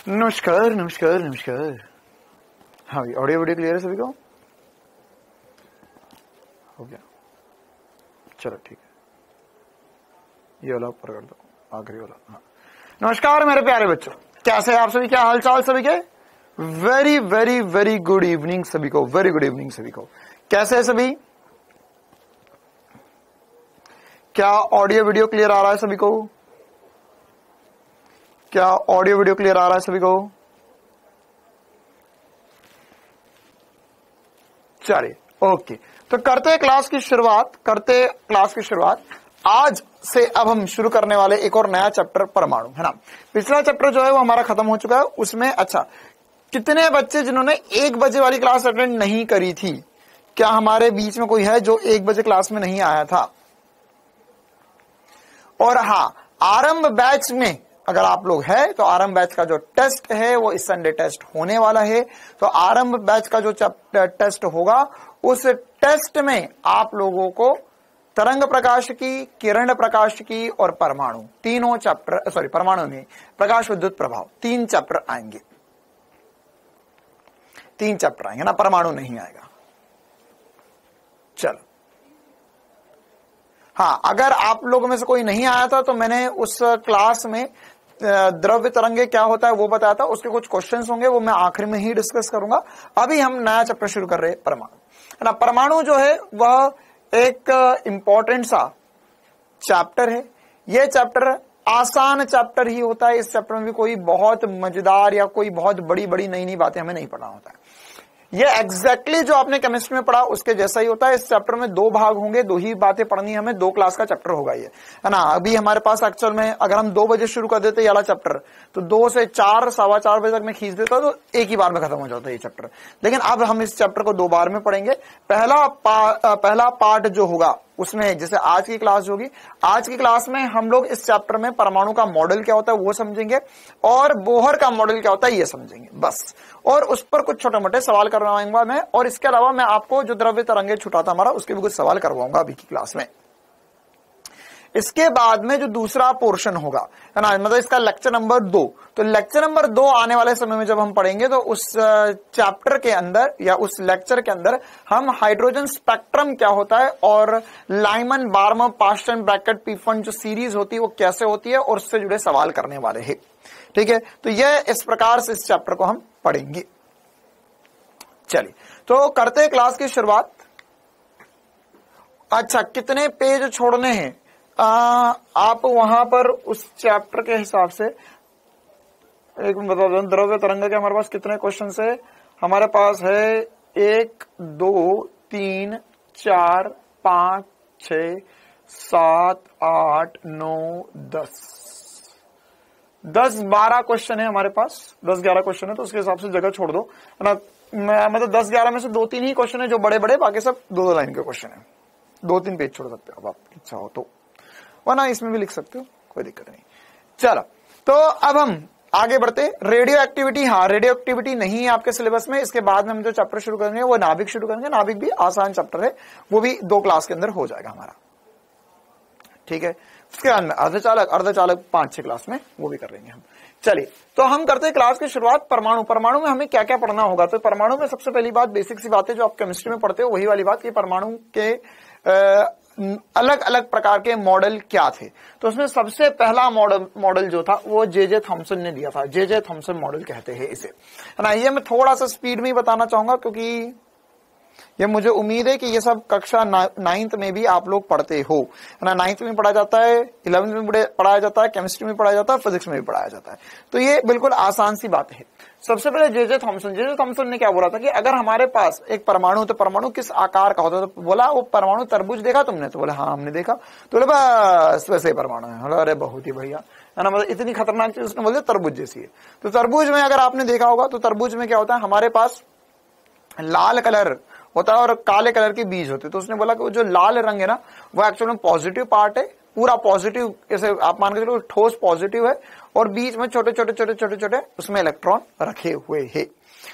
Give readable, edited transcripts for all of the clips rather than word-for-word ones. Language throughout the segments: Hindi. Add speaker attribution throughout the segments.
Speaker 1: नमस्कार नमस्कार नमस्कार। हाँ भाई, ऑडियो वीडियो क्लियर है सभी को? हो गया, चलो ठीक है। ये वाला ऊपर कर दो, आखिरी वाला। हाँ, नमस्कार मेरे प्यारे बच्चों, कैसे हैं आप सभी? क्या हाल चाल सभी के? Very very very good evening सभी को, वेरी गुड इवनिंग सभी को। कैसे है सभी? क्या ऑडियो वीडियो क्लियर आ रहा है सभी को? क्या ऑडियो वीडियो क्लियर आ रहा है सभी को? चलिए ओके, तो करते हैं क्लास की शुरुआत। आज से अब हम शुरू करने वाले एक और नया चैप्टर परमाणु, है ना। पिछला चैप्टर जो है वो हमारा खत्म हो चुका है। उसमें अच्छा, कितने बच्चे जिन्होंने 1 बजे वाली क्लास अटेंड नहीं करी थी? क्या हमारे बीच में कोई है जो 1 बजे क्लास में नहीं आया था? और हाँ, आरंभ बैच में अगर आप लोग हैं तो आरंभ बैच का जो टेस्ट है वो इस संडे टेस्ट होने वाला है। तो आरंभ बैच का जो टेस्ट होगा उस टेस्ट में आप लोगों को तरंग प्रकाश की, किरण प्रकाश की और परमाणु, तीनों चैप्टर, सॉरी परमाणु नहीं, प्रकाश विद्युत प्रभाव, 3 चैप्टर आएंगे। 3 चैप्टर आएंगे ना, परमाणु नहीं आएगा। चलो हाँ, अगर आप लोगों में से कोई नहीं आया था तो मैंने उस क्लास में द्रव्य तरंगे क्या होता है वो बताया था। उसके कुछ क्वेश्चंस होंगे, वो मैं आखिरी में ही डिस्कस करूंगा। अभी हम नया चैप्टर शुरू कर रहे हैं, परमाणु, है ना। परमाणु जो है वह एक इंपॉर्टेंट सा चैप्टर है। यह चैप्टर आसान चैप्टर ही होता है। इस चैप्टर में भी कोई बहुत मजेदार या कोई बहुत बड़ी बड़ी नई नई बातें हमें नहीं पढ़ना होता है। ये एग्जैक्टली जो आपने केमिस्ट्री में पढ़ा उसके जैसा ही होता है। इस चैप्टर में 2 भाग होंगे, 2 ही बातें पढ़नी है हमें, 2 क्लास का चैप्टर होगा ये, है ना। अभी हमारे पास एक्चुअल में अगर हम 2 बजे शुरू कर देते ये वाला चैप्टर तो 2 से 4, 4:15 बजे तक मैं खींच देता तो एक ही बार में खत्म हो जाता है ये चैप्टर। लेकिन अब हम इस चैप्टर को 2 बार में पढ़ेंगे। पहला पार्ट जो होगा उसमें, जैसे आज की क्लास होगी, आज की क्लास में हम लोग इस चैप्टर में परमाणु का मॉडल क्या होता है वो समझेंगे और बोहर का मॉडल क्या होता है ये समझेंगे बस। और उस पर कुछ छोटे मोटे सवाल करवाऊंगा मैं, और इसके अलावा मैं आपको जो द्रव्य तरंगे छूटा था हमारा उसके भी कुछ सवाल करवाऊंगा अभी की क्लास में। इसके बाद में जो दूसरा पोर्शन होगा, है ना, मतलब इसका लेक्चर नंबर 2, तो लेक्चर नंबर 2 आने वाले समय में जब हम पढ़ेंगे तो उस चैप्टर के अंदर या उस लेक्चर के अंदर हम हाइड्रोजन स्पेक्ट्रम क्या होता है और लाइमन, बार्मर, पास्टन, ब्रैकेट, पीफन जो सीरीज होती है वो कैसे होती है और उससे जुड़े सवाल करने वाले हैं। ठीक है, तो यह इस प्रकार से इस चैप्टर को हम पढ़ेंगे। चलिए तो करते हैं क्लास की शुरुआत। अच्छा, कितने पेज छोड़ने हैं आप वहां पर उस चैप्टर के हिसाब से एक मिनट बता दो। द्रव्य तरंग के हमारे पास कितने क्वेश्चन है? हमारे पास है 1 2 3 4 5 6 7 8 9 10 12 क्वेश्चन है हमारे पास। 10-11 क्वेश्चन है, तो उसके हिसाब से जगह छोड़ दो, है ना। मतलब 10-11 में से 2-3 ही क्वेश्चन है जो बड़े बड़े, बाकी सब 2-2 लाइन के क्वेश्चन है। 2-3 पेज छोड़ सकते हो आप इच्छा हो तो, वरना इसमें भी लिख सकते हो, कोई दिक्कत नहीं। चलो तो अब हम आगे बढ़ते। रेडियो एक्टिविटी, हाँ रेडियो एक्टिविटी नहीं है आपके सिलेबस में। इसके बाद में हम जो चैप्टर शुरू करेंगे वो नाभिक शुरू करेंगे। नाभिक भी आसान चैप्टर है, वो भी 2 क्लास के अंदर हो जाएगा हमारा। ठीक है, उसके बाद में अर्धचालक 5-6 क्लास में वो भी कर लेंगे हम। चलिए तो हम करते हैं क्लास की शुरुआत। परमाणु में हमें क्या क्या पढ़ना होगा? तो परमाणु में सबसे पहली बात, बेसिक सी बातें जो आप केमिस्ट्री में पढ़ते हो वही वाली बात कि परमाणु के अलग अलग प्रकार के मॉडल क्या थे। तो उसमें सबसे पहला मॉडल जो था वो जे थॉमसन ने दिया था। जे थॉमसन मॉडल कहते हैं इसे, है ना। ये मैं थोड़ा सा स्पीड में ही बताना चाहूंगा क्योंकि ये मुझे उम्मीद है कि ये सब कक्षा 9th में भी आप लोग पढ़ते हो, है ना। 9th में पढ़ा जाता है, 11th में पढ़ाया जाता है, केमिस्ट्री में पढ़ाया जाता है, फिजिक्स में भी पढ़ाया जाता है। तो ये बिल्कुल आसान सी बात है। सबसे पहले जे थॉमसन ने क्या बोला था कि अगर हमारे पास एक परमाणु, तो परमाणु किस आकार का होता है? तो बोला वो परमाणु तरबूज देखा तुमने? तो बोला हाँ हमने देखा। तो बोले बस वैसे ही परमाणु है। बोला अरे बहुत ही बढ़िया, है ना, मतलब इतनी खतरनाक चीज उसने बोले तरबूज जैसी है। तो तरबूज में अगर आपने देखा होगा तो तरबूज में क्या होता है, हमारे पास लाल कलर होता है और काले कलर के बीज होते हैं। तो उसने बोला कि जो लाल रंग है ना वो एक्चुअल में पॉजिटिव पार्ट है, पूरा पॉजिटिव, जैसे आप मान के चलो ठोस पॉजिटिव है और बीच में छोटे छोटे उसमें इलेक्ट्रॉन रखे हुए हैं,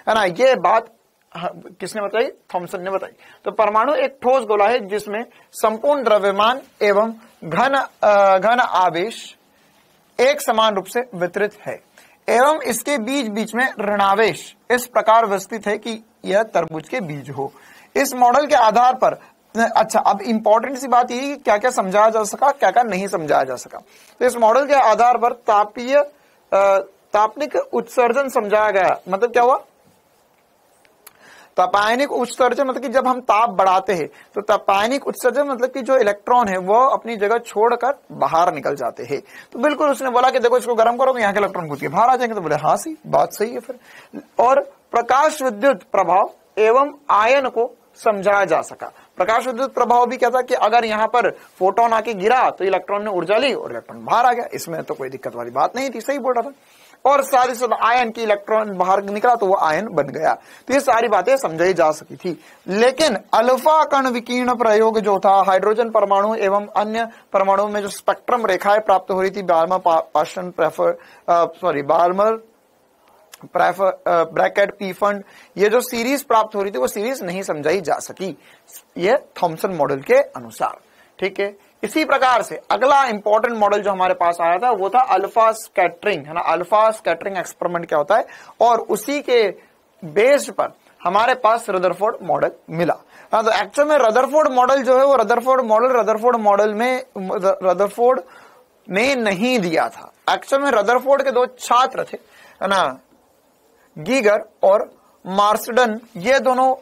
Speaker 1: है ना। ये बात किसने बताई? थॉमसन ने बताई। तो परमाणु एक ठोस गोला है जिसमें संपूर्ण द्रव्यमान एवं घन आवेश एक समान रूप से वितरित है। एवं इसके बीच बीच में ऋणावेश इस प्रकार व्यवस्थित है कि यह तरबूज के बीज हो। इस मॉडल के आधार पर, अच्छा अब इंपॉर्टेंट सी बात यही कि क्या क्या समझाया जा सका, क्या क्या नहीं समझाया जा सका। तो इस मॉडल के आधार पर तापनिक उत्सर्जन समझाया गया। मतलब क्या हुआ, तापायनिक उत्सर्जन मतलब कि जब हम ताप बढ़ाते हैं तो तापायनिक उत्सर्जन मतलब कि जो इलेक्ट्रॉन है वो अपनी जगह छोड़कर बाहर निकल जाते हैं। तो बिल्कुल उसने बोला कि देखो इसको गर्म करो तो यहाँ के इलेक्ट्रॉन कूद के बाहर आ जाएंगे। तो बोले हाँ सही बात सही है फिर। और प्रकाश विद्युत प्रभाव एवं आयन को समझाया जा सका। प्रकाश विद्युत प्रभाव भी क्या था कि अगर यहाँ पर फोटोन आके गिरा तो इलेक्ट्रॉन ने ऊर्जा ली और इलेक्ट्रॉन बाहर आ गया, इसमें तो कोई दिक्कत वाली बात नहीं थी, सही बोल रहा था। और साथ ही साथ आयन की इलेक्ट्रॉन बाहर निकला तो वो आयन बन गया। तो ये सारी बातें समझाई जा सकी थी। लेकिन अल्फा कण विकीर्ण प्रयोग जो था, हाइड्रोजन परमाणु एवं अन्य परमाणु में जो स्पेक्ट्रम रेखाएं प्राप्त हो रही थी, बार्मर ब्रैकेट पी फंड, ये जो सीरीज प्राप्त हो रही थी वो सीरीज नहीं समझाई जा सकी, ये थॉमसन मॉडल के अनुसार। ठीक है, इसी प्रकार से अगला इंपॉर्टेंट मॉडल जो हमारे पास आया था वो था अल्फा स्कैटरिंग, है ना। अल्फा स्कैटरिंग एक्सपेरिमेंट क्या होता है, और उसी के बेस पर हमारे पास रदरफोर्ड मॉडल मिला। हाँ, तो एक्चुअल में रदरफोर्ड मॉडल जो है वो रदरफोर्ड ने नहीं दिया था। एक्चुअल में रदरफोर्ड के दो छात्र थे, है ना, गीगर और मार्सडन, ये दोनों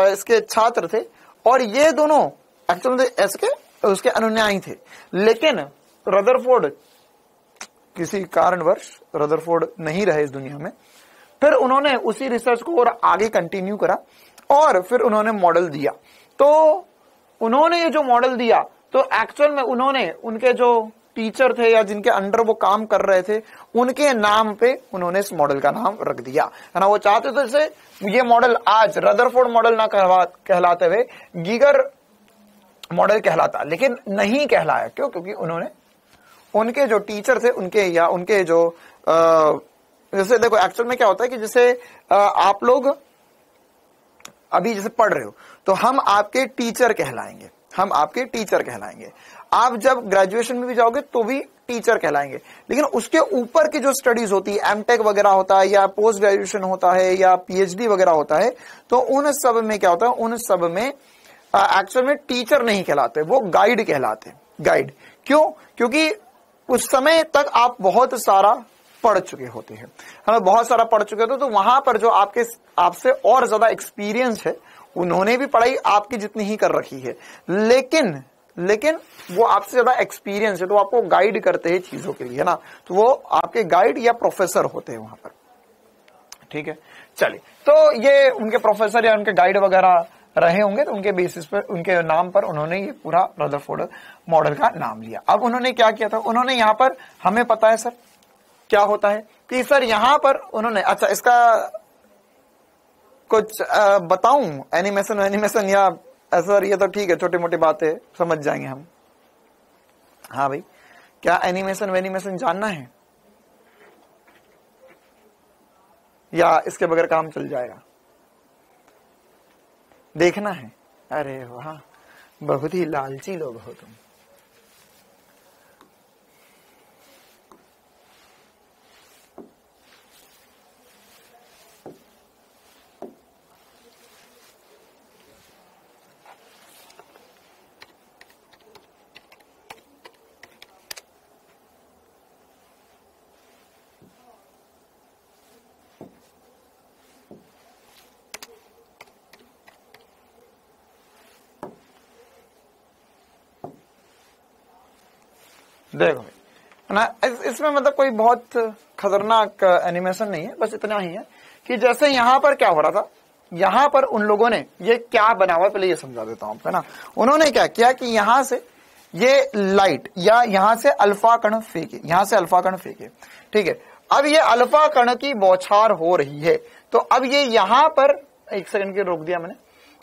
Speaker 1: इसके छात्र थे और ये दोनों एक्चुअल में इसके उसके अनुयायी थे। लेकिन रदरफोर्ड किसी कारणवश रदरफोर्ड नहीं रहे इस दुनिया में। फिर उन्होंने उसी रिसर्च को और आगे कंटिन्यू करा और फिर उन्होंने मॉडल दिया। तो उन्होंने ये जो मॉडल दिया तो एक्चुअल में उन्होंने उनके जो टीचर थे या जिनके अंडर वो काम कर रहे थे उनके नाम पे उन्होंने इस मॉडल का नाम रख दिया, है ना। वो चाहते थे से ये मॉडल आज रदरफोर्ड मॉडल ना कहलाते हुए गीगर मॉडल कहलाता, लेकिन नहीं कहलाया। क्यों? क्योंकि उन्होंने उनके जो टीचर थे उनके जो जैसे देखो एक्चुअल में क्या होता है कि जैसे आप लोग अभी जैसे पढ़ रहे हो तो हम आपके टीचर कहलाएंगे, आप जब ग्रेजुएशन में भी जाओगे तो भी टीचर कहलाएंगे। लेकिन उसके ऊपर की जो स्टडीज होती है, एमटेक वगैरह होता है या पोस्ट ग्रेजुएशन होता है या पीएचडी वगैरह होता है, तो उन सब में क्या होता है, उन सब में एक्चुअल में टीचर नहीं कहलाते, वो गाइड कहलाते। गाइड क्यों? क्योंकि उस समय तक आप बहुत सारा पढ़ चुके होते हैं, हमें बहुत सारा पढ़ चुके होते, तो वहां पर जो आपसे और ज्यादा एक्सपीरियंस है, उन्होंने भी पढ़ाई आपकी जितनी ही कर रखी है, लेकिन वो आपसे ज्यादा एक्सपीरियंस है, तो आपको गाइड करते हैं चीजों के लिए, है ना। तो वो आपके गाइड या प्रोफेसर होते हैं वहां पर। ठीक है, चलिए, तो ये उनके प्रोफेसर या उनके गाइड वगैरह रहे होंगे, तो उनके बेसिस पर, उनके नाम पर उन्होंने ये पूरा रदरफोर्ड मॉडल का नाम लिया। अब उन्होंने क्या किया था, उन्होंने यहां पर, हमें पता है सर क्या होता है कि सर यहां पर उन्होंने, अच्छा इसका कुछ बताऊं, एनिमेशन या सर ये तो ठीक है, छोटी मोटी बातें समझ जाएंगे हम। हाँ भाई, क्या एनिमेशन जानना है या इसके बगैर काम चल जाएगा? देखना है? अरे वाह, बहुत ही लालची लोग हो तुम। देखो ना, इसमें मतलब कोई बहुत खतरनाक एनिमेशन नहीं है, बस इतना ही है कि जैसे यहां पर क्या हो रहा था, यहां पर उन लोगों ने ये क्या बना हुआ, पहले ये समझा देता हूं, है ना। उन्होंने क्या किया कि यहां से ये लाइट या यहां से अल्फा कण फेंके, ठीक है। अब ये अल्फा कण की बौछार हो रही है, तो अब ये यहां पर, एक सेकंड के रोक दिया मैंने,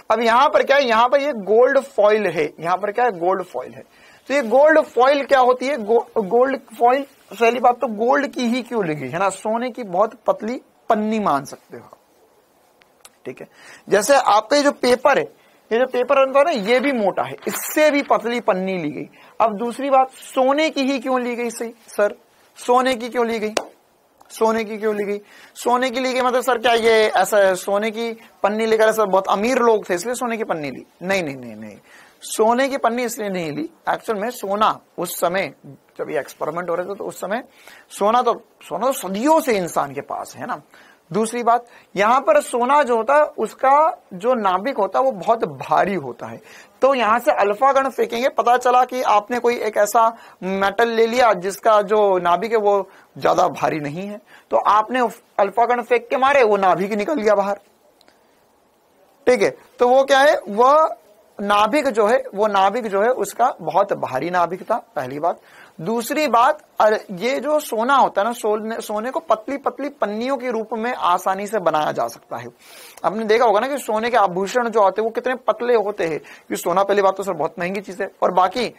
Speaker 1: अब यहां पर क्या है, यहां पर ये गोल्ड फॉइल है, यहां पर क्या है, गोल्ड फॉइल है। तो ये गोल्ड फॉइल क्या होती है, गोल्ड फॉइल, पहली बात तो गोल्ड की ही क्यों ली गई, है ना, सोने की बहुत पतली पन्नी मान सकते हो, ठीक है। जैसे आपके जो पेपर है, ये जो पेपर बनता है ना, ये भी मोटा है, इससे भी पतली पन्नी ली गई। अब दूसरी बात, सोने की ही क्यों ली गई? सही सर, सोने की क्यों ली गई? सोने की क्यों ली गई? सोने की ली गई मतलब सर क्या ये ऐसा है सोने की पन्नी लेकर सर बहुत अमीर लोग थे इसलिए सोने की पन्नी ली? नहीं नहीं नहीं नहीं, सोने की पन्नी इसलिए नहीं ली। एक्चुअल में सोना उस समय जब ये एक्सपेरिमेंट हो रहे थे तो उस समय सोना तो सदियों से इंसान के पास है ना। दूसरी बात, यहां पर सोना जो होता है उसका जो नाभिक होता है वो बहुत भारी होता है, तो यहां से अल्फा कण फेंकेंगे, पता चला कि आपने कोई एक ऐसा मेटल ले लिया जिसका जो नाभिक है वो ज्यादा भारी नहीं है, तो आपने अल्फा कण फेंक के मारे, वो नाभिक निकल गया बाहर। ठीक है, तो वो क्या है, वह नाभिक जो है उसका बहुत भारी नाभिक था, पहली बात। दूसरी बात, ये जो सोना होता है ना, सोने को पतली पतली पन्नियों के रूप में आसानी से बनाया जा सकता है। आपने देखा होगा ना कि सोने के आभूषण जो होते हैं वो कितने पतले होते हैं, क्योंकि सोना पहली बात तो सर बहुत महंगी चीज है, और बाकी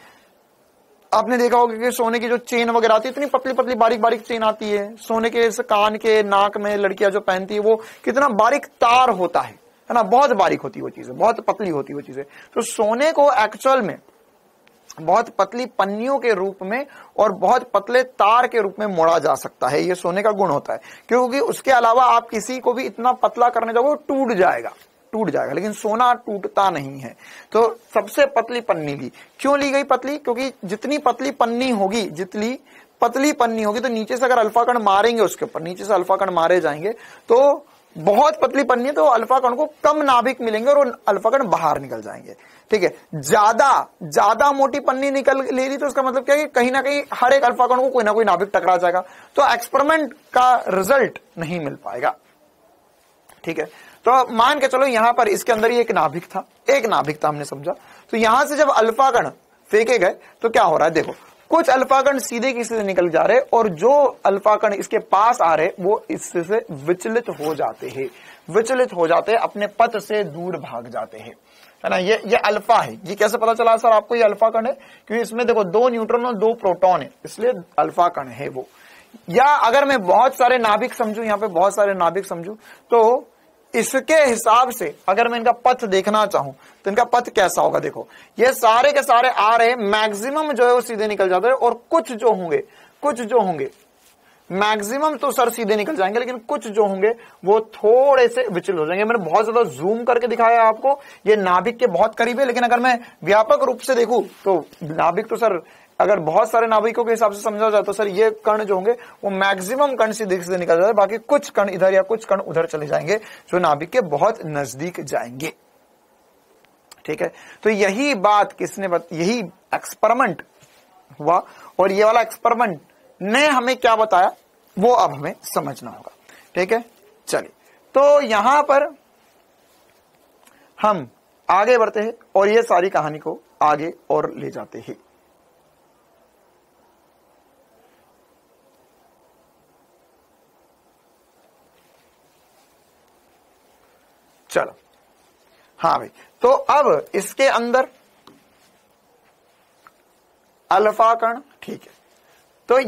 Speaker 1: आपने देखा होगा कि सोने की जो चेन वगैरह आती है इतनी पतली पतली बारीक बारीक चेन आती है। सोने के कान के नाक में लड़कियां जो पहनती है वो कितना बारीक तार होता है ना, बहुत बारीक होती है वो चीजें, बहुत पतली होती है वो चीजें। तो सोने को एक्चुअल में बहुत पतली पन्नियों के रूप में और बहुत पतले तार के रूप में मोड़ा जा सकता है, ये सोने का गुण होता है, क्योंकि उसके अलावा आप किसी को भी इतना पतला करने जाओगे वो टूट जाएगा, लेकिन सोना टूटता नहीं है। तो सबसे पतली पन्नी ली, क्यों ली गई पतली? क्योंकि जितनी पतली पन्नी होगी तो नीचे से अगर अल्फा कण मारेंगे उसके ऊपर, नीचे से अल्फा कण मारे जाएंगे तो बहुत पतली पन्नी है तो अल्फा कण को कम नाभिक मिलेंगे और अल्फा कण बाहर निकल जाएंगे। ठीक है, ज्यादा मोटी पन्नी निकल ले रही तो उसका मतलब क्या है कि कहीं ना कहीं हर एक अल्फा कण को कोई ना कोई नाभिक टकरा जाएगा, तो एक्सपेरिमेंट का रिजल्ट नहीं मिल पाएगा। ठीक है, तो मान के चलो यहां पर इसके अंदर ही एक नाभिक था हमने समझा। तो यहां से जब अल्फा कण फेंके गए तो क्या हो रहा है, देखो कुछ अल्फा कण सीधे किसी से निकल जा रहे और जो अल्फा कण इसके पास आ रहे वो इससे विचलित हो जाते हैं, अपने पथ से दूर भाग जाते हैं, है ना। ये अल्फा है। ये कैसे पता चला सर आपको ये अल्फा कण है? क्योंकि इसमें देखो 2 न्यूट्रॉन और 2 प्रोटॉन है, इसलिए अल्फा कण है वो। या अगर मैं बहुत सारे नाभिक समझू, यहाँ पे बहुत सारे नाभिक समझू, तो इसके हिसाब से अगर मैं इनका पथ देखना चाहूं तो इनका पथ कैसा होगा? देखो ये सारे के सारे आ रहे, मैक्सिमम जो है वो सीधे निकल जाते हैं, और कुछ जो होंगे मैक्सिमम तो सर सीधे निकल जाएंगे, लेकिन कुछ जो होंगे वो थोड़े से विचलित हो जाएंगे। मैंने बहुत ज्यादा जूम करके दिखाया आपको, ये नाभिक के बहुत करीब है, लेकिन अगर मैं व्यापक रूप से देखूं तो नाभिक तो सर अगर बहुत सारे नाभिकों के हिसाब से समझा जाए तो सर ये कण जो होंगे वो मैक्सिमम कण सीधे सीधे निकल जाते हैं, बाकी कुछ कण इधर या कुछ कण उधर चले जाएंगे जो नाभिक के बहुत नजदीक जाएंगे। ठीक है, तो यही बात यही एक्सपेरिमेंट हुआ, और ये वाला एक्सपेरिमेंट ने हमें क्या बताया वो अब हमें समझना होगा। ठीक है, चलिए तो यहां पर हम आगे बढ़ते हैं और ये सारी कहानी को आगे और ले जाते हैं। चलो, हाँ भाई, तो अब इसके अंदर अल्फा कण, ठीक है, तो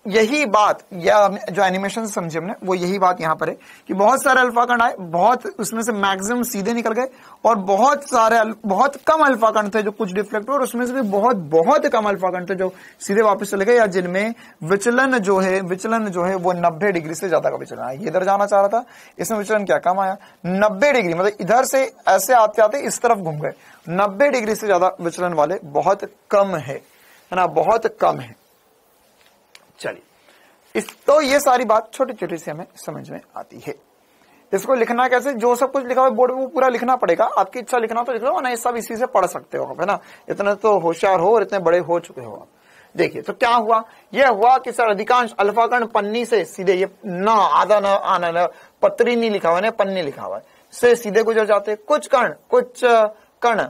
Speaker 1: यही बात या जो एनिमेशन से समझे हमने वो यही बात यहां पर है कि बहुत सारे अल्फा कण आए, बहुत उसमें से मैक्सिमम सीधे निकल गए, और बहुत कम अल्फा कण थे जो कुछ डिफ्लेक्ट हुए, और उसमें से भी बहुत कम अल्फा कण थे जो सीधे वापस चले गए, या जिनमें विचलन जो है वो 90 डिग्री से ज्यादा का विचलन आया। ये इधर जाना चाह रहा था, इसमें विचलन क्या कम आया, 90 डिग्री, मतलब इधर से ऐसे आते आते इस तरफ घूम गए। 90 डिग्री से ज्यादा विचलन वाले बहुत कम है ना, बहुत कम है। चलिए, तो ये सारी बात छोटी छोटी सी हमें समझ में आती है। इसको लिखना कैसे? जो सब कुछ लिखा हुआ बोर्ड में वो पूरा लिखना पड़ेगा, आपकी इच्छा लिखना तो लिख लो, ना ये सब इसी से पढ़ सकते हो आप, है ना। इतने तो होशियार हो और इतने बड़े हो चुके हो आप। देखिए तो क्या हुआ, यह हुआ कि सर अधिकांश अल्फा कण पन्नी से सीधे, ये ना आधा ना आना ना पत्री नहीं लिखा हुआ है, पन्नी लिखा हुआ है, से सीधे गुजर जाते। कुछ कण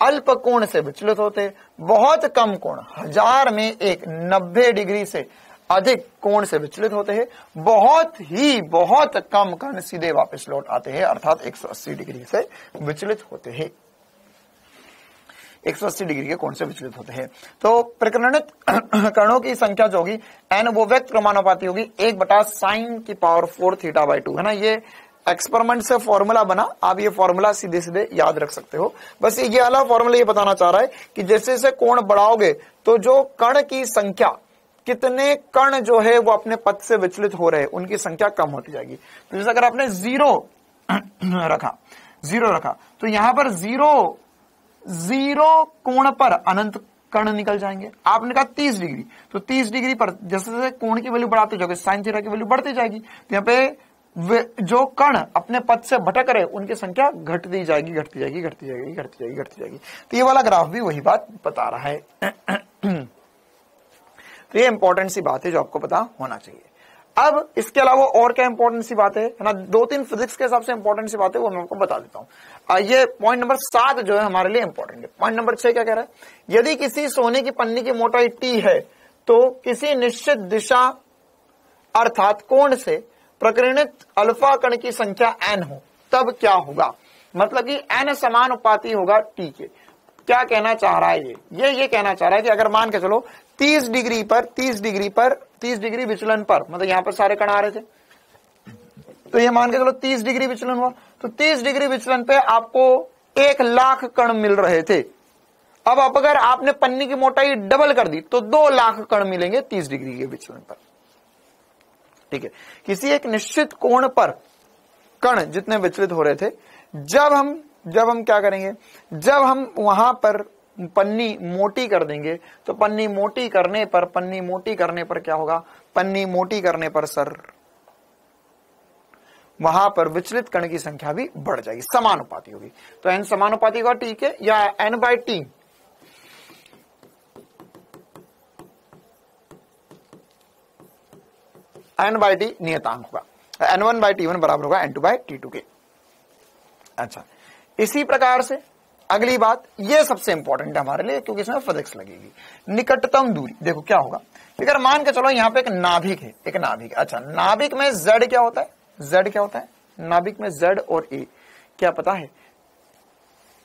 Speaker 1: अल्प कोण से विचलित होते, बहुत कम कोण, 1000 में एक 90 डिग्री से अधिक कोण से विचलित होते हैं, बहुत कम कण सीधे वापस लौट आते हैं, अर्थात 180 डिग्री से विचलित होते हैं, 180 डिग्री के कोण से विचलित होते हैं। तो प्रकरणित कणों की संख्या जो होगी n वो व्यक्त क्रमानुपाती होगी 1/sin⁴ θ/2, है ना। ये एक्सपेरिमेंट से फॉर्मूला बना, आप ये फॉर्मूला सीधे सीधे याद रख सकते हो। बस ये वाला फॉर्मूला ये बताना चाह रहा है कि जैसे जैसे कोण बढ़ाओगे तो जो कण की संख्या कितने कण जो है वो अपने पथ से विचलित हो रहे हैं, उनकी संख्या कम होती जाएगी। तो जैसे अगर आपने जीरो रखा तो यहां पर जीरो कोण पर अनंत कण निकल जाएंगे। आपने कहा 30 डिग्री, तो 30 डिग्री पर जैसे जैसे कोण की वैल्यू बढ़ाते जाओगे साइन थीटा की वैल्यू बढ़ती जाएगी। तो यहाँ पे जो कण अपने पथ से भटक रहे उनकी संख्या घटती जाएगी, घटती जाएगी, घटती जाएगी, घटती जाएगी, घटती जाएगी। तो ये वाला ग्राफ भी वही बात बता रहा है। तो ये इंपॉर्टेंट सी बात है जो आपको पता होना चाहिए। अब इसके अलावा और क्या इंपॉर्टेंट सी बात है ना, 2-3 फिजिक्स के हिसाब से इंपॉर्टेंट सी बात है वो मैं आपको बता देता हूं। ये पॉइंट नंबर 7 जो है हमारे लिए इंपॉर्टेंट है। पॉइंट नंबर 6 क्या कह रहा है, यदि किसी सोने की पन्नी की मोटाई t है तो किसी निश्चित दिशा अर्थात कोण से प्रकीर्णित अल्फा कण की संख्या n हो तब क्या होगा। मतलब कि n समानुपाती होगा t के। क्या कहना चाह रहा है ये कहना चाह रहा है कि अगर मान के चलो 30 डिग्री विचलन पर, मतलब यहां पर सारे कण आ रहे थे, तो ये मान के चलो 30 डिग्री विचलन हुआ, तो 30 डिग्री विचलन पे आपको 1,00,000 कण मिल रहे थे। अब अगर आपने पन्नी की मोटाई डबल कर दी तो 2,00,000 कण मिलेंगे 30 डिग्री के विचलन पर। ठीक है, किसी एक निश्चित कोण पर कण जितने विचलित हो रहे थे, जब हम क्या करेंगे, जब हम वहां पर पन्नी मोटी कर देंगे तो पन्नी मोटी करने पर क्या होगा, पन्नी मोटी करने पर सर वहां पर विचलित कण की संख्या भी बढ़ जाएगी, समानुपाती होगी। तो n समानुपाती होगा t के, या n by T, n by T नियतांक होगा, n1 बाई t1 बराबर होगा n2 बाई t2 के। अच्छा, इसी प्रकार से अगली बात, ये सबसे इंपॉर्टेंट है हमारे लिए क्योंकि इसमें फिजिक्स लगेगी। निकटतम दूरी, देखो क्या होगा, अगर मान के चलो यहां पे एक नाभिक है, अच्छा नाभिक में z क्या होता है, नाभिक में z और a क्या पता है,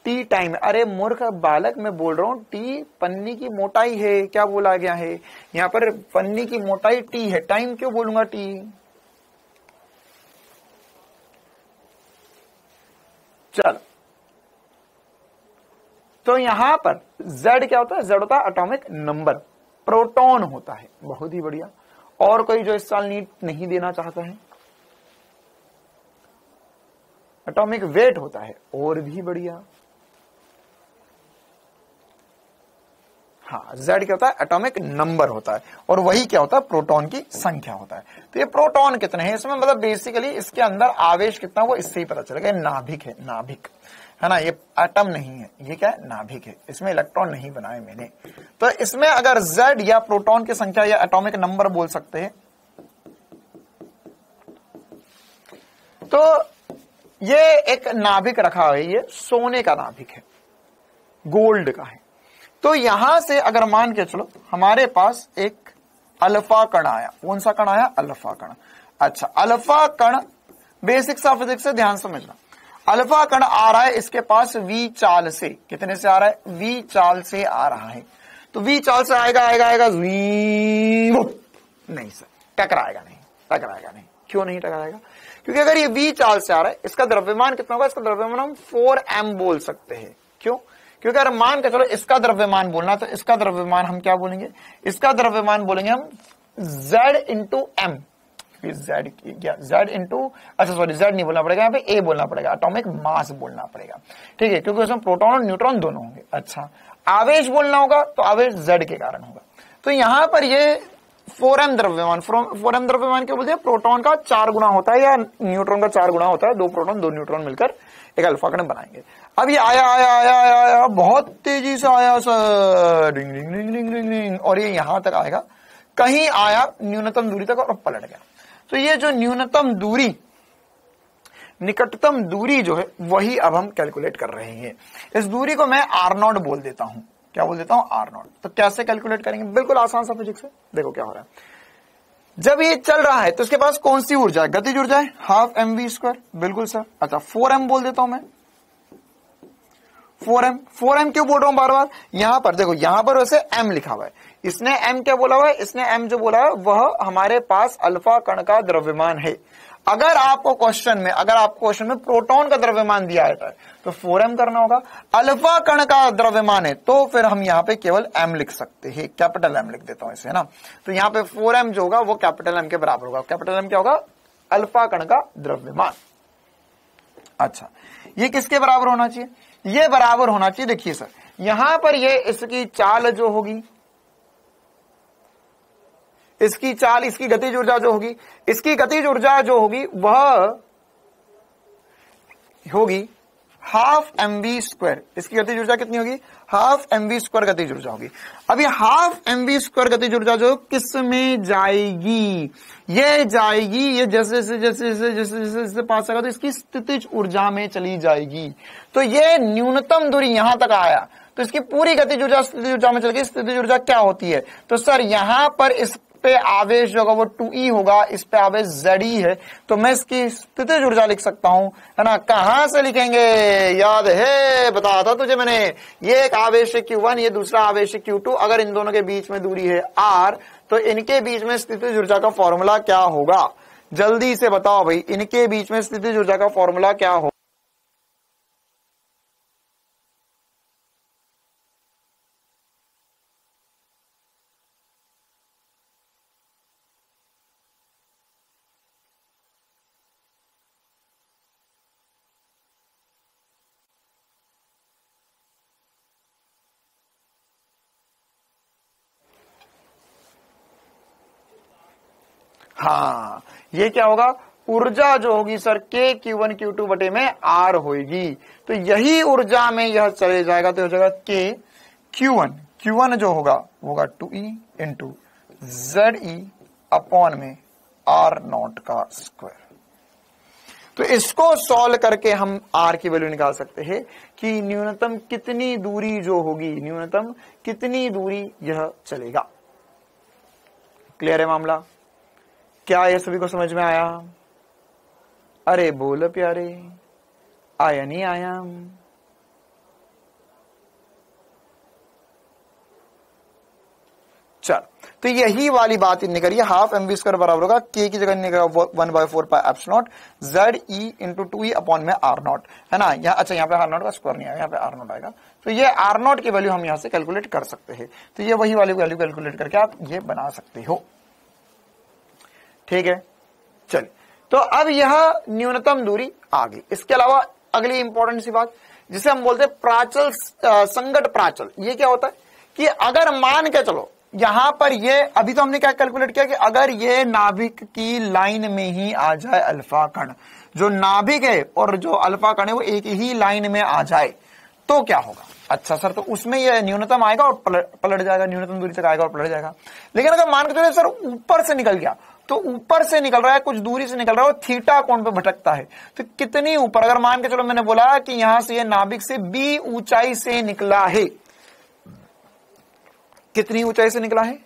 Speaker 1: t टाइम। अरे मूर्ख बालक, मैं बोल रहा हूं t पन्नी की मोटाई है, क्या बोला गया है यहां पर, पन्नी की मोटाई t है, टाइम क्यों बोलूंगा t। चलो, तो यहां पर z क्या होता है, z होता है एटॉमिक नंबर, प्रोटॉन होता है। बहुत ही बढ़िया। और कोई जो इस साल नीट नहीं देना चाहता है, एटॉमिक वेट होता है, और भी बढ़िया। हाँ, z क्या होता है, एटॉमिक नंबर होता है, और वही क्या होता है, प्रोटॉन की संख्या होता है। तो ये प्रोटॉन कितने हैं इसमें, मतलब बेसिकली इसके अंदर आवेश कितना, वो इससे ही पता चलेगा। नाभिक है, नाभिक है ना, ये एटम नहीं है, ये क्या है, नाभिक है, इसमें इलेक्ट्रॉन नहीं बनाए मैंने। तो इसमें अगर z या प्रोटॉन की संख्या या एटॉमिक नंबर बोल सकते हैं, तो ये एक नाभिक रखा है, ये सोने का नाभिक है, गोल्ड का है। तो यहां से अगर मान के चलो हमारे पास एक अल्फा कण आया, कौन सा कण आया, अल्फा कण। अच्छा, अल्फा कण बेसिक सा फिजिक्स से ध्यान समझना, अल्फा कण आ रहा है इसके पास v चाल से, कितने से आ रहा है, v चाल से आ रहा है। तो v चाल से आएगा नहीं सर, टकराएगा नहीं। क्यों नहीं टकराएगा, क्योंकि अगर ये v चाल से आ रहा है, इसका द्रव्यमान कितना होगा, इसका द्रव्यमान हम 4m बोल सकते हैं। क्यों, क्योंकि अगर मान के चलो इसका द्रव्यमान बोलना, तो इसका द्रव्यमान हम क्या बोलेंगे, इसका द्रव्यमान बोलेंगे हम z into M, z into, अच्छा सॉरी z नहीं बोलना पड़ेगा, यहाँ पे a बोलना पड़ेगा, एटॉमिक मास बोलना पड़ेगा। ठीक है, क्योंकि उसमें प्रोटॉन और न्यूट्रॉन दोनों होंगे। अच्छा, आवेश बोलना होगा तो आवेश z के कारण होगा। तो यहां पर ये 4m द्रव्यमान, 4m द्रव्यमान क्या बोलते हैं, प्रोटॉन का 4 गुना होता है या न्यूट्रॉन का 4 गुना होता है। 2 प्रोटॉन 2 न्यूट्रॉन मिलकर एक अल्फा कण बनाएंगे। अब ये आया बहुत तेजी से आया सर, डिंग डिंग डिंग डिंग डिंग डिंग, और ये यहां तक आएगा, कहीं आया न्यूनतम दूरी तक और पलट गया। तो ये जो न्यूनतम दूरी, निकटतम दूरी जो है, वही अब हम कैलकुलेट कर रहे हैं। इस दूरी को मैं r0 बोल देता हूं, क्या बोल देता हूं, r0। तो कैसे कैलकुलेट करेंगे, बिल्कुल आसान सा फिजिक्स है। देखो क्या हो रहा है, जब ये चल रहा है तो इसके पास कौन सी ऊर्जा है, गतिज ऊर्जा है, 12 mv²। बिल्कुल सर। अच्छा, 4m बोल देता हूं मैं, 4m क्यों बोल रहा हूं बार बार, यहां पर देखो, यहां पर वैसे m लिखा हुआ है, इसने m क्या बोला हुआ है, इसने m जो बोला है वह हमारे पास अल्फा कण का द्रव्यमान है। अगर आपको क्वेश्चन में प्रोटॉन का द्रव्यमान दिया है तो 4m करना होगा। अल्फा कण का द्रव्यमान है तो फिर हम यहां पे केवल m लिख सकते हैं, कैपिटल M लिख देता हूं इसे, है ना। तो यहां पे 4m जो होगा वो कैपिटल M के बराबर होगा। कैपिटल M क्या होगा, अल्फा कण का द्रव्यमान। अच्छा, ये किसके बराबर होना चाहिए, ये बराबर होना चाहिए, देखिए सर यहां पर ये इसकी चाल जो होगी, इसकी चाल, इसकी गतिज ऊर्जा जो होगी, इसकी गतिज ऊर्जा जो होगी वह होगी हाफ mv²। इसकी गतिज ऊर्जा कितनी होगी, हाफ mv² गतिज ऊर्जा होगी। अभी हाफ mv² गतिज ऊर्जा जो किस में जाएगी, ये जाएगी, ये जैसे जैसे पास आएगा तो इसकी स्थितिज ऊर्जा में चली जाएगी। तो ये न्यूनतम दूरी यहां तक आया तो इसकी पूरी गतिज ऊर्जा स्थितिज ऊर्जा में चल गई। स्थितिज ऊर्जा क्या होती है, तो सर यहां पर इस पे आवेश जो होगा वो 2e होगा, इस पे आवेश Ze है, तो मैं इसकी स्थितिज ऊर्जा लिख सकता हूं, है ना। कहां से लिखेंगे, याद है बताया था तुझे मैंने, ये एक आवेश है Q1, ये दूसरा आवेश है Q2। अगर इन दोनों के बीच में दूरी है r तो इनके बीच में स्थितिज ऊर्जा का फॉर्मूला क्या होगा, जल्दी से बताओ भाई, इनके बीच में स्थितिज ऊर्जा का फॉर्मूला क्या होगा। हाँ, ये क्या होगा, ऊर्जा जो होगी सर K Q1 Q2 बटे में R होगी। तो यही ऊर्जा में यह चले जाएगा तो हो जाएगा K Q1 जो होगा वो होगा 2E इंटू ZE अपॉन में R0 का स्क्वायर। तो इसको सॉल्व करके हम R की वैल्यू निकाल सकते हैं कि न्यूनतम कितनी दूरी जो होगी, न्यूनतम कितनी दूरी यह चलेगा। क्लियर है मामला, क्या ये सभी को समझ में आया, अरे बोल प्यारे, आया नहीं आया। चल, तो यही वाली बात निकलिए, हाफ mv² बराबर होगा k की जगह निकलेगा 1/4 pi epsilon ZE into 2E upon में R0, है ना। यहाँ अच्छा, यहाँ पे R0 का स्क्वायर नहीं आएगा, यहाँ पे R0 आएगा। तो ये R0 की वैल्यू हम यहाँ से कैलकुलेट कर सकते हैं। तो ये वही वाली वैल्यू कैलकुलेट करके आप ये बना सकते हो, ठीक है। चलिए, तो अब यह न्यूनतम दूरी आ गई। इसके अलावा अगली इंपॉर्टेंट सी बात जिसे हम बोलते हैं प्राचल, संगत प्राचल। ये क्या होता है कि अगर मान के चलो यहां पर ये, अभी तो हमने क्या कैलकुलेट किया कि अगर ये नाभिक की लाइन में ही आ जाए अल्फा कण, जो नाभिक है और जो अल्फा कण है वो एक ही लाइन में आ जाए तो क्या होगा। अच्छा सर, तो उसमें ये न्यूनतम आएगा और पलट जाएगा, न्यूनतम दूरी तक आएगा और पलट जाएगा। लेकिन अगर मान के चलो सर ऊपर से निकल गया, तो ऊपर से निकल रहा है, कुछ दूरी से निकल रहा है, थीटा कोण पे भटकता है, तो कितनी ऊपर, अगर मान के चलो मैंने बोला कि यहां से ये नाभिक से b ऊंचाई से निकला है, कितनी ऊंचाई से निकला है,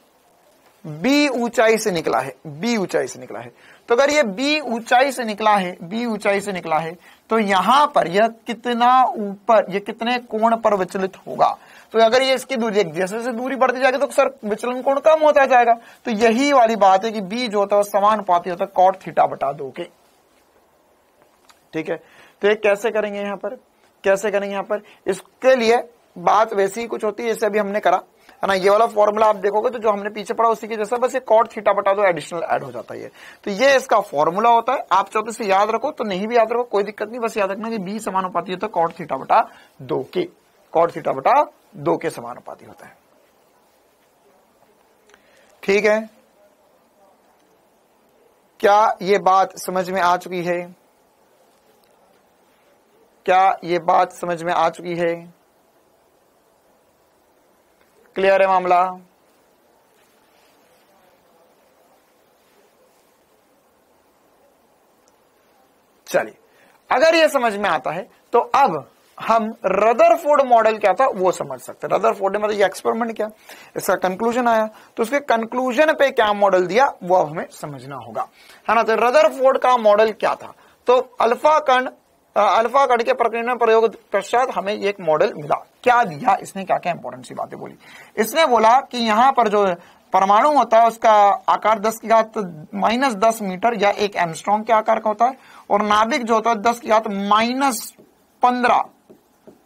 Speaker 1: b ऊंचाई से निकला है, b ऊंचाई से निकला है। तो अगर ये b ऊंचाई से निकला है, b ऊंचाई से निकला है, तो यहां पर यह कितना ऊपर, ये कितने कोण पर विचलित होगा। तो अगर ये इसकी दूरी, जैसे जैसे दूरी बढ़ती जाएगी तो सर विचलन कोण कम होता जाएगा। तो यही वाली बात है कि b जो होता है समानुपाती होता है कॉट थीटा बटा 2 के, ठीक है। तो ये कैसे करेंगे यहाँ पर, कैसे करेंगे यहाँ पर, इसके लिए बात वैसी ही कुछ होती है जैसे अभी हमने करा, है ना। ये वाला फॉर्मूला आप देखोगे तो जो हमने पीछे पढ़ा उसी के जैसा, बस ये कॉट थीटा बटा 2 एडिशनल ऐड हो जाता है। तो ये इसका फॉर्मूला होता है, आप चाहो तो इसे याद रखो, तो नहीं भी याद रखो कोई दिक्कत नहीं, बस याद रखना कि b समानुपाती होता है कॉट थीटा बटा 2 के, कॉट थीटा बटा 2 के समानुपाती होता है, ठीक है। क्या ये बात समझ में आ चुकी है, क्या ये बात समझ में आ चुकी है, क्लियर है मामला। चलिए, अगर ये समझ में आता है तो अब हम रदरफोर्ड मॉडल क्या था वो समझ सकते हैं। रदरफोर्ड ने मतलब ये एक्सपेरिमेंट किया, इसका कंक्लूजन आया, तो उसके कंक्लूजन पे क्या मॉडल दिया वो अब हमें समझना होगा, है ना। तो रदरफोर्ड का मॉडल क्या था, तो अल्फा कण अल्फा कण के प्रकीर्णन प्रयोग पश्चात हमें एक मॉडल मिला। क्या दिया इसने, क्या क्या इंपॉर्टेंट सी बातें बोली। इसने बोला कि यहां पर जो परमाणु होता है उसका आकार 10⁻⁻10 मीटर या एक एंगस्ट्रॉम के आकार का होता है, और नाभिक जो होता है 10⁻⁻15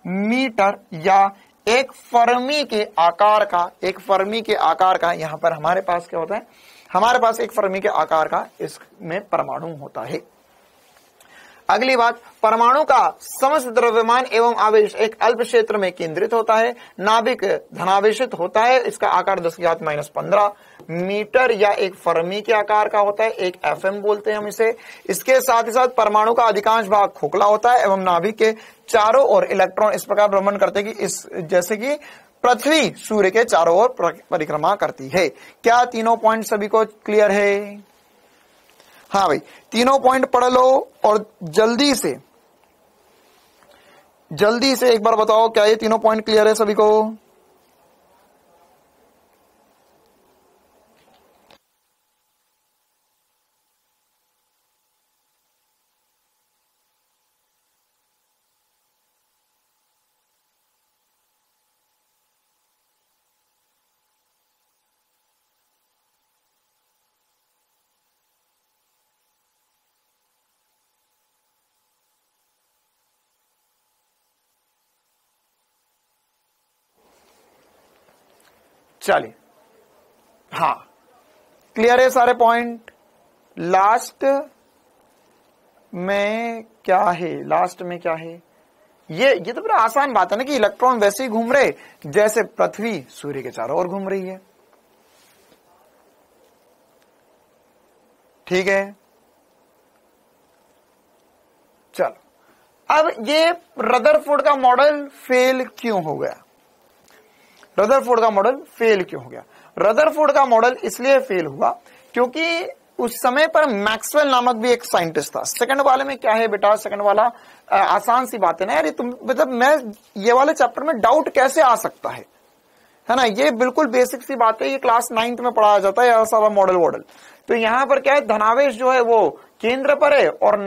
Speaker 1: मीटर या एक फर्मी के आकार का, एक फर्मी के आकार का। यहां पर हमारे पास क्या होता है, हमारे पास एक फर्मी के आकार का इसमें परमाणु होता है। अगली बात, परमाणु का समस्त द्रव्यमान एवं आवेश एक अल्प क्षेत्र में केंद्रित होता है। नाभिक धनावेशित होता है, इसका आकार 10⁻⁻15 मीटर या एक फर्मी के आकार का होता है, एक एफएम बोलते हैं हम इसे। इसके साथ ही साथ परमाणु का अधिकांश भाग खोखला होता है एवं नाभिक के चारों ओर इलेक्ट्रॉन इस प्रकार भ्रमण करते हैं कि इस जैसे कि पृथ्वी सूर्य के चारों ओर परिक्रमा करती है। क्या तीनों पॉइंट सभी को क्लियर है? हाँ भाई, तीनों पॉइंट पढ़ लो और जल्दी से एक बार बताओ, क्या ये तीनों पॉइंट क्लियर है सभी को? चलिए, हाँ क्लियर है सारे पॉइंट। लास्ट में क्या है, लास्ट में क्या है, ये तो बड़ा आसान बात है ना कि इलेक्ट्रॉन वैसे ही घूम रहे जैसे पृथ्वी सूर्य के चारों ओर घूम रही है। ठीक है, चलो अब ये रदरफोर्ड का मॉडल फेल क्यों हो गया? रदरफोर्ड का मॉडल फेल क्यों हो गया? रदरफोर्ड का मॉडल इसलिए फेल हुआ क्योंकि उस समय पर मैक्सवेल नामक भी एक साइंटिस्ट था। सेकंड वाले में क्या है बेटा, सेकंड वाला आसान सी बात है ना यार, तुम मतलब मैं ये वाले चैप्टर में डाउट कैसे आ सकता है ना, ये बिल्कुल बेसिक सी बात है, ये क्लास 9th में पढ़ाया जाता है सारा मॉडल वॉडल। तो यहां पर क्या है, धनावेश जो है वो केंद्र पर है और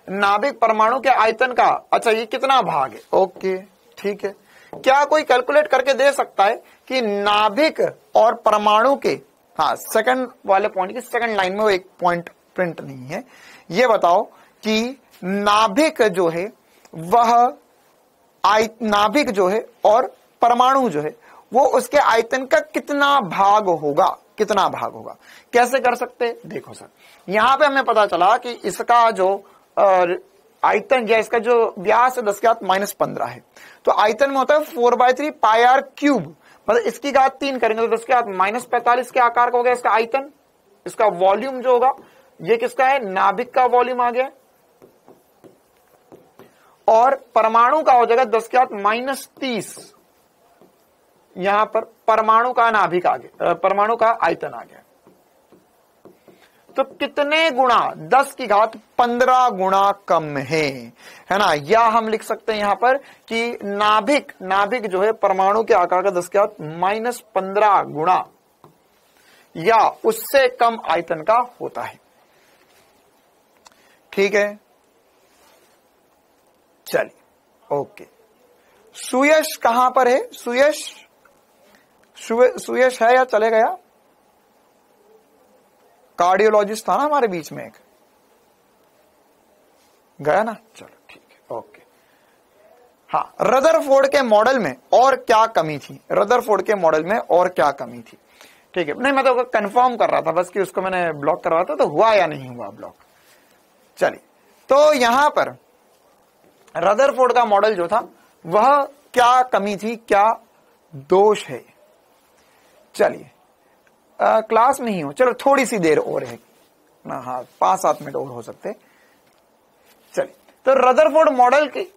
Speaker 1: नाभिक परमाणु के आयतन का, अच्छा ये कितना भाग है, ओके ठीक है। क्या कोई कैलकुलेट करके दे सकता है कि नाभिक और परमाणु के, हाँ सेकंड वाले पॉइंट की सेकंड लाइन में वो एक पॉइंट प्रिंट नहीं है, ये बताओ कि नाभिक जो है वह नाभिक जो है और परमाणु जो है वो उसके आयतन का कितना भाग होगा, कितना भाग होगा, कैसे कर सकते? देखो सर, यहां पे हमें पता चला कि इसका जो आयतन या इसका जो व्यास है 10⁻⁻15 है, तो आयतन में होता है 4/3 πr क्यूब, मतलब इसकी घात 3 करेंगे तो 10⁻⁻45 के आकार का हो गया इसका आयतन। इसका वॉल्यूम जो होगा ये किसका है, नाभिक का वॉल्यूम आ गया, और परमाणु का हो जाएगा 10⁻30, यहां पर परमाणु का नाभिक आ गया, परमाणु का आयतन आ गया। तो कितने गुणा, 10⁻15 गुणा कम है ना, या हम लिख सकते हैं यहां पर कि नाभिक जो है परमाणु के आकार का 10⁻15 गुणा या उससे कम आयतन का होता है। ठीक है, चलिए ओके। सुयश कहां पर है, सुयश है या चले गया? कार्डियोलॉजिस्ट था ना हमारे बीच में एक, गया ना, चलो ठीक है ओके। हाँ, रदरफोर्ड के मॉडल में और क्या कमी थी, रदरफोर्ड के मॉडल में और क्या कमी थी? ठीक है, नहीं मैं तो कंफर्म कर रहा था बस कि उसको मैंने ब्लॉक करवा था तो हुआ या नहीं हुआ ब्लॉक। चलिए, तो यहां पर रदरफोर्ड का मॉडल जो था वह क्या कमी थी, क्या दोष है? चलिए क्लास में ही हो, चलो थोड़ी सी देर और है ना, हाँ 5-7 मिनट और हो सकते। चलिए, तो रदरफोर्ड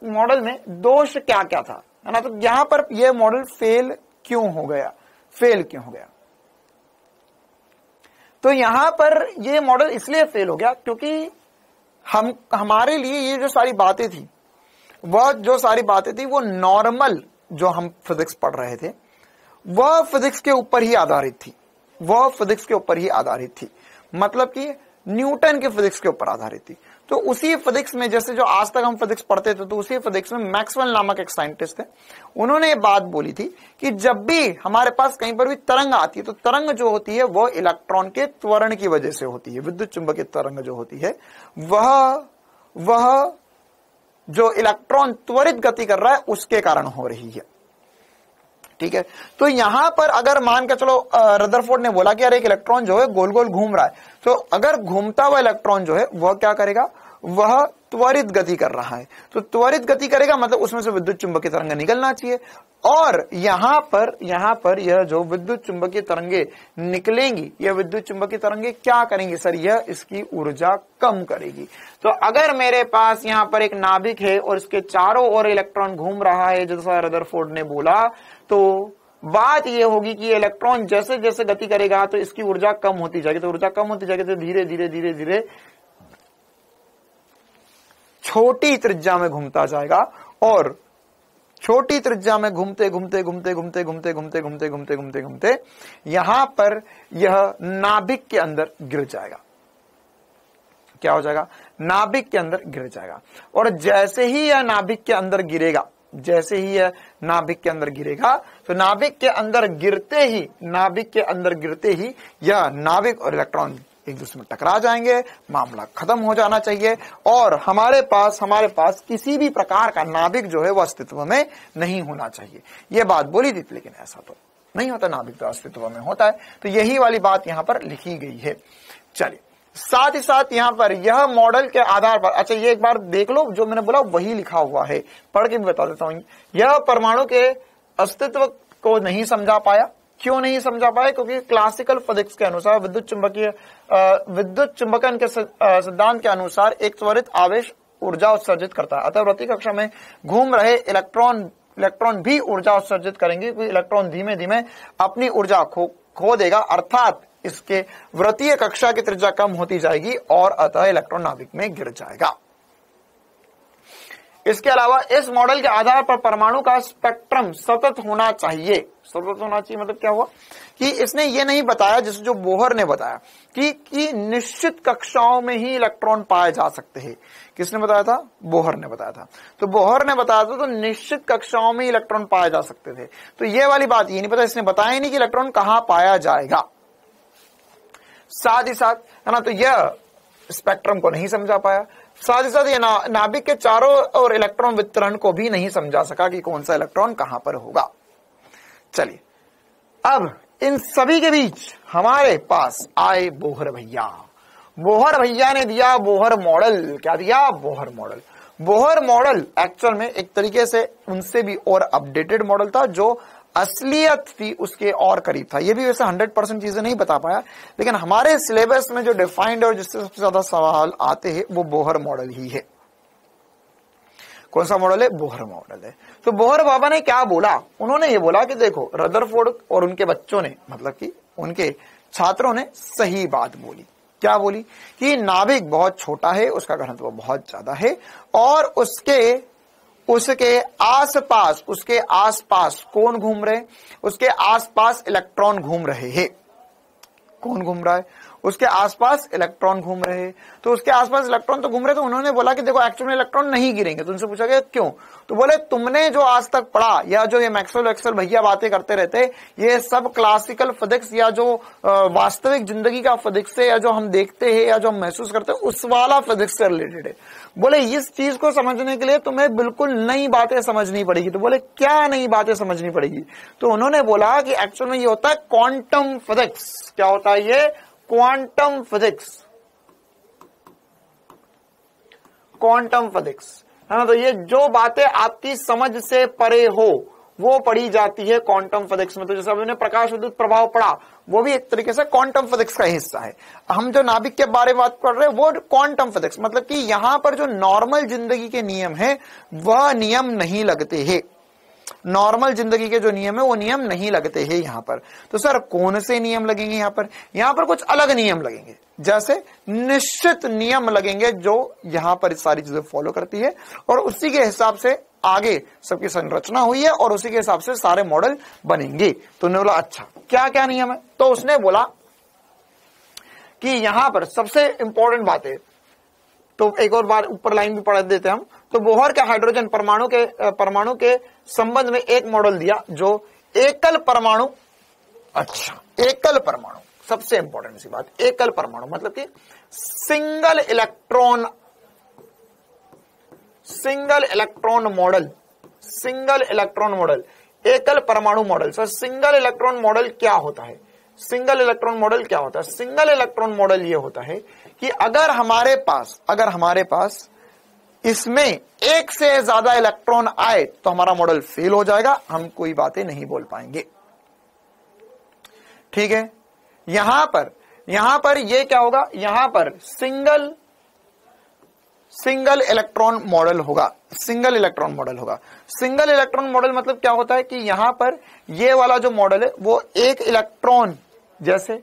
Speaker 1: मॉडल में दोष क्या क्या था, है ना, तो यहां पर यह मॉडल फेल क्यों हो गया? तो यहां पर यह मॉडल इसलिए फेल हो गया क्योंकि हमारे लिए ये जो सारी बातें थी वो नॉर्मल जो हम फिजिक्स पढ़ रहे थे वह फिजिक्स के ऊपर ही आधारित थी, मतलब कि न्यूटन के फिजिक्स के ऊपर आधारित थी। तो उसी फिजिक्स में, जैसे जो आज तक हम फिजिक्स पढ़ते थे, तो उसी फिजिक्स में मैक्सवेल नामक एक साइंटिस्ट थे, उन्होंने ये बात बोली थी कि जब भी हमारे पास कहीं पर भी तरंग आती है, तो तरंग जो होती है वो इलेक्ट्रॉन के त्वरण की वजह से होती है। विद्युत चुंबकीय तरंग जो होती है वह जो इलेक्ट्रॉन त्वरित गति कर रहा है उसके कारण हो रही है। ठीक है, तो यहां पर अगर मान के चलो रदरफोर्ड ने बोला कि यार एक इलेक्ट्रॉन जो है गोल गोल घूम रहा है, तो अगर घूमता हुआ इलेक्ट्रॉन जो है वह क्या करेगा, वह त्वरित गति कर रहा है। तो त्वरित गति करेगा मतलब उसमें से विद्युत चुंबकीय तरंग निकलना चाहिए, और यहां पर यह जो विद्युत चुंबकीय तरंगे निकलेंगी, यह विद्युत चुंबकीय तरंगे क्या करेंगी सर, यह इसकी ऊर्जा कम करेगी। तो अगर मेरे पास यहां पर एक नाभिक है और इसके चारों ओर इलेक्ट्रॉन घूम रहा है जैसा रदरफोर्ड ने बोला, तो बात यह होगी कि इलेक्ट्रॉन जैसे जैसे गति करेगा तो इसकी ऊर्जा कम होती जाएगी। तो ऊर्जा कम होती जाएगी तो धीरे धीरे धीरे धीरे छोटी त्रिज्या में घूमता जाएगा, और छोटी त्रिज्या में घूमते घूमते घूमते घूमते घूमते घूमते घूमते घूमते घूमते घूमते यहां पर यह नाभिक के अंदर गिर जाएगा। क्या हो जाएगा, नाभिक के अंदर गिर जाएगा। और जैसे ही यह नाभिक के अंदर गिरेगा, जैसे ही यह नाभिक के अंदर गिरेगा, तो नाभिक के अंदर गिरते ही यह नाभिक और इलेक्ट्रॉन एक दूसरे में टकरा जाएंगे, मामला खत्म हो जाना चाहिए, और हमारे पास किसी भी प्रकार का नाभिक जो है वह अस्तित्व में नहीं होना चाहिए। यह बात बोली थी, लेकिन ऐसा तो नहीं होता, नाभिक तो अस्तित्व में होता है। तो यही वाली बात यहां पर लिखी गई है। चलिए, साथ ही साथ यहां पर यह मॉडल के आधार पर, अच्छा ये एक बार देख लो, जो मैंने बोला वही लिखा हुआ है, पढ़ के भी बता देता हूं। यह परमाणु के अस्तित्व को नहीं समझा पाया। क्यों नहीं समझा पाया? क्योंकि क्लासिकल फिजिक्स के अनुसार, विद्युत चुंबकन के सिद्धांत के अनुसार एक त्वरित आवेश ऊर्जा उत्सर्जित करता है। अतः वृत्तीय कक्षा में घूम रहे इलेक्ट्रॉन भी ऊर्जा उत्सर्जित करेंगे, क्योंकि इलेक्ट्रॉन धीमे धीमे अपनी ऊर्जा खो देगा, अर्थात इसके वृत्तीय कक्षा की त्रिज्या कम होती जाएगी और अतः इलेक्ट्रॉन नाभिक में गिर जाएगा। इसके अलावा इस मॉडल के आधार पर परमाणु का स्पेक्ट्रम सतत होना चाहिए। सतत होना चाहिए मतलब क्या हुआ कि इसने ये नहीं बताया, जैसे जो बोहर ने बताया कि निश्चित कक्षाओं में ही इलेक्ट्रॉन पाए जा सकते हैं। किसने बताया था? बोहर ने बताया था। तो बोहर ने बताया था तो निश्चित कक्षाओं में इलेक्ट्रॉन पाए जा सकते थे। तो ये वाली बात ये नहीं पता, इसने बताया नहीं कि इलेक्ट्रॉन कहां पाया जाएगा। साथ ही साथ है ना, तो यह स्पेक्ट्रम को नहीं समझा पाया। साथ ही साथ ये नाभिक के चारों ओर इलेक्ट्रॉन वितरण को भी नहीं समझा सका कि कौन सा इलेक्ट्रॉन कहां पर होगा। चलिए, अब इन सभी के बीच हमारे पास आए बोहर भैया। बोहर भैया ने दिया बोहर मॉडल। क्या दिया? Bohr model. Bohr model actual में एक तरीके से उनसे भी और अपडेटेड मॉडल था, जो असलियत थी उसके और करीब था। ये भी वैसे 100% चीजें नहीं बता पाया, लेकिन हमारे सिलेबस में जो डिफाइंड और जिससे सबसे ज्यादा सवाल आते हैं वो बोहर मॉडल ही है। कौन सा मॉडल है? बोहर मॉडल है। तो बोहर बाबा ने क्या बोला? उन्होंने ये बोला कि देखो, रदरफोर्ड और उनके बच्चों ने, मतलब कि उनके छात्रों ने सही बात बोली। क्या बोली? कि नाभिक बहुत छोटा है, उसका घनत्व बहुत ज्यादा है, और उसके आसपास कौन घूम रहे? उसके आसपास इलेक्ट्रॉन घूम रहे हैं। कौन घूम रहा है? उसके आसपास इलेक्ट्रॉन घूम रहे हैं। तो उसके आसपास इलेक्ट्रॉन तो घूम रहे, तो उन्होंने बोला कि देखो एक्चुअली इलेक्ट्रॉन नहीं गिरेंगे। तो उनसे पूछा गया क्यों? तो बोले तुमने जो आज तक पढ़ा, या जो ये मैक्सवेल भैया बातें करते रहते, ये सब क्लासिकल फिजिक्स या जो वास्तविक जिंदगी का फिजिक्स है, या जो हम देखते हैं या जो हम महसूस करते हैं उस वाला फिजिक्स से रिलेटेड है। बोले इस चीज को समझने के लिए तुम्हें बिल्कुल नई बातें समझनी पड़ेगी। तो बोले क्या नई बातें समझनी पड़ेगी? तो उन्होंने बोला कि एक्चुअल में ये होता है क्वांटम फिजिक्स। क्या होता है ये? Quantum physics. क्वांटम फिजिक्स है ना। तो ये जो बातें आपकी समझ से परे हो वो पढ़ी जाती है क्वांटम फिजिक्स में। तो जैसे हमने प्रकाश विद्युत प्रभाव पढ़ा, वो भी एक तरीके से क्वांटम फिजिक्स का हिस्सा है। हम जो नाभिक के बारे में बात कर रहे हैं वो क्वांटम फिजिक्स, मतलब कि यहां पर जो नॉर्मल जिंदगी के नियम है वह नियम नहीं लगते हैं। नॉर्मल जिंदगी के जो नियम है वो नियम नहीं लगते हैं यहां पर। तो सर कौन से नियम लगेंगे यहां पर? यहां पर कुछ अलग नियम लगेंगे, जैसे निश्चित नियम लगेंगे जो यहां पर इस सारी चीजें फॉलो करती है, और उसी के हिसाब से आगे सबकी संरचना हुई है और उसी के हिसाब से सारे मॉडल बनेंगे। तो उन्होंने बोला अच्छा क्या क्या नियम है? तो उसने बोला कि यहां पर सबसे इंपॉर्टेंट बात है, तो एक और बार ऊपर लाइन भी पढ़ देते हम। तो बोहर के हाइड्रोजन परमाणु के संबंध में एक मॉडल दिया जो एकल परमाणु, अच्छा एकल परमाणु सबसे इंपॉर्टेंट सी बात, एकल परमाणु मतलब कि सिंगल इलेक्ट्रॉन मॉडल, एकल परमाणु model. Sir single electron model क्या होता है? सिंगल इलेक्ट्रॉन मॉडल क्या होता है? सिंगल इलेक्ट्रॉन मॉडल ये होता है कि अगर हमारे पास इसमें एक से ज्यादा इलेक्ट्रॉन आए तो हमारा मॉडल फेल हो जाएगा, हम कोई बातें नहीं बोल पाएंगे। ठीक है, यहां पर ये क्या होगा, यहां पर सिंगल इलेक्ट्रॉन मॉडल होगा। सिंगल इलेक्ट्रॉन मॉडल मतलब क्या होता है कि यहां पर ये वाला जो मॉडल है वो एक इलेक्ट्रॉन, जैसे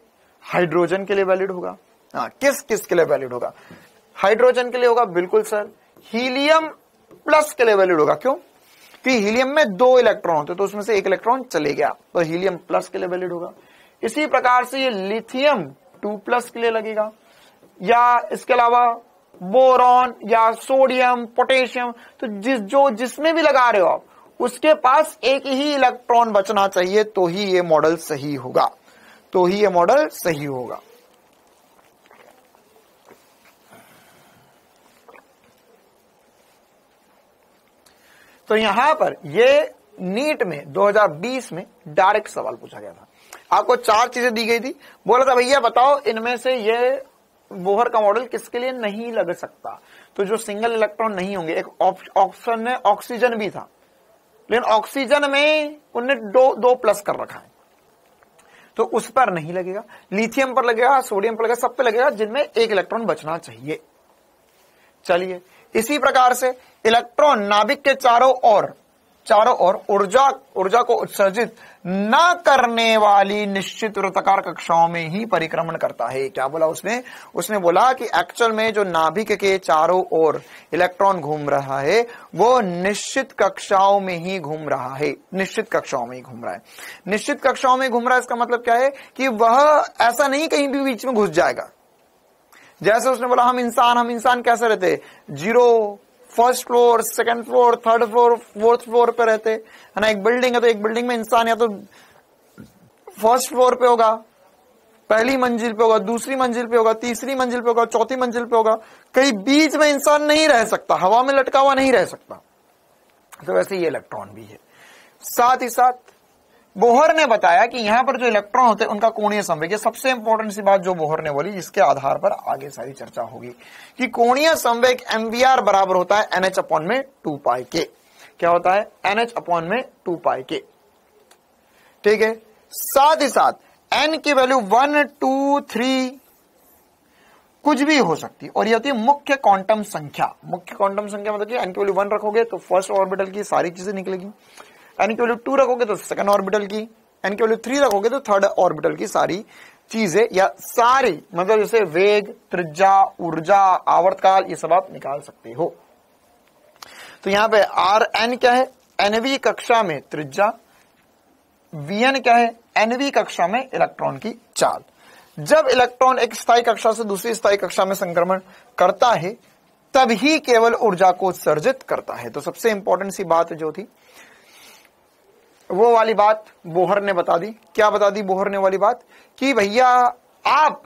Speaker 1: हाइड्रोजन के लिए वैलिड होगा। किस के लिए वैलिड होगा? हाइड्रोजन के लिए होगा, बिल्कुल सर। हीलियम प्लस के लिए वैलिड होगा, क्यों? कि हीलियम में 2 इलेक्ट्रॉन होते तो उसमें से एक इलेक्ट्रॉन चले गया, तो हीलियम प्लस के लिए वैलिड होगा। इसी प्रकार से ये लिथियम 2+ के लिए लगेगा, या इसके अलावा बोरॉन या सोडियम, पोटेशियम, तो जिसमें भी लगा रहे हो आप, उसके पास एक ही इलेक्ट्रॉन बचना चाहिए, तो ही ये मॉडल सही होगा, तो यहां पर ये नीट में 2020 में डायरेक्ट सवाल पूछा गया था। आपको 4 चीजें दी गई थी, बोला था भैया बताओ इनमें से ये बोहर का मॉडल किसके लिए नहीं लग सकता। तो जो सिंगल इलेक्ट्रॉन नहीं होंगे, एक ऑप्शन में ऑक्सीजन भी था, लेकिन ऑक्सीजन में उनने 2+ कर रखा है, तो उस पर नहीं लगेगा। लिथियम पर लगेगा, सोडियम पर लगेगा, सब पे लगेगा जिनमें एक इलेक्ट्रॉन बचना चाहिए। चलिए, इसी प्रकार से इलेक्ट्रॉन नाभिक के चारों ओर ऊर्जा को उत्सर्जित न करने वाली निश्चित वृत्ताकार कक्षाओं में ही परिक्रमण करता है। क्या बोला उसने बोला कि एक्चुअल में जो नाभिक के चारों ओर इलेक्ट्रॉन घूम रहा है वो निश्चित कक्षाओं में ही घूम रहा है। निश्चित कक्षाओं में घूम रहा है, इसका मतलब क्या है कि वह ऐसा नहीं कहीं भी बीच में घुस जाएगा। जैसे उसने बोला हम इंसान कैसे रहते हैं? 0, first floor, second floor, third floor, fourth floor पे रहते है ना। एक बिल्डिंग है तो एक बिल्डिंग में इंसान या तो फर्स्ट फ्लोर पे होगा, पहली मंजिल पे होगा, दूसरी मंजिल पे होगा, तीसरी मंजिल पे होगा, चौथी मंजिल पे होगा, कहीं बीच में इंसान नहीं रह सकता, हवा में लटका हुआ नहीं रह सकता। तो वैसे ये इलेक्ट्रॉन भी है। साथ ही साथ बोहर ने बताया कि यहां पर जो इलेक्ट्रॉन होते हैं उनका कोणीय संवेग, ये सबसे इंपॉर्टेंट सी बात जो बोहर ने बोली, जिसके आधार पर आगे सारी चर्चा होगी कि कोणीय संवेग mvr बराबर होता है nh/2πk। क्या होता है? nh/2πk। ठीक है, साथ ही साथ n की वैल्यू 1, 2, 3 कुछ भी हो सकती है, और ये होती है मुख्य क्वांटम संख्या। मुख्य क्वांटम संख्या मतलब कि n की वैल्यू 1 रखोगे तो फर्स्ट ऑर्बिटल की सारी चीजें निकलेगी, n की वैल्यू 2 रखोगे तो सेकंड ऑर्बिटल की, n की वैल्यू 3 रखोगे तो थर्ड ऑर्बिटल की सारी चीजें, या सारी मतलब जैसे वेग, त्रिज्या, ऊर्जा, आवर्तकाल, ये सब आप निकाल सकते हो। तो यहां पे Rn क्या है? nवीं कक्षा में त्रिज्या। Vn क्या है? nवीं कक्षा में इलेक्ट्रॉन की चाल। जब इलेक्ट्रॉन एक स्थायी कक्षा से दूसरी स्थायी कक्षा में संक्रमण करता है तभी केवल ऊर्जा को उत्सर्जित करता है। तो सबसे इंपॉर्टेंट सी बात जो थी वो वाली बात बोहर ने बता दी। क्या बता दी बोहर ने वाली बात? कि भैया आप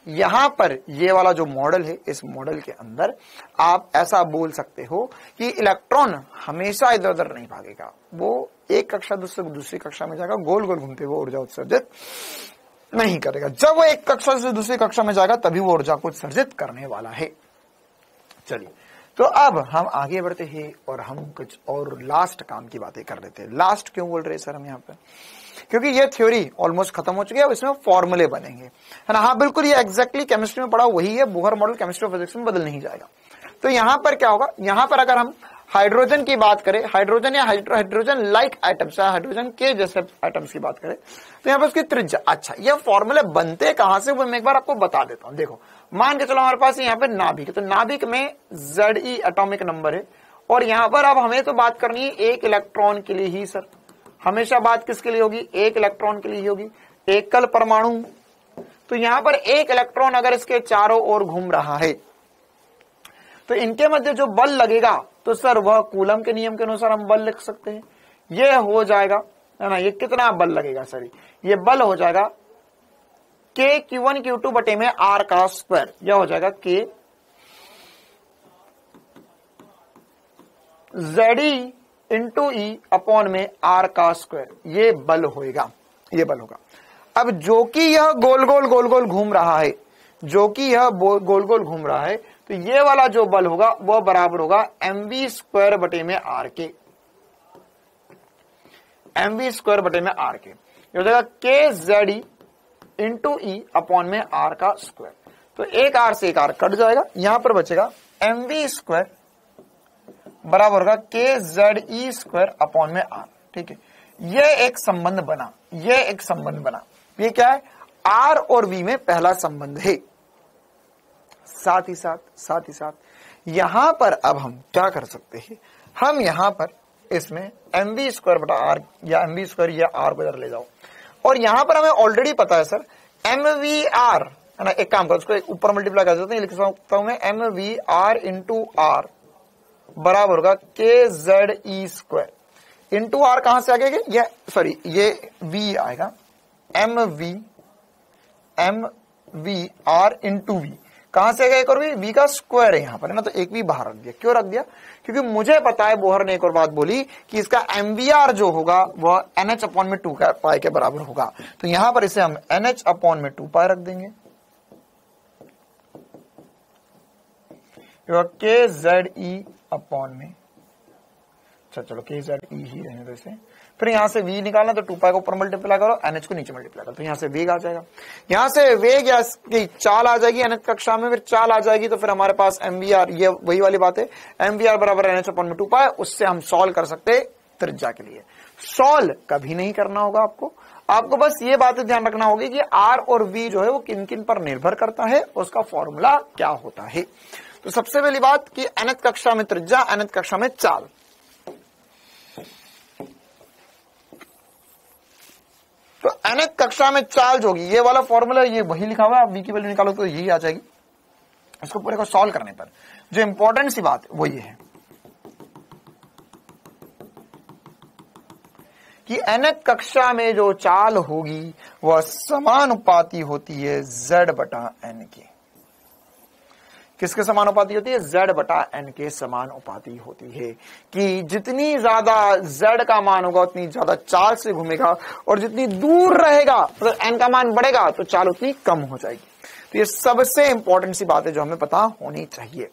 Speaker 1: यहां पर ये वाला जो मॉडल है, इस मॉडल के अंदर आप ऐसा बोल सकते हो कि इलेक्ट्रॉन हमेशा इधर उधर नहीं भागेगा, वो एक कक्षा से दूसरी कक्षा में जाएगा, गोल गोल घूमते हुए ऊर्जा उत्सर्जित नहीं करेगा। जब वो एक कक्षा से दूसरी कक्षा में जाएगा तभी वो ऊर्जा को उत्सर्जित करने वाला है। चलिए, तो अब हम आगे बढ़ते हैं और हम कुछ और लास्ट काम की बातें कर लेते हैं। लास्ट क्यों बोल रहे हैं सर हम यहाँ पे? क्योंकि ये थ्योरी ऑलमोस्ट खत्म हो चुकी है, इसमें फॉर्मूले बनेंगे, है ना। हाँ बिल्कुल, ये एग्जैक्टली केमिस्ट्री में पढ़ा वही है, बोहर मॉडल केमिस्ट्री और फिजिक्स में बदल नहीं जाएगा। तो यहां पर क्या होगा, यहां पर अगर हम हाइड्रोजन की बात करें, हाइड्रोजन या हाइड्रोजन लाइक आइटम्स, हाइड्रोजन के जैसे आइटम्स की बात करें, तो यहाँ पर उसकी त्रिज्या, अच्छा ये फॉर्मूले बनते कहां से वो मैं एक बार आपको बता देता हूं। देखो, मान के चलो हमारे पास यहाँ पे नाभिक है, तो नाभिक में Ze एटॉमिक नंबर है, और यहां पर अब हमें तो बात करनी है एक इलेक्ट्रॉन के लिए ही। सर हमेशा बात किसके लिए होगी? एक इलेक्ट्रॉन के लिए ही होगी, एकल परमाणु। तो यहां पर एक इलेक्ट्रॉन अगर इसके चारों ओर घूम रहा है, तो इनके मध्य जो बल लगेगा तो सर वह कूलम के नियम के अनुसार हम बल लिख सकते हैं। ये हो जाएगा, है ना, ये कितना बल लगेगा सर, ये बल हो जाएगा k Q1 Q2 बटे में R का स्क्वायर, यह हो जाएगा k ZE into E upon में R का स्क्वायर, ये बल होएगा, ये बल होगा। अब जो कि यह गोल गोल घूम रहा है, जो कि यह गोल गोल घूम रहा है, तो ये वाला जो बल होगा वह बराबर होगा mv स्क्वायर बटे में R के, mv स्क्वायर बटे में R के, ये हो जाएगा k ZE into E upon में R का स्क्वायर। तो एक R से एक R कट जाएगा, यहां पर बचेगा mv स्क्वायर बराबर होगा k ZE स्क्वायर अपॉन में R। ठीक है, ये एक संबंध बना, ये एक संबंध बना। ये क्या है, R और V में पहला संबंध है। साथ ही साथ यहां पर अब हम क्या कर सकते हैं, हम यहां पर इसमें mv स्क्वायर बटा R या mv स्क्वायर या R को इधर ले जाओ, और यहां पर हमें ऑलरेडी पता है सर mvr, है ना, एक काम करो उसको ऊपर मल्टीप्लाई कर देते हैं, लिख सकता हूं मैं mvr इंटू R बराबर होगा k ZE square into R कहां से आ गया, ये सॉरी ये V आएगा, mvr इंटू V कहां से आ गया, एक और V का स्क्वायर है यहां पर, है ना, तो एक भी बाहर रख दिया। क्यों रख दिया, क्योंकि मुझे पता है, बोहर ने एक और बात बोली कि इसका mvr जो होगा वह nh अपॉन में 2 पाई के बराबर होगा, तो यहां पर इसे हम nh अपॉन में 2 पाई रख देंगे, k ZE अपॉन में, अच्छा चलो k ZE ही रहने दो इसे, फिर यहां से v निकालना तो 2 पाई को ऊपर मल्टीप्लाई करो, nh को नीचे मल्टीप्लाई करो, तो यहां से वेग आ जाएगा, यहां से वेग या की चाल आ जाएगी, nh कक्षा में फिर चाल आ जाएगी, तो फिर हमारे पास mvr, ये वही वाली बात है, mvr बराबर nh अपॉन में 2 पाई, उससे हम सॉल्व कर सकते त्रिज्या के लिए। सॉल्व कभी नहीं करना होगा आपको बस ये बातें ध्यान रखना होगी कि R और V जो है वो किन किन पर निर्भर करता है, उसका फॉर्मूला क्या होता है। तो सबसे पहली बात कि nth कक्षा में त्रिज्या, nth कक्षा में चाल। तो nth कक्षा में चाल जो होगी, ये वाला फॉर्मूला ये वही लिखा हुआ है, आप v की वैल्यू निकालो तो यही आ जाएगी। इसको पूरे को सॉल्व करने पर जो इंपॉर्टेंट सी बात है वो ये है कि nth कक्षा में जो चाल होगी वह समानुपाती होती है z बटा n के। किसके समानुपाती होती है, z बटा n के समानुपाती होती है, कि जितनी ज्यादा z का मान होगा उतनी ज्यादा चाल से घूमेगा, और जितनी दूर रहेगा तो n का मान बढ़ेगा तो चाल उतनी कम हो जाएगी। तो ये सबसे इंपॉर्टेंट सी बात है जो हमें पता होनी चाहिए।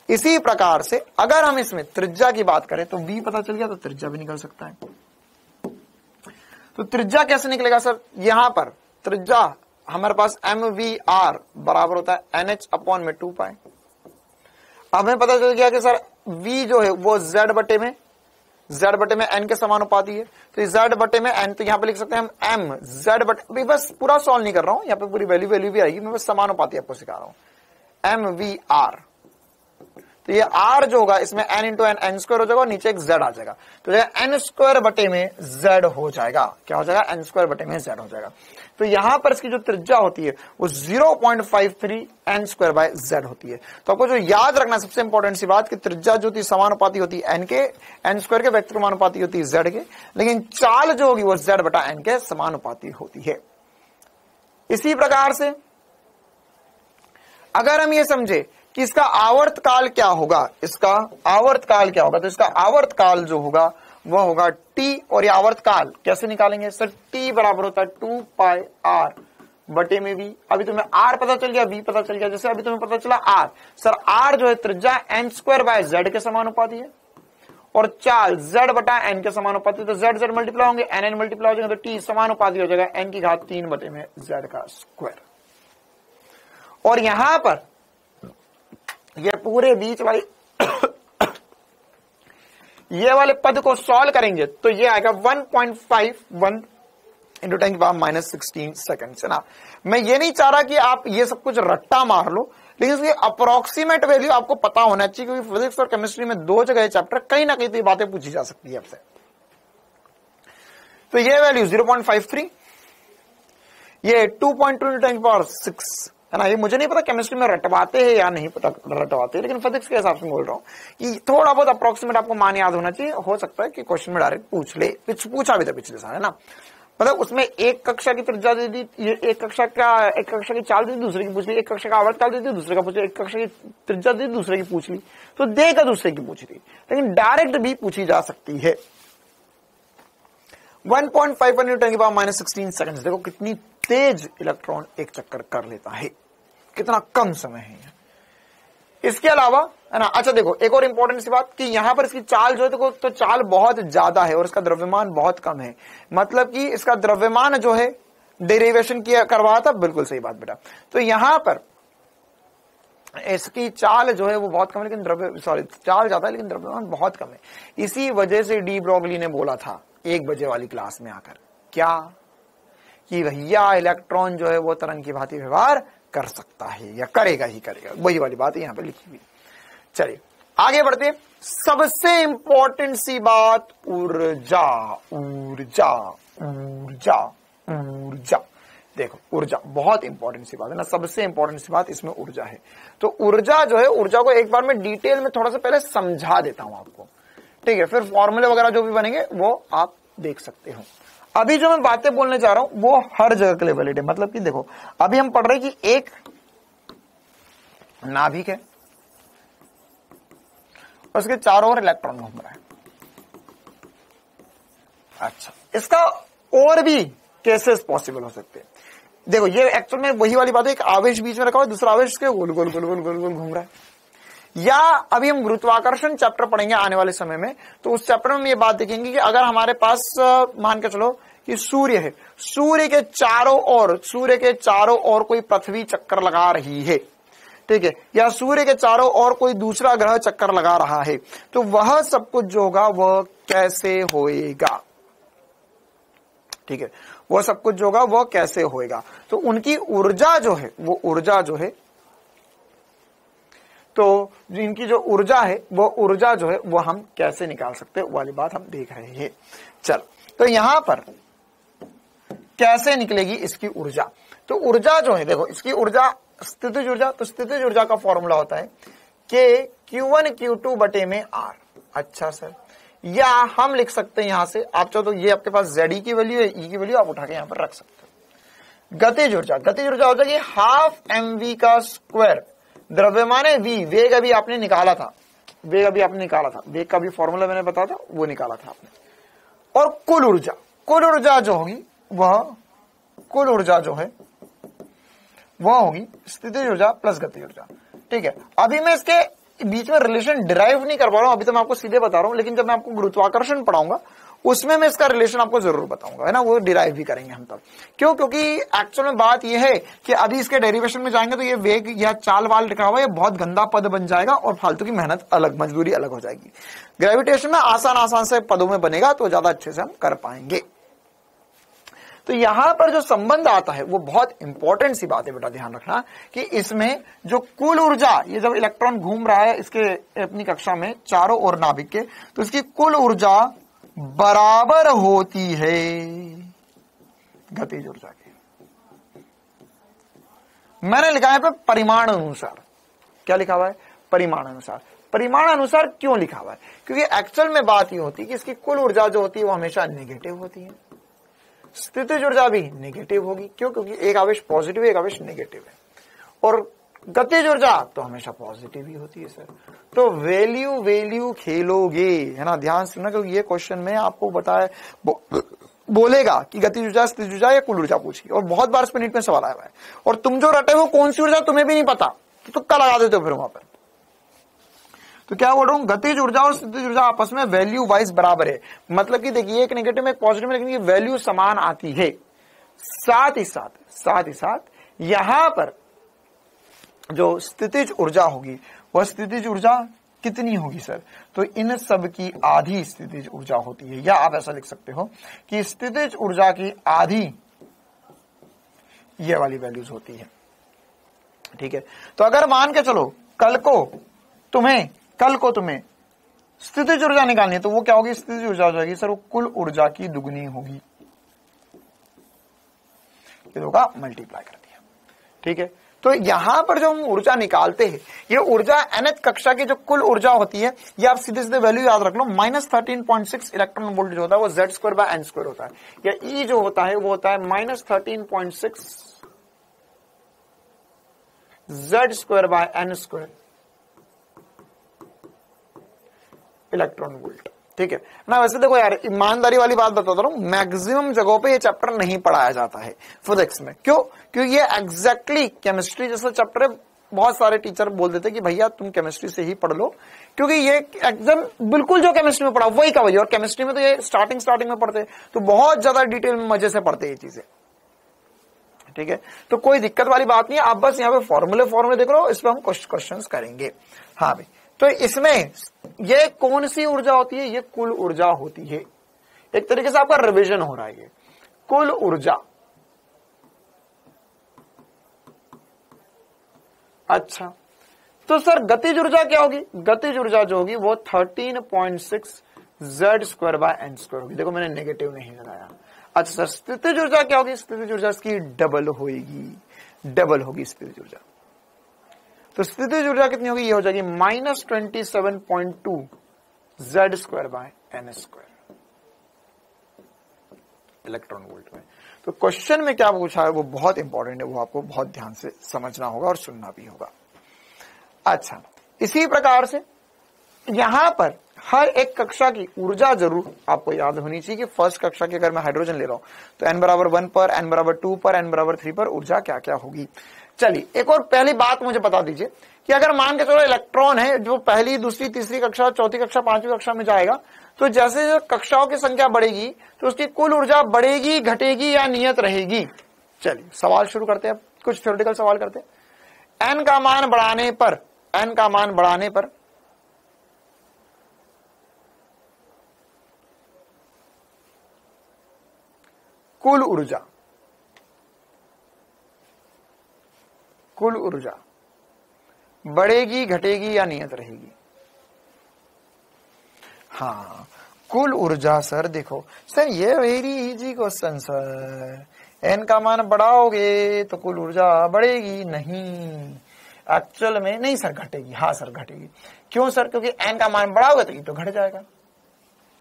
Speaker 1: इसी प्रकार से अगर हम इसमें त्रिज्या की बात करें तो v पता चल गया तो त्रिज्या भी निकल सकता है। तो त्रिज्या कैसे निकलेगा सर, यहां पर त्रिज्या हमारे पास mvr बराबर होता है nh अपॉन में 2 पाई। अब हमें पता चल गया कि सर v जो है वो z बटे में n के समानुपाती है, तो z बटे में n, तो यहां पे लिख सकते हैं हम m z बटे, बस पूरा सॉल्व नहीं कर रहा हूं, यहां पे पूरी वैल्यू भी आएगी, मैं बस समानुपाती आपको सिखा रहा हूं। mvr, तो ये r जो होगा इसमें n इंटू n स्क्वायर हो जाएगा, और नीचे एक z आ जाएगा, तो n स्क्वायर बटे में z हो जाएगा। क्या हो जाएगा, n स्क्वायर बटे में z हो जाएगा। तो यहां पर इसकी जो त्रिज्या होती है वो 0.53 n स्क्वायर बाय z होती है। तो आपको जो याद रखना सबसे इंपॉर्टेंट सी बात कि त्रिज्या जो थी समानुपाती होती है n के, n स्क्वायर के वेक्टर समानुपाती होती है z के, लेकिन चाल जो होगी वो z बटा n के समानुपाती होती है। इसी प्रकार से अगर हम ये समझे कि इसका आवर्त काल क्या होगा, इसका आवर्त काल क्या होगा, तो इसका आवर्त काल जो होगा वह होगा t, और ये आवर्त काल कैसे निकालेंगे सर, t बराबर होता है 2 पाई r बटे में v। अभी तुम्हें r पता चल गया, v पता चल गया, जैसे अभी तुम्हें पता चला r, सर r जो है त्रिज्या n स्क्वायर बाय z के समानुपाती है, और चाल z बटा n के समानुपाती, तो z z मल्टीप्लाई होंगे, n n मल्टीप्लाई हो जाएंगे, तो t समानुपाती हो जाएगा n की घात 3 बटे में z का स्क्वायर। और यहां पर ये पूरे बीच वाली ये वाले पद को सॉल्व करेंगे तो ये आएगा 1.51 इंटू 10 की पावर -16 सेकंड, है ना। मैं ये नहीं चाह रहा कि आप ये सब कुछ रट्टा मार लो, लेकिन इसकी अप्रोक्सीमेट वैल्यू आपको पता होना चाहिए, क्योंकि फिजिक्स और केमिस्ट्री में दो जगह चैप्टर कहीं ना कहीं तो ये बातें पूछी जा सकती है आपसे। तो ये वैल्यू 0.53, ये 2.2 इंटू 10 की पावर 6 है ना। ये मुझे नहीं पता केमिस्ट्री में रटवाते हैं या नहीं रटवाते, लेकिन फिजिक्स के हिसाब से बोल रहा हूँ कि थोड़ा बहुत अप्रोक्सीमेट आपको मान याद होना चाहिए। हो सकता है कि क्वेश्चन में डायरेक्ट पूछा भी था पिछले साल, है ना। मतलब उसमें एक कक्षा की त्रिज्या दे दी, ये एक कक्षा की चाल दी, दूसरे की पूछ ली, एक कक्षा का आवर्त काल दे दी, दूसरे का पूछ ली, एक कक्षा की त्रिज्या दी, दूसरे की पूछ ली, तो देकर दूसरे की पूछ ली, लेकिन डायरेक्ट भी पूछी जा सकती है। 1.5 न्यूटन की पावर -16 सेकंड। देखो कितनी तेज इलेक्ट्रॉन एक चक्कर कर लेता है, कितना कम समय है। इसके अलावा, है ना, अच्छा देखो एक और इंपॉर्टेंट सी बात कि यहां पर इसकी चाल जो है तो चाल बहुत ज्यादा है और इसका द्रव्यमान बहुत कम है। मतलब कि इसका द्रव्यमान जो है डेरिवेशन किया करवाया था, बिल्कुल सही बात बेटा। तो यहां पर इसकी चाल जो है वो बहुत कम है, लेकिन चाल ज्यादा है लेकिन द्रव्यमान बहुत कम है। इसी वजह से डी ब्रोगली ने बोला था 1 बजे वाली क्लास में आकर, क्या कि भैया इलेक्ट्रॉन जो है वो तरंग की भांति व्यवहार कर सकता है या करेगा ही करेगा। वही वाली बात है यहां पे लिखी हुई। चलिए आगे बढ़ते। सबसे इंपॉर्टेंट सी बात, ऊर्जा ऊर्जा ऊर्जा ऊर्जा। देखो ऊर्जा बहुत इंपॉर्टेंट सी बात है ना, सबसे इंपॉर्टेंट सी बात इसमें ऊर्जा है। तो ऊर्जा जो है, ऊर्जा को एक बार मैं डिटेल में थोड़ा सा पहले समझा देता हूं आपको, ठीक है। फिर फॉर्मूले वगैरह जो भी बनेंगे वो आप देख सकते हो। अभी जो मैं बातें बोलने जा रहा हूं वो हर जगह के लिए वैलिड है। मतलब कि देखो अभी हम पढ़ रहे हैं कि एक नाभिक है, उसके चारों ओर इलेक्ट्रॉन घूम रहा है। अच्छा, इसका और भी केसेस पॉसिबल हो सकते हैं। देखो ये एक्चुअल में वही वाली बात है, एक आवेश बीच में रखा हुआ है, दूसरा आवेश के गोल गोल गोल गोल गोल गोल घूम रहा है। या अभी हम गुरुत्वाकर्षण चैप्टर पढ़ेंगे आने वाले समय में, तो उस चैप्टर में हम ये बात देखेंगे कि अगर हमारे पास मान के चलो कि सूर्य है, सूर्य के चारों ओर कोई पृथ्वी चक्कर लगा रही है, ठीक है, या सूर्य के चारों ओर कोई दूसरा ग्रह चक्कर लगा रहा है, तो वह सब कुछ जो होगा वह कैसे होएगा, ठीक है, वह सब कुछ जो होगा वह कैसे होएगा। तो उनकी ऊर्जा जो है वो ऊर्जा जो है, तो इनकी जो ऊर्जा है वो ऊर्जा जो है वो हम कैसे निकाल सकते हैं वाली बात हम देख रहे हैं। चल, तो यहां पर कैसे निकलेगी इसकी ऊर्जा। तो ऊर्जा जो है, देखो इसकी ऊर्जा स्थितिज ऊर्जा, तो स्थितिज ऊर्जा का फॉर्मूला होता है कि Q1 Q2 बटे में R। अच्छा सर, या हम लिख सकते हैं यहां से, आप चाहो तो ये आपके पास ZE की वैल्यू है, E की वैल्यू आप उठा के यहां पर रख सकते हो। गतिज ऊर्जा हो जाएगी हाफ mv का स्क्वायर, द्रव्यमान है v, वेग अभी आपने निकाला था, वेग का भी फॉर्मूला मैंने बताया था, वो निकाला था आपने। और कुल ऊर्जा जो होगी वह होगी स्थितिज ऊर्जा प्लस गतिज ऊर्जा, ठीक है। अभी मैं इसके बीच में रिलेशन डिराइव नहीं कर पा रहा हूं, अभी तो मैं आपको सीधे बता रहा हूं, लेकिन जब मैं आपको गुरुत्वाकर्षण पढ़ाऊंगा उसमें मैं इसका रिलेशन आपको जरूर बताऊंगा, है ना, वो डिराइव भी करेंगे हम तब। क्यों? क्योंकि एक्चुअल में बात यह है कि अभी इसके डेरिवेशन में जाएंगे तो ये वेग या चाल वाल लिखा हुआ है, बहुत गंदा पद बन जाएगा और फालतू की मेहनत अलग, मजदूरी अलग हो जाएगी। ग्रेविटेशन में आसान से पदों में बनेगा तो ज्यादा अच्छे से हम कर पाएंगे। तो यहां पर जो संबंध आता है वो बहुत इंपॉर्टेंट सी बात है बेटा, ध्यान रखना कि इसमें जो कुल ऊर्जा, ये जब इलेक्ट्रॉन घूम रहा है इसके अपनी कक्षा में चारों ओर नाभिक के, तो इसकी कुल ऊर्जा बराबर होती है गतिज ऊर्जा की। मैंने लिखा है पे परिमाण अनुसार, क्या लिखा हुआ है? परिमाण अनुसार। परिमाण अनुसार क्यों लिखा हुआ है? क्योंकि एक्चुअल में बात ये होती है कि इसकी कुल ऊर्जा जो होती है वो हमेशा नेगेटिव होती है, स्थितिज ऊर्जा भी नेगेटिव होगी। क्यों? क्योंकि एक आवेश पॉजिटिव है, एक आवेश नेगेटिव है, और गतिज ऊर्जा तो हमेशा पॉजिटिव ही होती है सर। तो वैल्यू खेलोगे, है ना, ध्यान से सुनना, क्योंकि ये क्वेश्चन में आपको बताया बोलेगा कि गतिज ऊर्जा, स्थितिज ऊर्जा या कुल ऊर्जा पूछी, और बहुत बार इस पर नीट में सवाल आया है, और तुम जो रटे हो कौन सी ऊर्जा तुम्हें भी नहीं पता, तो तुक्का लगा देते हो फिर वहां पर। तो क्या बोल रहा हूं, गतिज ऊर्जा और स्थितिज ऊर्जा आपस में वैल्यू वाइज बराबर है। मतलब कि देखिए एक नेगेटिव में एक पॉजिटिव में, लेकिन ये वैल्यू समान आती है। साथ ही साथ यहां पर जो स्थितिज ऊर्जा होगी वह स्थितिज ऊर्जा कितनी होगी सर? तो इन सब की आधी स्थितिज ऊर्जा होती है, या आप ऐसा लिख सकते हो कि स्थितिज ऊर्जा की आधी ये वाली वैल्यूज होती है, ठीक है। तो अगर मान के चलो कल को तुम्हें स्थितिज ऊर्जा निकालनी है, तो वो क्या होगी? स्थितिज ऊर्जा हो जाएगी सर वो कुल ऊर्जा की दुगनी होगी। ये होगा मल्टीप्लाई कर दिया, ठीक है। तो यहां पर जो हम ऊर्जा निकालते हैं, ये ऊर्जा nth कक्षा की जो कुल ऊर्जा होती है, ये आप सीधे सीधे वैल्यू याद रख लो, -13.6 इलेक्ट्रॉन वोल्ट जो होता है वो Z²/n² होता है, या E जो होता है वो होता है -13.6 Z²/n² इलेक्ट्रॉन वोल्ट। ठीक है ना। वैसे देखो यार, ईमानदारी वाली बात बताता हूं, मैक्सिमम जगहों पे ये चैप्टर नहीं पढ़ाया जाता है फिजिक्स में। क्यों? क्योंकि ये एग्जैक्टली केमिस्ट्री जैसा चैप्टर है। बहुत सारे टीचर बोल देते कि भैया तुम केमिस्ट्री से ही पढ़ लो, क्योंकि ये एकदम बिल्कुल जो केमिस्ट्री में पढ़ा वही का वही, और केमिस्ट्री में तो ये स्टार्टिंग में पढ़ते, तो बहुत ज्यादा डिटेल में मजे से पढ़ते ये चीजें। ठीक है, तो कोई दिक्कत वाली बात नहीं है, आप बस यहाँ पे फॉर्मूले देख लो, इस पर हम क्वेश्चंस करेंगे। हाँ भाई, तो इसमें ये कौन सी ऊर्जा होती है? ये कुल ऊर्जा होती है। एक तरीके से आपका रिवीजन हो रहा है ये कुल ऊर्जा। अच्छा, तो सर गतिज ऊर्जा क्या होगी? गतिज ऊर्जा जो होगी वो 13.6 Z²/n² होगी। देखो मैंने नेगेटिव नहीं लगाया। अच्छा सर, स्थितिज ऊर्जा क्या होगी? स्थितिज ऊर्जा इसकी डबल होगी स्थितिज ऊर्जा। तो स्थितिज ऊर्जा कितनी होगी? ये हो जाएगी -27.2 Z²/n² इलेक्ट्रॉन वोल्ट में। तो क्वेश्चन में क्या पूछा है वो बहुत इंपॉर्टेंट है, वो आपको बहुत ध्यान से समझना होगा और सुनना भी होगा। अच्छा, इसी प्रकार से यहां पर हर एक कक्षा की ऊर्जा जरूर आपको याद होनी चाहिए कि फर्स्ट कक्षा की अगर मैं हाइड्रोजन ले रहा हूं तो n=1 पर, n=2 पर, n=3 पर ऊर्जा क्या क्या होगी। चलिए, एक और पहली बात मुझे बता दीजिए कि अगर मान के चलो इलेक्ट्रॉन है जो पहली, दूसरी, तीसरी कक्षा, चौथी कक्षा, पांचवी कक्षा में जाएगा, तो जैसे जो कक्षाओं की संख्या बढ़ेगी तो उसकी कुल ऊर्जा बढ़ेगी, घटेगी या नियत रहेगी। चलिए सवाल शुरू करते हैं, कुछ थ्योरेटिकल सवाल करते हैं। n का मान बढ़ाने पर कुल ऊर्जा बढ़ेगी, घटेगी या नियत रहेगी? हाँ, कुल ऊर्जा सर देखो सर, ये very easy question sir. n का मान बढ़ाओगे तो कुल ऊर्जा बढ़ेगी? नहीं, एक्चुअल में नहीं सर, घटेगी। हाँ सर घटेगी। क्यों सर? क्योंकि n का मान बढ़ाओगे तो ये तो घट जाएगा।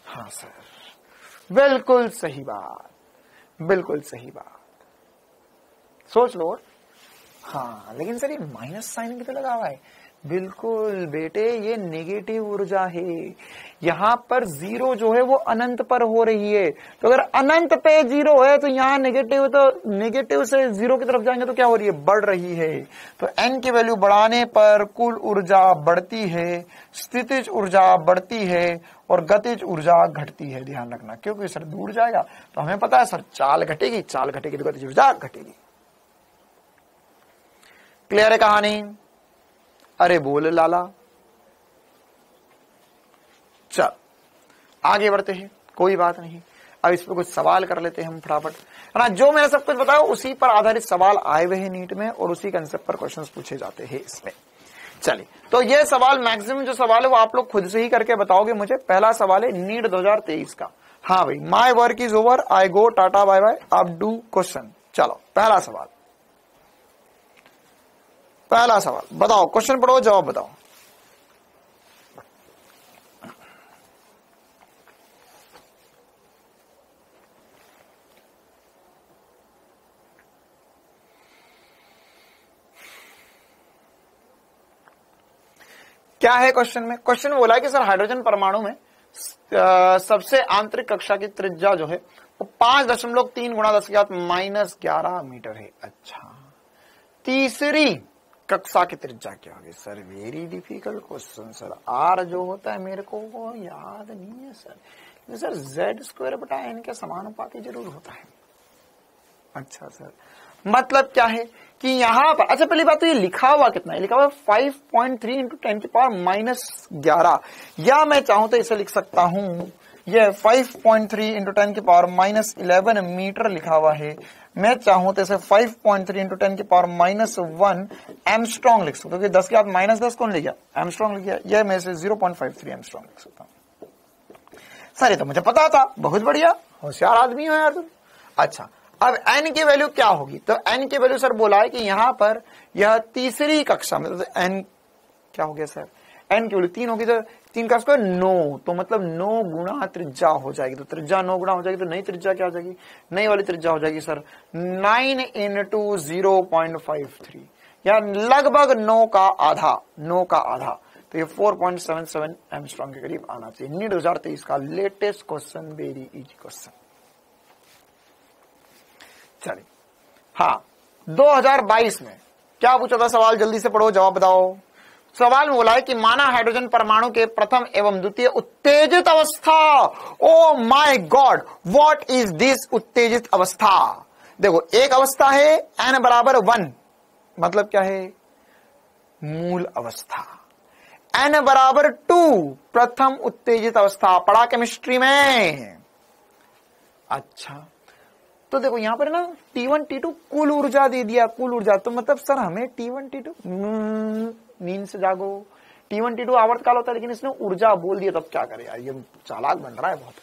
Speaker 1: हाँ सर, बिल्कुल सही बात, बिल्कुल सही बात, सोच लो। हाँ, लेकिन सर ये माइनस साइन भी तो लगा हुआ है। बिल्कुल बेटे, ये नेगेटिव ऊर्जा है। यहां पर जीरो जो है वो अनंत पर हो रही है, तो अगर अनंत पे जीरो है तो यहाँ नेगेटिव, तो नेगेटिव से जीरो की तरफ जाएंगे तो क्या हो रही है? बढ़ रही है। तो n की वैल्यू बढ़ाने पर कुल ऊर्जा बढ़ती है, स्थितिज ऊर्जा बढ़ती है और गतिज ऊर्जा घटती है। ध्यान रखना, क्योंकि सर दूर जाएगा तो हमें पता है सर चाल घटेगी तो गतिज ऊर्जा घटेगी। क्लियर है कहानी? अरे बोल लाला। चल आगे बढ़ते हैं, कोई बात नहीं। अब इस पर कुछ सवाल कर लेते हैं हम फटाफट, है ना। जो मैंने सब कुछ बताया उसी पर आधारित सवाल आए हुए हैं नीट में, और उसी कंसेप्ट पर क्वेश्चंस पूछे जाते हैं इसमें। चलिए, तो ये सवाल मैक्सिमम जो सवाल है वो आप लोग खुद से ही करके बताओगे मुझे। पहला सवाल है नीट 2023 का। हाँ भाई, my work is over, I go, tata bye bye, अब डू क्वेश्चन। चलो पहला सवाल बताओ, क्वेश्चन पढ़ो, जवाब बताओ। क्या है क्वेश्चन में? क्वेश्चन बोला है कि सर हाइड्रोजन परमाणु में सबसे आंतरिक कक्षा की त्रिज्या जो है वो 5.3 × 10⁻⁻11 मीटर है। अच्छा, तीसरी कक्षा की त्रिज्या क्या होगी? Sir very difficult question sir. R जो होता है मेरे को वो याद नहीं है सर। Z²/n के समानुपाती जरूर होता है। अच्छा सर, मतलब क्या है कि यहां पर, अच्छा पहली बात तो ये लिखा हुआ कितना है? लिखा हुआ 5.3 × 10⁻11, या मैं चाहूं तो इसे लिख सकता हूं, ये 5.3 × 10⁻11 मीटर लिखा हुआ है। मैं चाहूं तो इसे 5.3 × 10⁻1 एमस्ट्रॉन्ग लिख सकता हूं, क्योंकि 10 के बाद -10 कौन ले गया? एमस्ट्रॉन्ग लिख गया। यह मैं इसे 0.53 एमस्ट्रॉन्ग लिख सकता हूं। सर ये तो मुझे पता था, बहुत बढ़िया, होशियार आदमी हो यार तुम। अच्छा, अब n की वैल्यू क्या होगी, तो n की वैल्यू सर बोला है कि यहां पर यह तीसरी कक्षा में, तो n क्या हो गया सर, n की वैल्यू 3 होगी, तो 3 का स्क्वायर 9, तो मतलब 9 गुणा त्रिज्या हो जाएगी, तो त्रिज्या 9 गुणा हो जाएगी, तो नई त्रिज्या क्या हो जाएगी, नई वाली त्रिज्या हो जाएगी सर 9 इंटू 0.53, या लगभग 9 का आधा, 9 का आधा, तो ये 4.77 एंगस्ट्रॉम के करीब आना चाहिए। नीट 2023 का latest question, very easy question. चलिए हाँ, 2022 में क्या पूछा था सवाल, जल्दी से पढ़ो, जवाब बताओ। सवाल में बोला है कि माना हाइड्रोजन परमाणु के प्रथम एवं द्वितीय उत्तेजित अवस्था, oh my God what is this उत्तेजित अवस्था। देखो एक अवस्था है n बराबर 1, मतलब क्या है, मूल अवस्था, n बराबर 2 प्रथम उत्तेजित अवस्था, पढ़ा केमिस्ट्री में। अच्छा तो देखो यहां पर ना T1 T2 कुल ऊर्जा दे दिया, कुल ऊर्जा, तो मतलब सर हमें T1 T2 नींद से जागो, T1 T2 आवर्तकाल होता है, लेकिन इसने ऊर्जा बोल दिया, तब क्या करे यार, ये चालाक बन रहा है बहुत।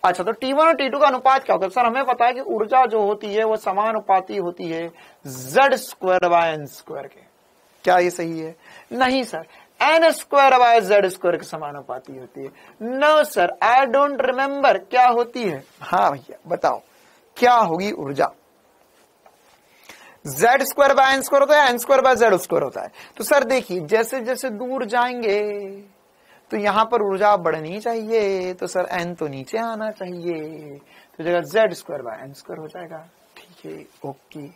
Speaker 1: अच्छा तो T1 और T2 का अनुपात क्या होता है, सर हमें पता है कि ऊर्जा जो होती है वो समानुपाती होती है Z² के। क्या ये सही है, नहीं सर, n² के समानुपाती होती है। No sir, I don't remember क्या होती है। हाँ भैया बताओ क्या होगी ऊर्जा, Z² होता है, n² होता है। तो सर देखिए जैसे जैसे दूर जाएंगे तो यहां पर ऊर्जा बढ़नी चाहिए, तो सर n तो नीचे आना चाहिए, तो जगह Z² हो जाएगा। ठीक है, ओके।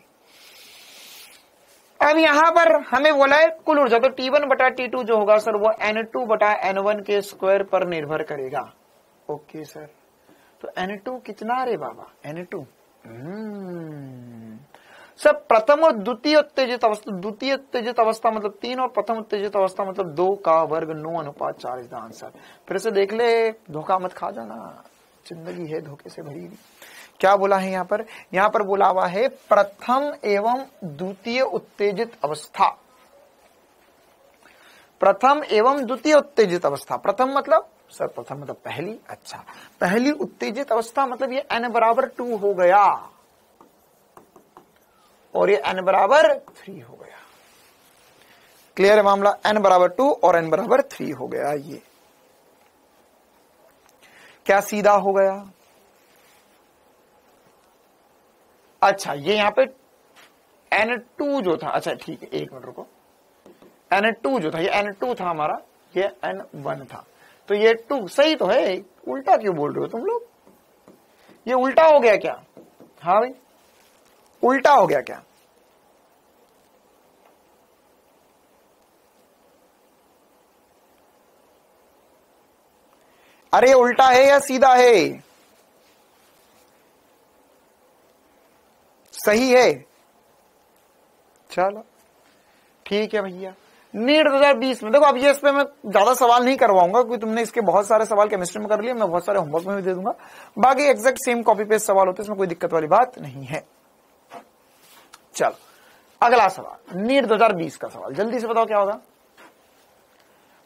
Speaker 1: अब यहां पर हमें बोला है कुल ऊर्जा, तो T1 बटा T2 जो होगा सर वो N2 बटा N1 के स्क्वायर पर निर्भर करेगा। ओके सर, तो N2 कितना रे बाबा, N2 सर प्रथम और द्वितीय उत्तेजित अवस्था, द्वितीय उत्तेजित अवस्था मतलब 3 और प्रथम उत्तेजित अवस्था मतलब 2 का वर्ग 9:4 इज द आंसर। फिर से देख ले, धोखा मत खा जाना, जिंदगी है धोखे से भरी हुई। क्या बोला है यहाँ पर बोला हुआ है प्रथम एवं द्वितीय उत्तेजित अवस्था, प्रथम एवं द्वितीय उत्तेजित अवस्था। प्रथम मतलब सर, प्रथम मतलब पहली, अच्छा पहली उत्तेजित अवस्था मतलब ये n बराबर 2 हो गया और ये n बराबर 3 हो गया। क्लियर है मामला, n बराबर 2 और n बराबर 3 हो गया। ये क्या सीधा हो गया, अच्छा ये यहां पे N2 जो था, अच्छा ठीक है एक मिनट रुको, N2 जो था ये N2 था हमारा, ये N1 था, तो ये 2 सही तो है, उल्टा क्यों बोल रहे हो तुम लोग, ये उल्टा हो गया क्या, हाँ भाई उल्टा हो गया क्या, अरे उल्टा है या सीधा है, सही है, चलो ठीक है भैया। नीट 2020 में देखो, अब ये इस पे मैं ज्यादा सवाल नहीं करवाऊंगा क्योंकि तुमने इसके बहुत सारे सवाल केमिस्ट्री में कर लिए, मैं बहुत सारे होमवर्क में भी दे दूंगा, बाकी एग्जैक्ट सेम कॉपी पेस्ट सवाल होते हैं, इसमें कोई दिक्कत वाली बात नहीं है। चलो अगला सवाल, नीट 2020 का सवाल, जल्दी से बताओ क्या होगा।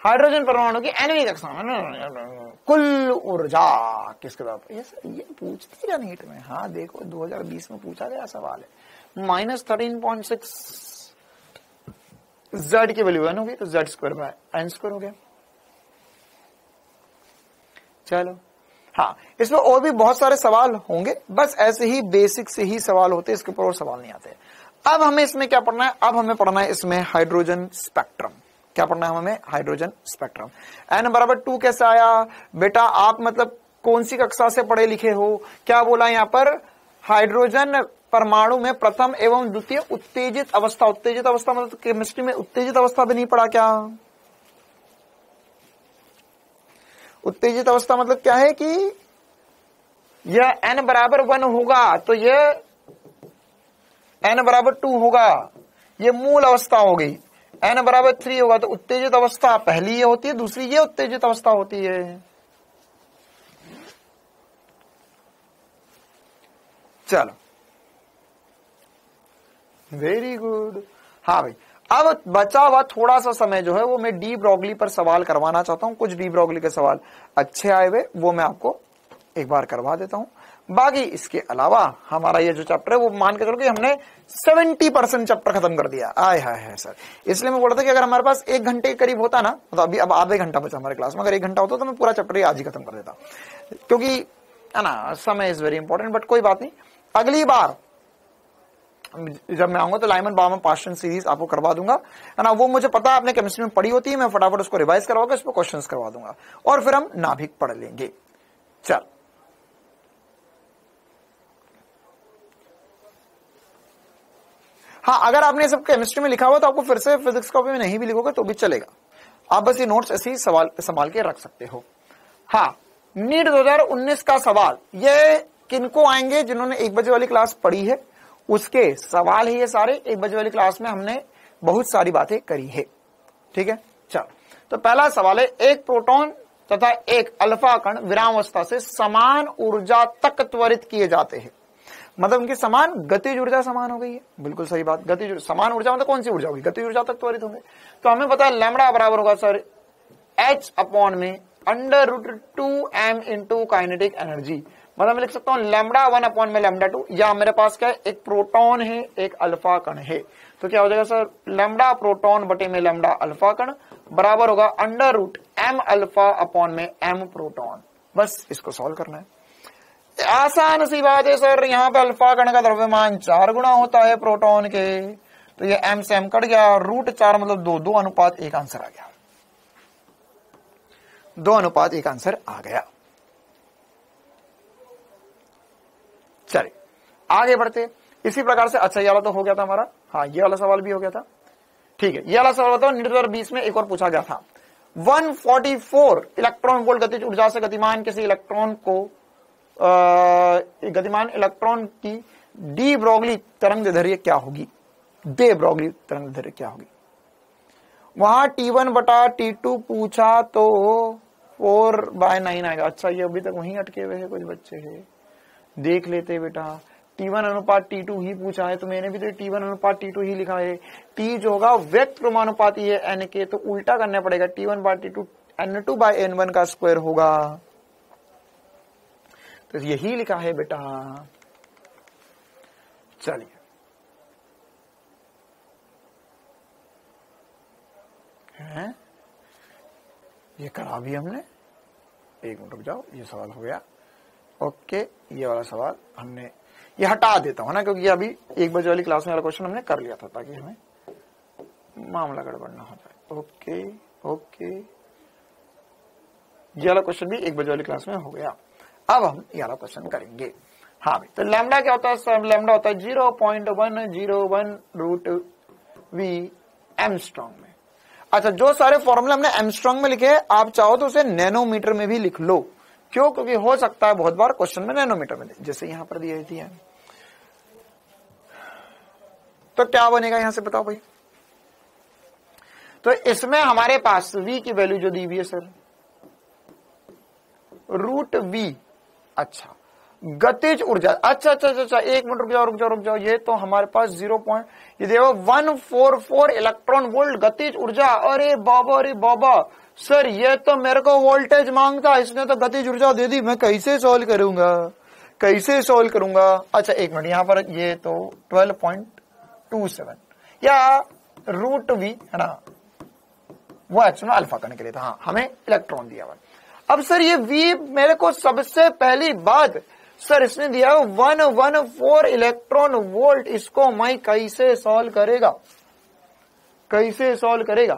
Speaker 1: हाइड्रोजन परमाणु की nवीं कक्षा में कुल ऊर्जा किसके बराबर, ये पूछते क्या नीट में, हाँ देखो 2020 में पूछा गया सवाल है। -13.6 z की वैल्यू 1 होगी तो Z² हो गया। चलो हाँ, इसमें और भी बहुत सारे सवाल होंगे, बस ऐसे ही बेसिक से ही सवाल होते हैं, इसके ऊपर और सवाल नहीं आते। अब हमें इसमें क्या पढ़ना है, अब हमें पढ़ना है इसमें हाइड्रोजन स्पेक्ट्रम। क्या पढ़ना है हमें, हाइड्रोजन स्पेक्ट्रम। n बराबर 2 कैसे आया बेटा, आप मतलब कौन सी कक्षा से पढ़े लिखे हो, क्या बोला यहां पर, हाइड्रोजन परमाणु में प्रथम एवं द्वितीय उत्तेजित अवस्था, उत्तेजित अवस्था मतलब केमिस्ट्री में उत्तेजित अवस्था भी नहीं पढ़ा क्या, उत्तेजित अवस्था मतलब क्या है कि यह n बराबर 1 होगा तो यह n बराबर 2 होगा, यह मूल अवस्था हो गई, n बराबर 3 होगा तो उत्तेजित अवस्था पहली ये होती है, दूसरी ये उत्तेजित अवस्था होती है। चलो वेरी गुड, हाँ भाई अब बचा हुआ थोड़ा सा समय जो है वो मैं डी ब्रॉगली पर सवाल करवाना चाहता हूं, कुछ डी ब्रॉगली के सवाल अच्छे आए हुए वो मैं आपको एक बार करवा देता हूं, बाकी इसके अलावा हमारा ये जो चैप्टर है वो मान के चलो कि हमने 70% चैप्टर खत्म कर दिया। आय हाय है सर, इसलिए मैं बोल रहा था कि अगर हमारे पास 1 घंटे के करीब होता ना, तो अभी अब आधे घंटा बचा हमारे क्लास में, अगर 1 घंटा होता तो मैं पूरा चैप्टर आज ही खत्म कर देता, क्योंकि है ना समय इज वेरी इंपॉर्टेंट। बट कोई बात नहीं, अगली बार जब मैं आऊंगा तो लाइमन बार्मर पास्चन सीरीज आपको करवा दूंगा, है ना। वो मुझे पता है आपने केमिस्ट्री में पढ़ी होती है, मैं फटाफट उसको रिवाइज करवाकर उस पर क्वेश्चंस करवा दूंगा और फिर हम नाभिक पढ़ लेंगे। चल हाँ, अगर आपने सब केमिस्ट्री में लिखा हुआ तो आपको फिर से फिजिक्स कॉपी में नहीं भी लिखोगे तो भी चलेगा, आप बस ये नोट्स ऐसे ही सवाल संभाल के रख सकते हो। हाँ, नीट 2019 का सवाल ये किनको आएंगे, जिन्होंने 1 बजे वाली क्लास पढ़ी है उसके सवाल है ये सारे। 1 बजे वाली क्लास में हमने बहुत सारी बातें करी है, ठीक है। चलो, तो पहला सवाल है, एक प्रोटॉन तथा एक अल्फा कण विरामावस्था से समान ऊर्जा तक त्वरित किए जाते हैं, मतलब उनकी समान गतिज ऊर्जा समान हो गई है। बिल्कुल सही बात, गतिज समान ऊर्जा मतलब कौन सी ऊर्जा होगी, गतिज ऊर्जा तक त्वरित होंगे। तो हमें पता है लैम्बडा बराबर होगा सर h अपॉन में √2m इंटू काइनेटिक एनर्जी, मतलब मैं लिख सकता हूं लैम्बडा 1 अपॉन में लैम्बडा 2, या मेरे पास क्या है, एक प्रोटॉन है एक अल्फा कण है, तो क्या हो जाएगा सर लैम्बडा प्रोटॉन बटे में लैम्बडा अल्फा कण बराबर होगा √m अल्फा अपॉन में m प्रोटॉन। बस इसको सॉल्व करना है, आसान सी बात है सर। यहाँ पे अल्फा कण का द्रव्यमान 4 गुना होता है प्रोटॉन के, तो ये m से m कट गया, √4 मतलब 2 अनुपात 1 आंसर आ गया, 2 अनुपात 1 आंसर आ गया। चलिए आगे बढ़ते इसी प्रकार से। अच्छा, ये वाला तो हो गया था हमारा, हाँ ये वाला सवाल भी हो गया था, ठीक है। ये वाला सवाल बताओ, नीट 2020 में एक और पूछा गया था, 144 इलेक्ट्रॉन वोल्ट गतिज ऊर्जा से गतिमान किसी इलेक्ट्रॉन को गतिमान इलेक्ट्रॉन की डी ब्रोगली तरंग दैर्ध्य क्या होगी, दे ब्रोगली तरंग दैर्ध्य क्या होगी। वहां T1 बटा T2 पूछा तो 4/9 आएगा। अच्छा, ये अभी तक वहीं अटके हुए हैं कुछ बच्चे हैं, देख लेते बेटा। T1 अनुपात T2 ही पूछा है, तो मैंने भी तो T1 अनुपात T2 ही लिखा है। T जो होगा व्यक्त क्रमानुपाती है N के, तो उल्टा करना पड़ेगा, T1/T2 N2/N1 का स्क्वायर होगा, तो यही लिखा है बेटा। चलिए हैं, ये करा भी हमने, 1 मिनट रुक जाओ, ये सवाल हो गया। ओके, ये वाला सवाल हमने ये हटा देता हूं ना, क्योंकि अभी 1 बजे वाली क्लास में वाला क्वेश्चन हमने कर लिया था, ताकि हमें मामला गड़बड़ ना हो जाए। ओके ओके, ये वाला क्वेश्चन भी 1 बजे वाली क्लास में हो गया। अब हम ये वाला क्वेश्चन करेंगे। हाँ भाई, तो लैम्बडा क्या होता है, लैम्बडा होता है 0.101 √v एमस्ट्रॉन्ग में। अच्छा, जो सारे फॉर्मूले हमने एमस्ट्रॉन्ग में लिखे हैं, आप चाहो तो उसे नैनोमीटर में भी लिख लो, क्यों, क्योंकि हो सकता है बहुत बार क्वेश्चन में नैनोमीटर में दे, जैसे यहां पर दिया है। तो क्या बनेगा यहां से बताओ भाई। तो इसमें हमारे पास v की वैल्यू जो दी हुई है सर √v। अच्छा, गतिज ऊर्जा, अच्छा अच्छा अच्छा, 1 मिनट रुक जाओ, ये तो हमारे पास 144 इलेक्ट्रॉन वोल्ट गतिज ऊर्जा। अरे बाबा सर, ये तो मेरे को वोल्टेज मांगता, इसने तो गतिज ऊर्जा दे दी, मैं कैसे सॉल्व करूंगा। अच्छा 1 मिनट, यहां पर ये तो 12.27 या √v है ना, वो एक्चुअल में अल्फा करने के लिए था। हाँ, हमें इलेक्ट्रॉन दिया हुआ। अब सर ये v मेरे को सबसे पहली बात सर इसने दिया 114 इलेक्ट्रॉन वोल्ट, इसको मैं कैसे सॉल्व करेगा।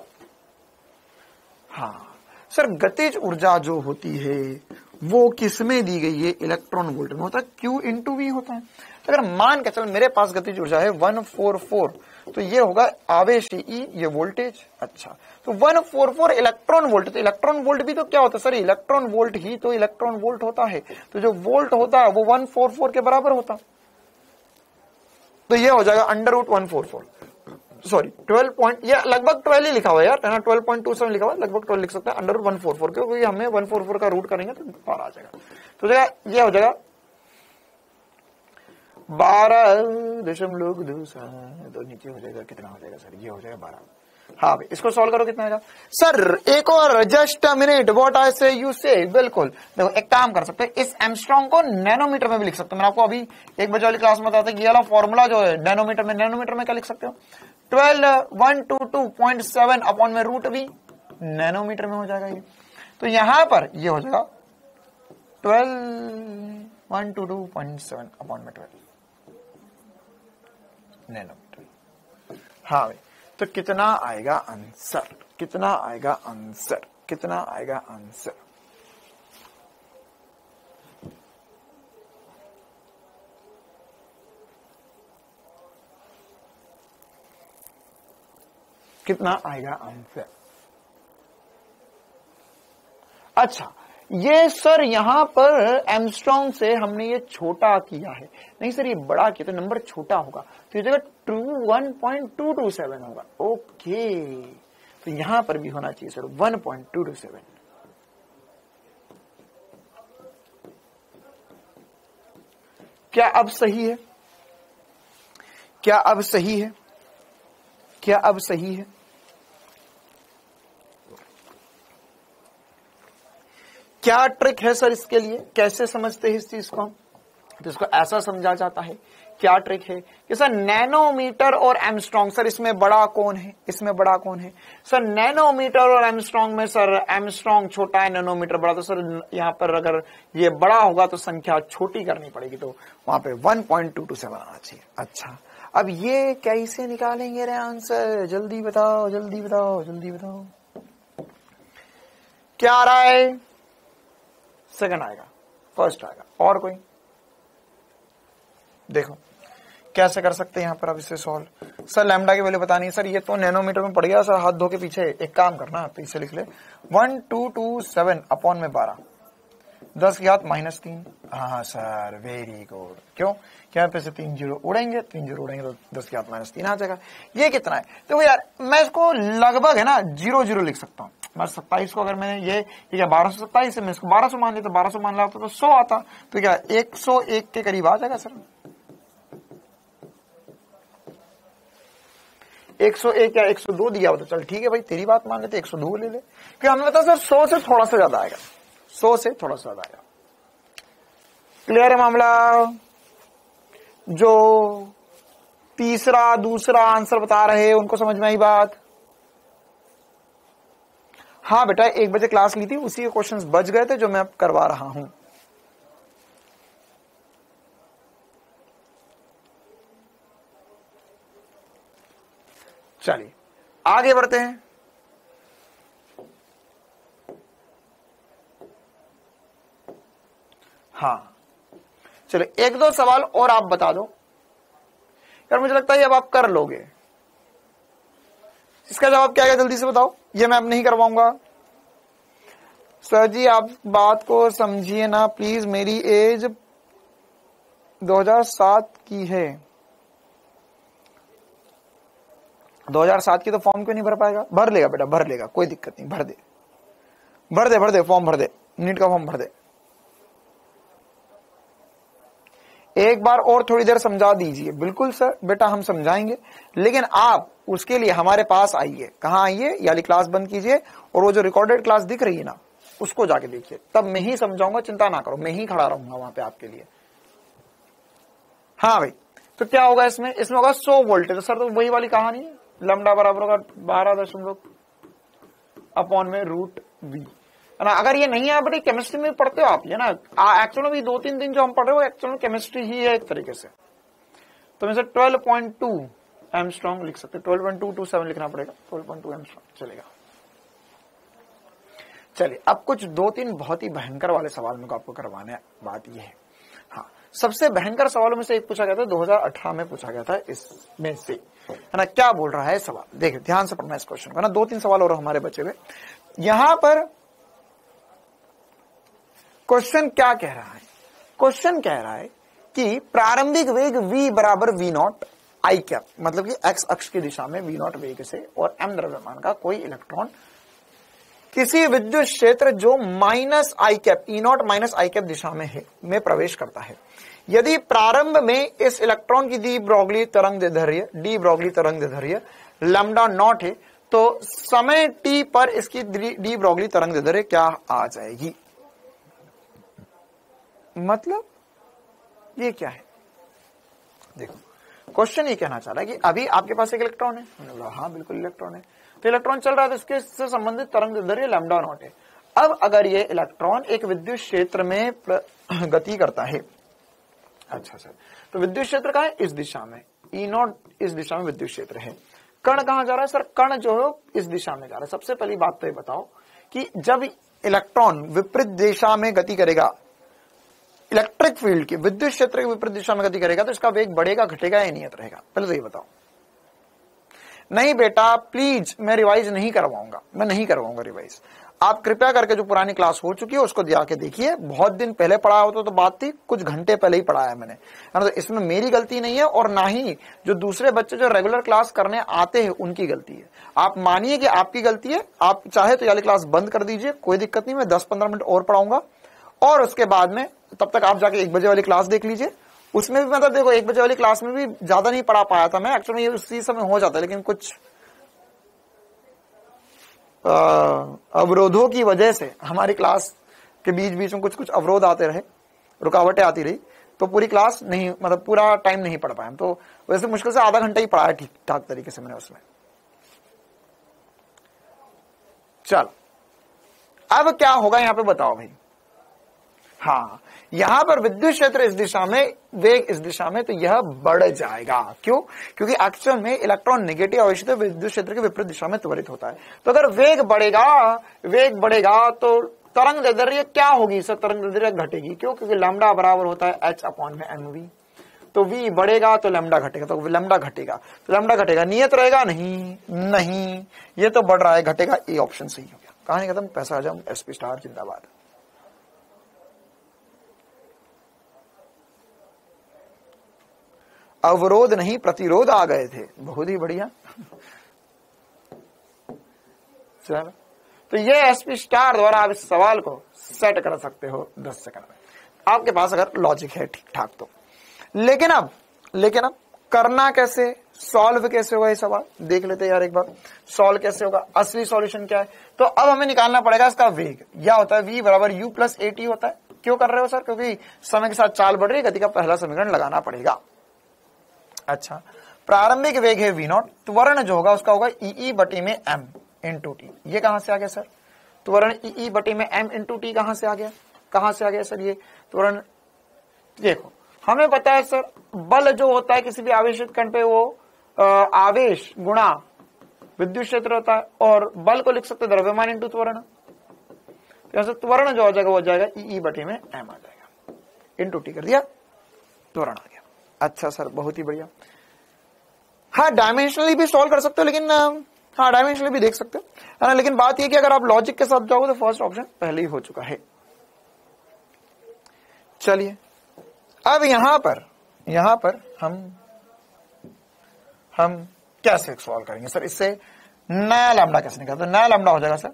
Speaker 1: हाँ सर, गतिज ऊर्जा जो होती है वो किसमें दी गई है, इलेक्ट्रॉन वोल्ट में होता है, Q इंटू वी होता है। तो अगर मान के चल मेरे पास गतिज ऊर्जा है 144, तो ये होगा आवेश E, ये वोल्टेज। अच्छा, तो 144 इलेक्ट्रॉन वोल्ट, तो इलेक्ट्रॉन वोल्ट भी तो क्या होता है सर, इलेक्ट्रॉन वोल्ट ही तो इलेक्ट्रॉन वोल्ट होता है, तो जो वोल्ट होता है वो 144 के बराबर होता, तो ये हो जाएगा √144, सॉरी 12 ये लगभग 12 ही लिखा हुआ है यार, है ना, 12.27 लिखा हुआ है, लगभग 12 लिख सकता है √144, क्योंकि हमें 144 का रूट करेंगे तो पार आ जाएगा। तो ये हो जाएगा 12.2, तो नीचे हो जाएगा, कितना हो जाएगा सर, ये हो जाएगा 12, हाँ भाई, इसको सॉल्व करो, कितना आएगा सर? एक और just a minute, what I से यू से। बिल्कुल, देखो एक काम कर सकते हैं, इस एमस्ट्रॉन्ग को नैनोमीटर में भी लिख सकते हो। मैंने आपको अभी 1 बजे वाली क्लास में बताया था कि ये वाला फॉर्मूला जो है नैनोमीटर में क्या लिख सकते हो? 12,122.7 अपॉन में रूट वी, नैनोमीटर में हो जाएगा ये। तो यहां पर ये हो जाएगा 12,122.7 अपॉन में 12 नैनोमीटर। हाँ भाई, तो कितना आएगा आंसर? कितना आएगा आंसर? कितना आएगा आंसर? कितना आएगा आंसर? अच्छा, ये सर यहां पर एमस्ट्रॉन्ग से हमने ये छोटा किया है, नहीं सर ये बड़ा किया, तो नंबर छोटा होगा, तो ये जगह 1.227 होगा। ओके, तो यहां पर भी होना चाहिए सर 1.227। क्या अब सही है? क्या अब सही है? क्या अब सही है? क्या ट्रिक है सर इसके लिए? कैसे समझते हैं इस चीज को हम? तो इसको ऐसा समझा जाता है, क्या ट्रिक है कि सर नैनोमीटर और एमस्ट्रॉन्ग, सर इसमें बड़ा कौन है? इसमें बड़ा कौन है सर? नैनोमीटर और एमस्ट्रॉन्ग में सर एमस्ट्रॉन्ग छोटा है, नैनोमीटर बड़ा, तो सर यहां पर अगर ये बड़ा होगा तो संख्या छोटी करनी पड़ेगी, तो वहां पे 1.227 आना चाहिए। अच्छा, अब ये कैसे निकालेंगे रे आंसर? जल्दी बताओ, जल्दी बताओ, जल्दी बताओ। क्या आ रहा है? सेकंड आएगा, फर्स्ट आएगा, और कोई? देखो कैसे कर सकते हैं यहां पर अब इसे सॉल्व। सर लैम्डा की वैल्यू बतानी है सर, ये तो नैनोमीटर में पड़ गया सर, हाथ धो के पीछे। एक काम करना, तो इसे लिख ले 1227 अपॉन में 12, 10 की घात -3। हाँ सर, वेरी गुड। क्यों? यहाँ पे से 3 जीरो उड़ेंगे, 3 जीरो उड़ेंगे तो 10 की घात -3 आ जाएगा। ये कितना है? तो यार मैं इसको लगभग है ना 0 लिख सकता हूँ। मैं 27 को अगर मैंने ये क्या 1227 है, मैं इसको 1200 मान लेता, 1200 मान लेता तो 100 आता, तो क्या 101 के करीब आ जाएगा सर। 101 या 102 दिया हो तो चल ठीक है भाई, तेरी बात मान लेते, 102 ले ले। फिर हमने बताया सर 100 से थोड़ा सा ज्यादा आएगा, 100 से थोड़ा सा ज्यादा आएगा। क्लियर है मामला? जो तीसरा दूसरा आंसर बता रहे हैं उनको समझ में आई बात? हाँ बेटा, 1 बजे क्लास ली थी, उसी के क्वेश्चंस बच गए थे जो मैं अब करवा रहा हूं। चलिए आगे बढ़ते हैं। हाँ चलो, 1-2 सवाल और आप बता दो यार, मुझे लगता है अब आप कर लोगे। इसका जवाब क्या है जल्दी से बताओ, ये मैं अब नहीं करवाऊंगा। सर जी आप बात को समझिए ना प्लीज, मेरी एज 2007 की है। 2007 की तो फॉर्म क्यों नहीं भर पाएगा? भर लेगा बेटा, भर लेगा, कोई दिक्कत नहीं, भर दे भर दे भर दे, फॉर्म भर दे, नीट का फॉर्म भर दे। एक बार और थोड़ी देर समझा दीजिए। बिल्कुल सर बेटा हम समझाएंगे, लेकिन आप उसके लिए हमारे पास आइए। कहाँ आइए? ये वाली क्लास बंद कीजिए और वो जो रिकॉर्डेड क्लास दिख रही है ना उसको जाके देखिए, तब मैं ही समझाऊंगा, चिंता ना करो, मैं ही खड़ा रहूंगा वहां पे आपके लिए। हाँ भाई, तो क्या होगा इसमें? इसमें होगा 100 वोल्ट। तो सर तो वही वाली कहानी है, लैम्डा बराबर होगा 12 अपॉन में रूट वी, है ना। अगर ये नहीं है बेटे, केमिस्ट्री में पढ़ते हो आप ये ना, एक्चुअल में 2-3 दिन जो हम पढ़ रहे हो एक्चुअल में केमिस्ट्री ही है एक तरीके से। तो मैं 12.2 एमस्ट्रॉन्ग लिख सकते, 12.227 लिखना पड़ेगा, 12.2 एमस्ट्रॉन्ग चलेगा। चलिए अब कुछ 2-3 बहुत ही भयंकर वाले सवाल मेरे को आपको करवाने हैं। बात ये है, हाँ सबसे भयंकर सवालों में से एक पूछा गया था, 2018 में पूछा गया था इसमें से, है ना। क्या बोल रहा है सवाल? देखिए ध्यान से पढ़ना इस क्वेश्चन को ना, 2-3 सवाल और हमारे बचे हुए। यहां पर क्वेश्चन क्या कह रहा है? क्वेश्चन कह रहा है कि प्रारंभिक वेग v बराबर v0 आई कैप, मतलब कि x अक्ष की दिशा में v0 वेग से और m द्रव्यमान का कोई इलेक्ट्रॉन किसी विद्युत क्षेत्र जो माइनस आई कैप E0 माइनस आई कैप दिशा में है में प्रवेश करता है। यदि प्रारंभ में इस इलेक्ट्रॉन की डी ब्रोगली तरंग दैर्ध्य लैम्डा नॉट है, तो समय t पर इसकी डी ब्रोगली तरंग दैर्ध्य क्या आ जाएगी? मतलब ये क्या है? देखो क्वेश्चन ये कहना चाह रहा है कि अभी आपके पास एक इलेक्ट्रॉन है, मैंने बोला हाँ बिल्कुल इलेक्ट्रॉन है, तो इलेक्ट्रॉन चल रहा है तो इसके से संबंधित तरंग दैर्ध्य लैम्डा नॉट है। अब अगर ये इलेक्ट्रॉन एक विद्युत क्षेत्र में गति करता है, अच्छा सर, तो विद्युत क्षेत्र कहाँ है? इस दिशा में, ई नॉट इस दिशा में विद्युत क्षेत्र है। कण कहां जा रहा है? सर कण जो है इस दिशा में जा रहा है। सबसे पहली बात तो ये बताओ कि जब इलेक्ट्रॉन विपरीत दिशा में गति करेगा, इलेक्ट्रिक फील्ड की विद्युत क्षेत्र की विपरीत दिशा में गति करेगा, तो इसका वेग बढ़ेगा घटेगा या नियत रहेगा? पहले तो ये बताओ। नहीं बेटा प्लीज, मैं रिवाइज नहीं करवाऊंगा, मैं नहीं करवाऊंगा रिवाइज। आप कृपया करके जो पुरानी क्लास हो चुकी है उसको जाके देखिए। बहुत दिन पहले पढ़ाया होता तो बात थी, कुछ घंटे पहले ही पढ़ाया मैंने, तो इसमें मेरी गलती नहीं है और ना ही जो दूसरे बच्चे जो रेगुलर क्लास करने आते हैं उनकी गलती है। आप मानिए कि आपकी गलती है, आप चाहे तो ये वाली क्लास बंद कर दीजिए, कोई दिक्कत नहीं, मैं 10-15 मिनट और पढ़ाऊंगा और उसके बाद में तब तक आप जाके 1 बजे वाली क्लास देख लीजिए। उसमें भी मतलब देखो 1 बजे वाली क्लास में भी ज्यादा नहीं पढ़ा पाया था मैं, एक्चुअली ये उसी समय हो जाता है, लेकिन कुछ अवरोधों की वजह से हमारी क्लास के बीच बीच में कुछ अवरोध आते रहे, रुकावटें आती रही, तो पूरी क्लास नहीं, मतलब पूरा टाइम नहीं पढ़ पाया। तो वैसे मुश्किल से आधा घंटा ही पढ़ाया ठीक ठाक तरीके से मैंने उसमें। चलो अब क्या होगा यहां पे बताओ भाई। हाँ, यहां पर विद्युत क्षेत्र इस दिशा में, वेग इस दिशा में, तो यह बढ़ जाएगा। क्यों? क्योंकि एक्चुअल में इलेक्ट्रॉन नेगेटिव आवेश तो विद्युत क्षेत्र के विपरीत दिशा में त्वरित होता है। तो अगर वेग बढ़ेगा तो तरंग दैर्ध्य क्या होगी? सर तरंग दैर्ध्य घटेगी। क्यों? क्योंकि लैम्डा बराबर होता है h/mv। तो v बढ़ेगा तो लैम्डा घटेगा, तो लैम्डा घटेगा, तो लैम्डा घटेगा, नियत रहेगा नहीं, ये तो बढ़ रहा है, घटेगा। ए ऑप्शन सही हो गया। कहानी खत्म, पैसा आजम, एसपी स्टार जिंदाबाद। अवरोध नहीं प्रतिरोध आ गए थे, बहुत ही बढ़िया। चलो, तो ये एसपी स्टार द्वारा आप इस सवाल को सेट कर सकते हो 10 सेकंड में, आपके पास अगर लॉजिक है ठीक ठाक तो। लेकिन अब करना कैसे, सॉल्व कैसे होगा ये सवाल देख लेते हैं यार एक बार। सॉल्व कैसे होगा, असली सॉल्यूशन क्या है? तो अब हमें निकालना पड़ेगा इसका वेग। यह होता है v बराबर u प्लस at होता है। क्यों कर रहे हो सर? क्योंकि समय के साथ चाल बढ़ रही है, गति का पहला समीकरण लगाना पड़ेगा। अच्छा, प्रारंभिक वेग है v0, त्वरण जो होगा उसका होगा ई बटे में m इंटू टी। ये कहां से आ गया सर? त्वरण ई बटे में m इंटू टी कहां से आ गया सर? ये त्वरण देखो, हमें पता है सर बल जो होता है किसी भी आवेशित कण पे वो आवेश गुणा विद्युत क्षेत्र होता है, और बल को लिख सकते हैं द्रव्यमान इंटू त्वरण। तो त्वरण जो हो जाएगा वो हो जाएगा ई बटे में m आ जाएगा, इंटू टी कर दिया, त्वरण आ गया। अच्छा सर, बहुत ही बढ़िया। हाँ, डायमेंशनली भी सॉल्व कर सकते हो, लेकिन हाँ डायमेंशनली भी देख सकते हो, है ना। लेकिन बात यह कि अगर आप लॉजिक के साथ जाओगे तो फर्स्ट ऑप्शन पहले ही हो चुका है। चलिए अब यहां पर हम कैसे सॉल्व करेंगे सर? इससे नया लैम्डा कैसे निकालते? तो नया लैम्डा हो जाएगा सर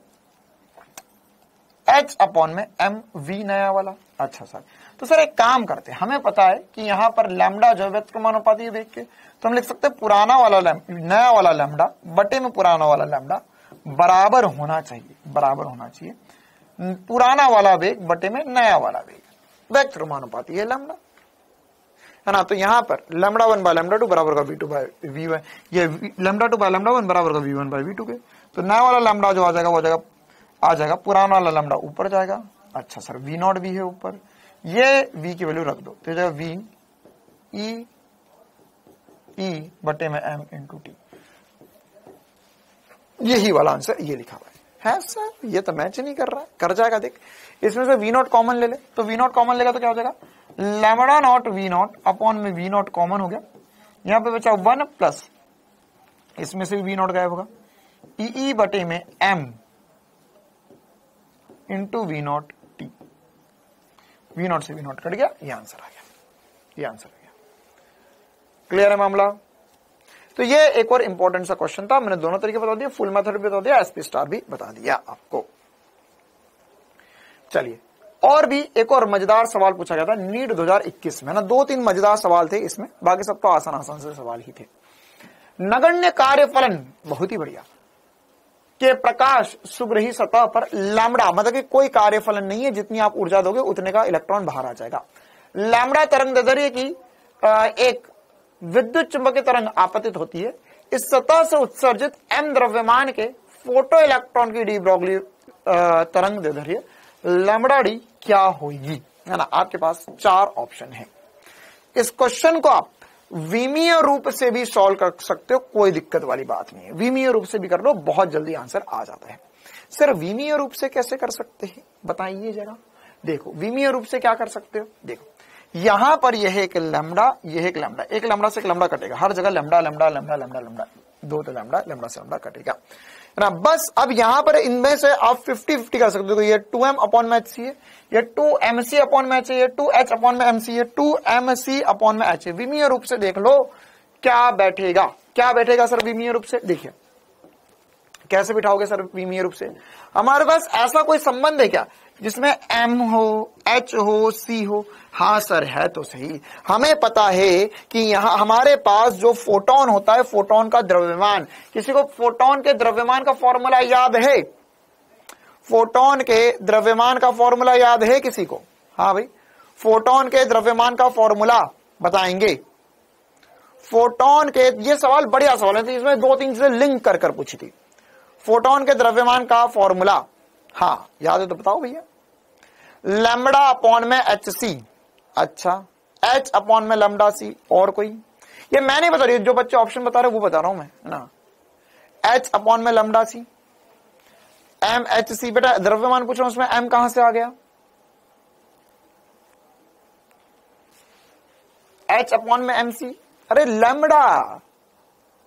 Speaker 1: h/m v नया वाला। अच्छा सर, तो सर एक काम करते हैं, हमें पता है कि यहां पर लैम्डा जो व्यक्तक्रमानुपाती है वेग के, तो हम लिख सकते हैं पुराना वाला नया वाला लैम्डा बटे में पुराना वाला लैम्डा बराबर होना चाहिए पुराना वाला वेग बटे में नया वाला वेग, व्यक्तक्रमानुपाती है लैम्डा, है ना। तो यहां पर λ1 बाय λ2 बराबर का v2 बाय v1, ये λ2 बाय λ1 बराबर का v1 बाय v2 के। तो नया वाला लैम्डा जो आ जाएगा पुराना वाला लैम्डा ऊपर जाएगा। अच्छा सर, v0 भी है ऊपर, ये v की वैल्यू रख दो तो जाएगा v e बटे में m इंटू टी। यही वाला आंसर ये लिखा हुआ है सर, ये तो मैच नहीं कर रहा है, कर जाएगा। देख, इसमें से v0 कॉमन ले ले, तो v0 कॉमन लेगा तो क्या हो जाएगा लैम्डा नॉट v0 अपॉन में v0 कॉमन हो गया, यहां पे बचा 1 प्लस इसमें से v0 गायब होगा ई बटे में m into v0 t। v0 से v0 कट गया, ये आंसर आ गया। क्लियर है मामला? तो ये एक और इंपॉर्टेंट सा क्वेश्चन था, मैंने दोनों तरीके बता दिए, फुल मेथड भी बता दिया, एसपी स्टार भी बता दिया आपको। चलिए, और भी एक और मजेदार सवाल पूछा गया था नीट 2021 में ना, 2-3 मजेदार सवाल थे इसमें, बाकी सब तो आसान से सवाल ही थे। नगण्य कार्यफलन, बहुत ही बढ़िया, कि प्रकाश सुग्रही सतह पर लैम्बडा, मतलब कि कोई कार्यफलन नहीं है, जितनी आप ऊर्जा दोगे उतने का इलेक्ट्रॉन बाहर आ जाएगा। लैम्बडा तरंग दैर्ध्य की एक विद्युत चुंबकीय तरंग आपतित होती है। इस सतह से उत्सर्जित m द्रव्यमान के फोटो इलेक्ट्रॉन की डी ब्रोगली तरंग दैर्ध्य लैम्बडा डी क्या होगी, है ना। आपके पास 4 ऑप्शन है। इस क्वेश्चन को आप विमीय रूप से भी सॉल्व कर सकते हो, कोई दिक्कत वाली बात नहीं है। विमीय रूप से भी कर लो, बहुत जल्दी आंसर आ जाता है। सर विमीय रूप से कैसे कर सकते हैं बताइए जरा। देखो विमीय रूप से क्या कर सकते हो, देखो यहां पर यह एक लैम्बडा, यह एक लैम्बडा, एक लैम्बडा से एक लैम्बडा कटेगा, हर जगह lambda lambda lambda lambda lambda, 2 तो लैम्बडा, लैम्बडा से लैम्बडा कटेगा, है ना। बस अब यहां पर इनमें से आप 50-50 कर सकते हो। ये 2m अपॉन में h है, ये 2mc अपॉन में h है, ये 2h अपॉन में mc है, 2mc अपॉन में h है। विमीय रूप से देख लो क्या बैठेगा, क्या बैठेगा सर विमीय रूप से। देखिए कैसे बिठाओगे सर विमीय रूप से। हमारे पास ऐसा कोई संबंध है क्या जिसमें m हो, h हो, c हो। हाँ सर है तो सही। हमें पता है कि यहां हमारे पास जो फोटोन होता है, फोटोन का द्रव्यमान, किसी को फोटोन के द्रव्यमान का फॉर्मूला याद है? फोटोन के द्रव्यमान का फॉर्मूला याद है किसी को? हाँ भाई, फोटोन के द्रव्यमान का फॉर्मूला बताएंगे। फोटोन के, ये सवाल बढ़िया सवाल है, इसमें 2-3 चीजें लिंक कर पूछी थी। फोटोन के द्रव्यमान का फॉर्मूला, हाँ याद है तो बताओ भैया। लैम्बडा अपॉन में HC, अच्छा H अपॉन में लैम्बडा C, और कोई? ये मैं नहीं बता रही, जो बच्चे ऑप्शन बता रहे वो बता रहा हूं मैं, है ना। H अपॉन में लैम्बडा C, MHC। बेटा द्रव्यमान पूछ रहा हूं, उसमें M कहां से आ गया? H अपॉन में MC, अरे लैम्बडा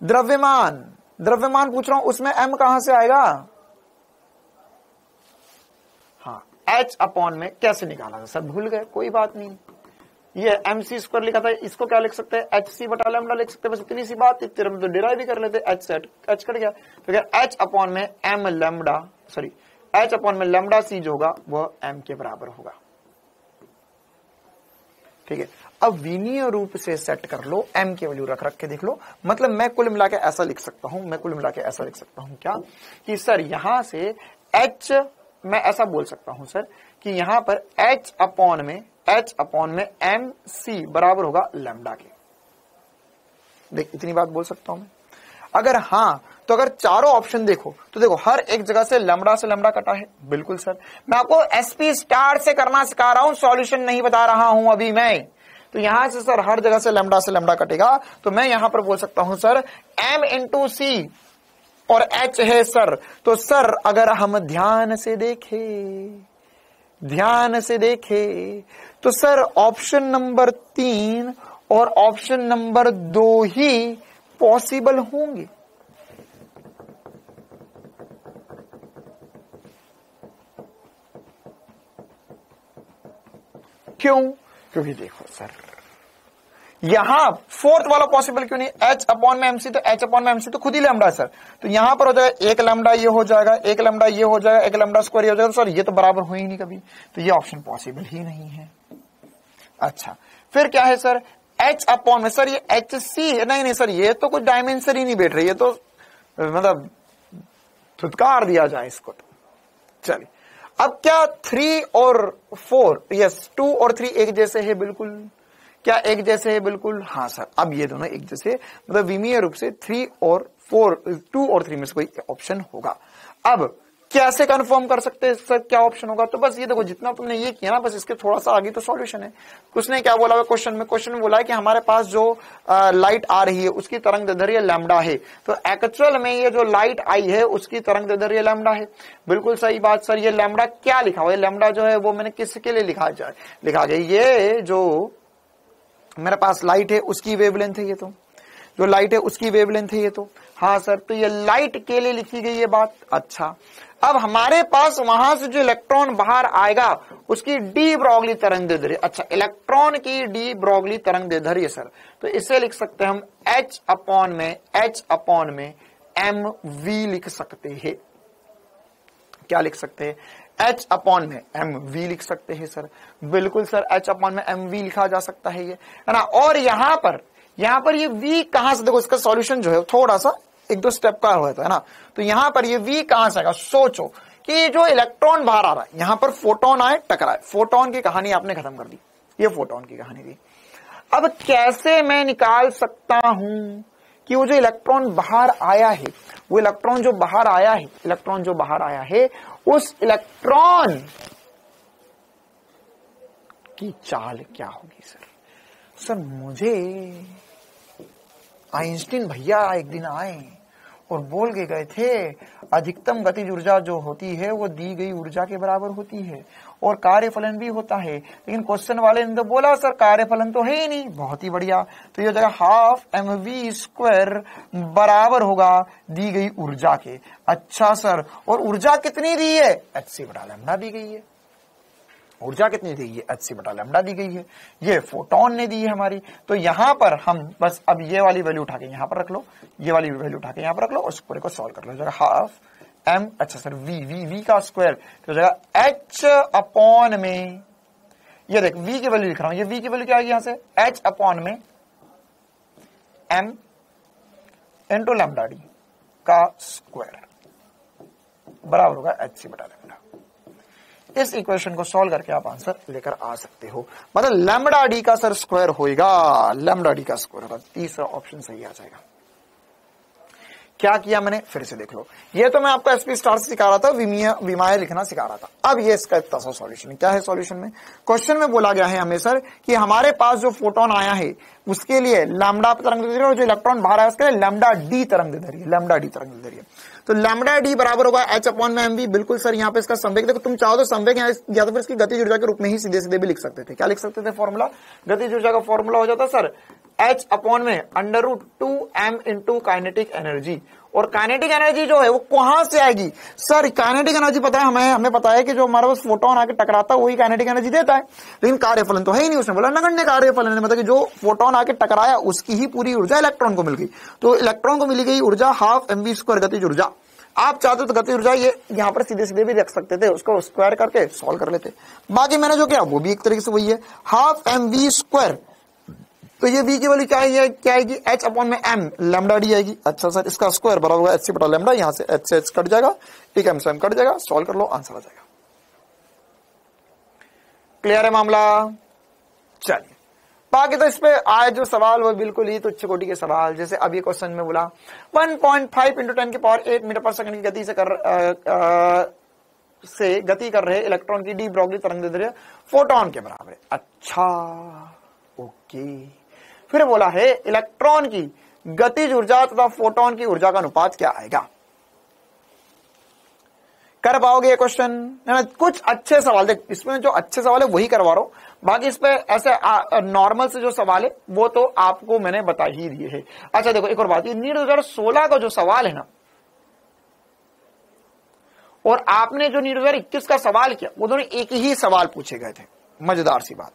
Speaker 1: द्रव्यमान, द्रव्यमान पूछ रहा हूं, उसमें M कहां से आएगा? हाँ H अपॉन में कैसे निकाला था सर, भूल गए, कोई बात नहीं। ये mc² लिखा था, इसको क्या लिख सकते हैं? HC बटा लैम्बडा लिख सकते हैं, बस इतनी सी बात। इतने में तो डिराइव भी कर लेते, H सेट, H कट गया, तो क्या H अपॉन में M lambda, sorry H upon में लैम्बडा C जो होगा वह M के बराबर होगा। ठीक है, अब विमीय रूप से सेट कर लो, M की वैल्यू रख के देख लो। मतलब मैं कुल मिला के ऐसा लिख सकता हूं, मैं कुल मिला के ऐसा लिख सकता हूं क्या कि सर यहां से H, मैं ऐसा बोल सकता हूं सर कि यहां पर H अपॉन में MC बराबर होगा लैम्बडा के। देख इतनी बात बोल सकता हूं मैं। अगर हाँ तो अगर चारों ऑप्शन देखो तो देखो हर एक जगह से लैम्बडा कटा है। बिल्कुल सर, मैं आपको SP स्टार से करना सिखा रहा हूं, सॉल्यूशन नहीं बता रहा हूं अभी मैं। तो यहां से सर हर जगह से लैम्बडा कटेगा, तो मैं यहां पर बोल सकता हूं सर M इंटू C और H है सर। तो सर अगर हम ध्यान से देखें तो सर ऑप्शन नंबर 3 और ऑप्शन नंबर 2 ही पॉसिबल होंगे। क्यों? क्योंकि देखो सर यहां फोर्थ वाला पॉसिबल क्यों नहीं? H अपॉन में MC, तो H अपॉन में MC तो खुद ही लैम्बडा सर। तो यहां पर हो जाएगा एक लैम्बडा ये हो जाएगा, एक लैम्बडा ये हो जाएगा, एक लैम्बडा स्क्वायर ये हो जाएगा। तो सर ये तो बराबर हो ही नहीं कभी, तो ये ऑप्शन पॉसिबल ही नहीं है। अच्छा फिर क्या है सर? H अपॉन में सर ये HC, नहीं सर ये तो कुछ डायमेंशन ही नहीं बैठ रही है, तो मतलब धुतकार दिया जाए इसको। तो चलिए अब क्या 3 और 4, यस 2 और 3 एक जैसे है? बिल्कुल। क्या एक जैसे है? बिल्कुल हाँ सर। अब ये दोनों एक जैसे, मतलब विमीय रूप से 3 और 4, 2 और 3 में से कोई ऑप्शन होगा। अब कैसे कंफर्म कर सकते हैं सर क्या ऑप्शन होगा? तो बस ये देखो जितना तुमने ये किया ना, बस इसके थोड़ा सा आगे तो सॉल्यूशन है। उसने क्या बोला है क्वेश्चन में? क्वेश्चन में बोला है कि हमारे पास जो लाइट आ रही है उसकी तरंग दैर्ध्य लैम्बडा है। तो एक्चुअल में ये जो लाइट आई है उसकी तरंग दैर्ध्य लैम्बडा है। बिल्कुल सही बात सर। ये लैम्बडा क्या लिखा हुआ है? लैम्बडा जो है वो मैंने किसके लिए लिखा गया? ये जो मेरे पास लाइट है उसकी वेवलेंथ है, ये तो जो लाइट है उसकी वेवलेंथ है ये तो। हाँ सर, तो ये लाइट के लिए लिखी गई ये बात। अच्छा अब हमारे पास वहां से जो इलेक्ट्रॉन बाहर आएगा उसकी डी ब्रोगली तरंग दैर्ध्य। अच्छा इलेक्ट्रॉन की डी ब्रोगली तरंग दैर्ध्य सर, तो इसे लिख सकते हैं हम H अपॉन में mv लिख सकते हैं। क्या लिख सकते हैं? H अपॉन में mv लिख सकते हैं सर। बिल्कुल सर, H अपॉन में mv लिखा जा सकता है ये, है ना। और यहां पर ये v कहां से, देखो इसका सॉल्यूशन जो है थोड़ा सा एक दो स्टेप का होता है ना। तो यहां पर ये v कहां से आएगा, सोचो कि जो इलेक्ट्रॉन बाहर आ रहा है, यहां पर फोटोन आए टकराए, फोटोन की कहानी आपने खत्म कर दी, ये फोटोन की कहानी थी। अब कैसे मैं निकाल सकता हूं कि वो जो इलेक्ट्रॉन बाहर आया है, वो इलेक्ट्रॉन जो बाहर आया है, इलेक्ट्रॉन जो बाहर आया है, उस इलेक्ट्रॉन की चाल क्या होगी। सर मुझे आइंस्टीन भैया एक दिन आए और बोल के गए थे अधिकतम गतिज ऊर्जा जो होती है वो दी गई ऊर्जा के बराबर होती है और कार्यफलन भी होता है, लेकिन क्वेश्चन वाले ने तो बोला सर कार्यफलन तो है ही नहीं। बहुत ही बढ़िया, तो ये जगह हाफ mv² बराबर होगा दी गई ऊर्जा के। अच्छा सर, और ऊर्जा कितनी दी है, hc/λ दी गई है। ऊर्जा कितनी दी है, hc/λ दी गई है, ये फोटोन ने दी है हमारी। तो यहां पर हम बस अब ये वाली वैल्यू उठा के यहां पर रख लो, ये वाली वैल्यू उठा के यहां पर रख लो और पूरे को सॉल्व कर लो। जगह हाफ m, अच्छा सर v का स्क्वायर, तो जगह h/ में, ये देख v की वैल्यू लिख रहा हूं, ये v की वैल्यू क्या आएगी यहां से, h/ में m इंटू λd का स्क्वायर बराबर होगा hc/λ। इस इक्वेशन को सॉल्व करके आप आंसर लेकर आ सकते हो, मतलब λd का सर स्क्वायर होएगा, λd का स्क्वायर होगा, तीसरा ऑप्शन सही आ जाएगा। क्या किया मैंने, फिर से देख लो। ये तो मैं आपको SP स्टार से सिखा रहा था, विमाय लिखना सिखा रहा था। अब ये इसका इतना सा सॉल्यूशन क्या है। सॉल्यूशन में क्वेश्चन में बोला गया है हमें सर कि हमारे पास जो फोटोन आया है उसके लिए लैम्डा तरंग दैर्ध्य और जो इलेक्ट्रॉन बाहर आया उसके लिए λd तरंग दैर्ध्य। तो λd बराबर होगा h/mv। बिल्कुल सर, यहाँ पे इसका संवेग देखो, तुम चाहो तो संवेग या तो फिर इसकी गतिज ऊर्जा के रूप में ही सीधे सीधे भी लिख सकते थे। क्या लिख सकते थे फॉर्मूला, गतिज ऊर्जा का फॉर्मूला हो जाता sir h/√2m into kinetic energy. और काइनेटिक एनर्जी जो है वो कहां से आएगी सर, काइनेटिक एनर्जी पता है हमें पता है कि जो हमारे पास फोटोन आके टकराता है वही काइनेटिक एनर्जी देता है, लेकिन कार्यफलन तो है ही नहीं। उसने बोला नगण्य कार्यफलन, मतलब कि जो फोटोन आके टकराया उसकी ही पूरी ऊर्जा इलेक्ट्रॉन को मिल गई। तो इलेक्ट्रॉन को मिली गई ऊर्जा हाफ mv² गतिज ऊर्जा। आप चाहते तो गतिज ऊर्जा ये यहाँ पर सीधे सीधे भी रख सकते थे, उसको स्क्वायर करके सॉल्व कर लेते। बाकी मैंने जो किया वो भी एक तरीके से वही है, हाफ mv²। तो ये v की वैल्यू क्या आएगी, h/m λd आएगी। अच्छा सर, इसका स्क्वायर बराबर होगा hc/λ, यहाँ से h से h कट जाएगा, एक m से m कट जाएगा, सॉल्व कर लो आंसर आ जाएगा। क्लियर है मामला। चलिए बाकी तो इस पे आए जो सवाल वो बिल्कुल ही तुच्छ कोटि के सवाल, जैसे अब ये क्वेश्चन में बोला 1.5 × 10⁸ मीटर/सेकंड की गति से गति कर रहे इलेक्ट्रॉन की डी ब्रोगली तरंग दैर्ध्य फोटोन के बराबर है। अच्छा ओके, फिर बोला है इलेक्ट्रॉन की गतिज ऊर्जा तथा फोटोन की ऊर्जा का अनुपात क्या आएगा। कर पाओगे ये क्वेश्चन, कुछ अच्छे सवाल देख, इसमें जो अच्छे सवाल है वही करवा रहा हूं, बाकी इस पे ऐसे नॉर्मल से जो सवाल है वो तो आपको मैंने बता ही दिए है। अच्छा देखो एक और बात, ये नीट 2016 का जो सवाल है ना, और आपने जो नीट 2021 का सवाल किया वो दोनों एक ही सवाल पूछे गए थे। मजेदार सी बात,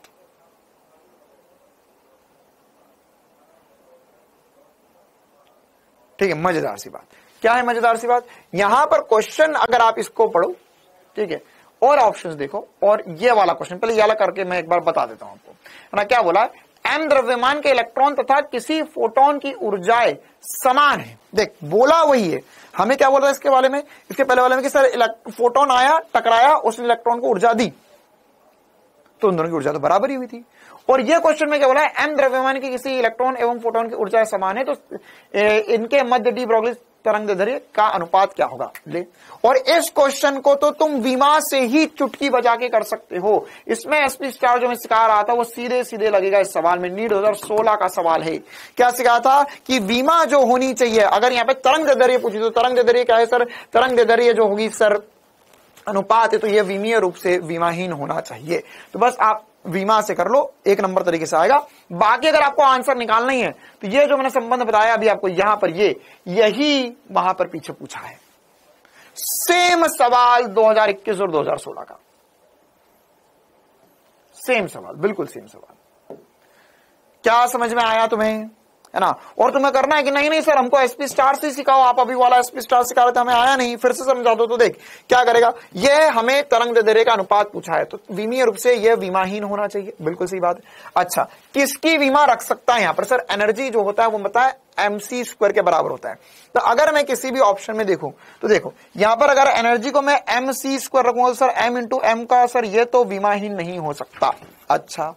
Speaker 1: ठीक है, मजेदार सी बात क्या है, मजेदार सी बात, यहां पर क्वेश्चन अगर आप इसको पढ़ो, ठीक है, और ऑप्शंस देखो, और ये वाला क्वेश्चन पहले ये वाला करके मैं एक बार बता देता हूं आपको, है ना। क्या बोला, m द्रव्यमान के इलेक्ट्रॉन तथा किसी फोटोन की ऊर्जाएं समान है। देख बोला वही है, हमें क्या बोला इसके बारे में, इसके पहले वाले में कि सर फोटोन आया टकराया उसने इलेक्ट्रॉन को ऊर्जा दी, तो उन दोनों की ऊर्जा तो बराबर ही हुई थी। और ये क्वेश्चन में क्या बोला है, m द्रव्यमान की किसी इलेक्ट्रॉन एवं फोटोन की ऊर्जा समान है, तो इनके मध्य डी ब्रोगली तरंग दैर्ध्य का अनुपात क्या होगा ले। और इस क्वेश्चन को तो तुम विमा से ही चुटकी बजा के कर सकते हो। इसमें SP स्टार जो मैं सिखा रहा था वो सीधे सीधे लगेगा इस सवाल में। नीट 2016 का सवाल है। क्या सिखाया था कि विमा जो होनी चाहिए, अगर यहाँ पे तरंग दैर्ध्य पूछी तो तरंग दैर्ध्य क्या है सर, तरंग दैर्ध्य जो होगी सर अनुपात है, तो ये विमीय रूप से विमाहीन होना चाहिए। तो बस आप विमा से कर लो, एक नंबर तरीके से आएगा। बाकी अगर आपको आंसर निकालना ही है तो ये जो मैंने संबंध बताया अभी आपको यहां पर, ये यही वहां पर पीछे पूछा है। सेम सवाल 2021 और 2016 का, सेम सवाल, बिल्कुल सेम सवाल। क्या समझ में आया तुम्हें? है ना। और तुम्हें करना है कि नहीं नहीं सर हमको एसपी स्टार से सिखाओ, आप अभी वाला एसपी स्टार सिखा रहे थे हमें आया नहीं, फिर से समझा दो। तो देख क्या करेगा, यह हमें तरंग दैर्ध्य का अनुपात पूछा है, तो विमीय रूप से यह विमाहीन होना चाहिए, बिल्कुल सही बात है। अच्छा किसकी विमा रख सकता है यहाँ पर सर, एनर्जी जो होता है वो पता है mc स्क्वायर के बराबर होता है। तो अगर मैं किसी भी ऑप्शन में देखूं तो देखो यहां पर अगर एनर्जी को मैं mc स्क्वायर रखूंगा तो सर m इंटू एम का सर ये तो विमाहीन नहीं हो सकता। अच्छा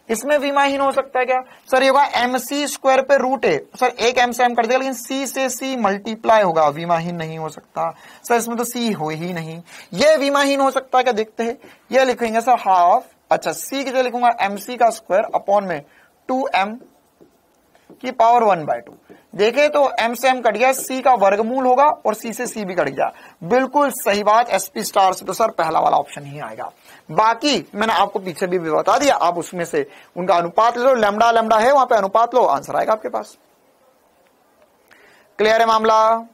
Speaker 1: इसमें विमाहीन हो सकता है क्या सर, ये होगा mc स्क्वायर पे रूट है सर, एक m से m कर देगा लेकिन c से c मल्टीप्लाई होगा, विमाहीन नहीं हो सकता सर, इसमें तो c हो ही नहीं। ये विमाहीन हो सकता है क्या, देखते हैं, ये लिखेंगे सर हाफ, अच्छा c की जगह लिखूंगा mc का स्क्वायर अपॉन में 2m की पावर 1/2। देखे तो m से m कट गया, c का वर्गमूल होगा और c से c भी कट गया, बिल्कुल सही बात। एसपी स्टार से तो सर पहला वाला ऑप्शन ही आएगा। बाकी मैंने आपको पीछे भी बता दिया, आप उसमें से उनका अनुपात ले लो, लैम्डा लैम्डा है वहां पे अनुपात लो, आंसर आएगा आपके पास। क्लियर है मामला।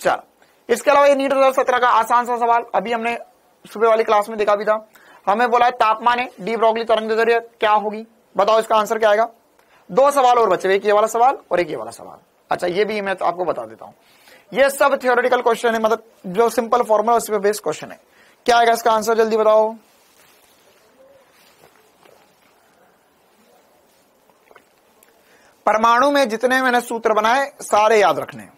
Speaker 1: चल इसके अलावा ये नीट 2017 का आसान सा सवाल अभी हमने सुबह वाली क्लास में देखा भी था। हमें बोला है तापमान है डी ब्रोगली तरंग दैर्ध्य क्या होगी, बताओ इसका आंसर क्या आएगा। दो सवाल और बचे, एक ये वाला सवाल और एक ये वाला सवाल। अच्छा ये भी मैं तो आपको बता देता हूं, ये सब थियोरेटिकल क्वेश्चन है, मतलब जो सिंपल फॉर्मूला उस पे बेस्ड क्वेश्चन है। क्या आएगा इसका आंसर जल्दी बताओ। परमाणु में जितने मैंने सूत्र बनाए सारे याद रखने।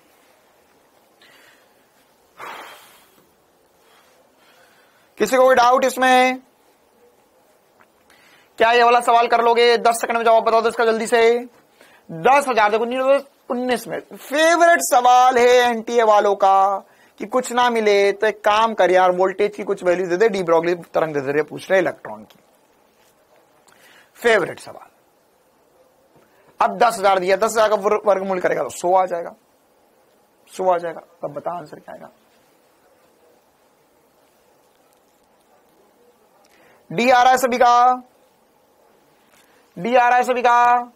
Speaker 1: किसी को कोई डाउट इसमें, क्या ये वाला सवाल कर लोगे, 10 सेकंड में जवाब बता दो इसका जल्दी से। 10,000 देखो 19 में फेवरेट सवाल है एनटीए वालों का कि कुछ ना मिले तो एक काम कर यार, वोल्टेज की कुछ वैल्यू दे दे, डी ब्रोगली तरंग दैर्ध्य पूछ रहे इलेक्ट्रॉन की, फेवरेट सवाल। अब 10,000 दिया, 10,000 का वर्गमूल करेगा तो 100 आ जाएगा, 100 आ जाएगा। तब बता आंसर क्या आएगा। डी आ रहा है सभी का, डी आ रहा है सभी का।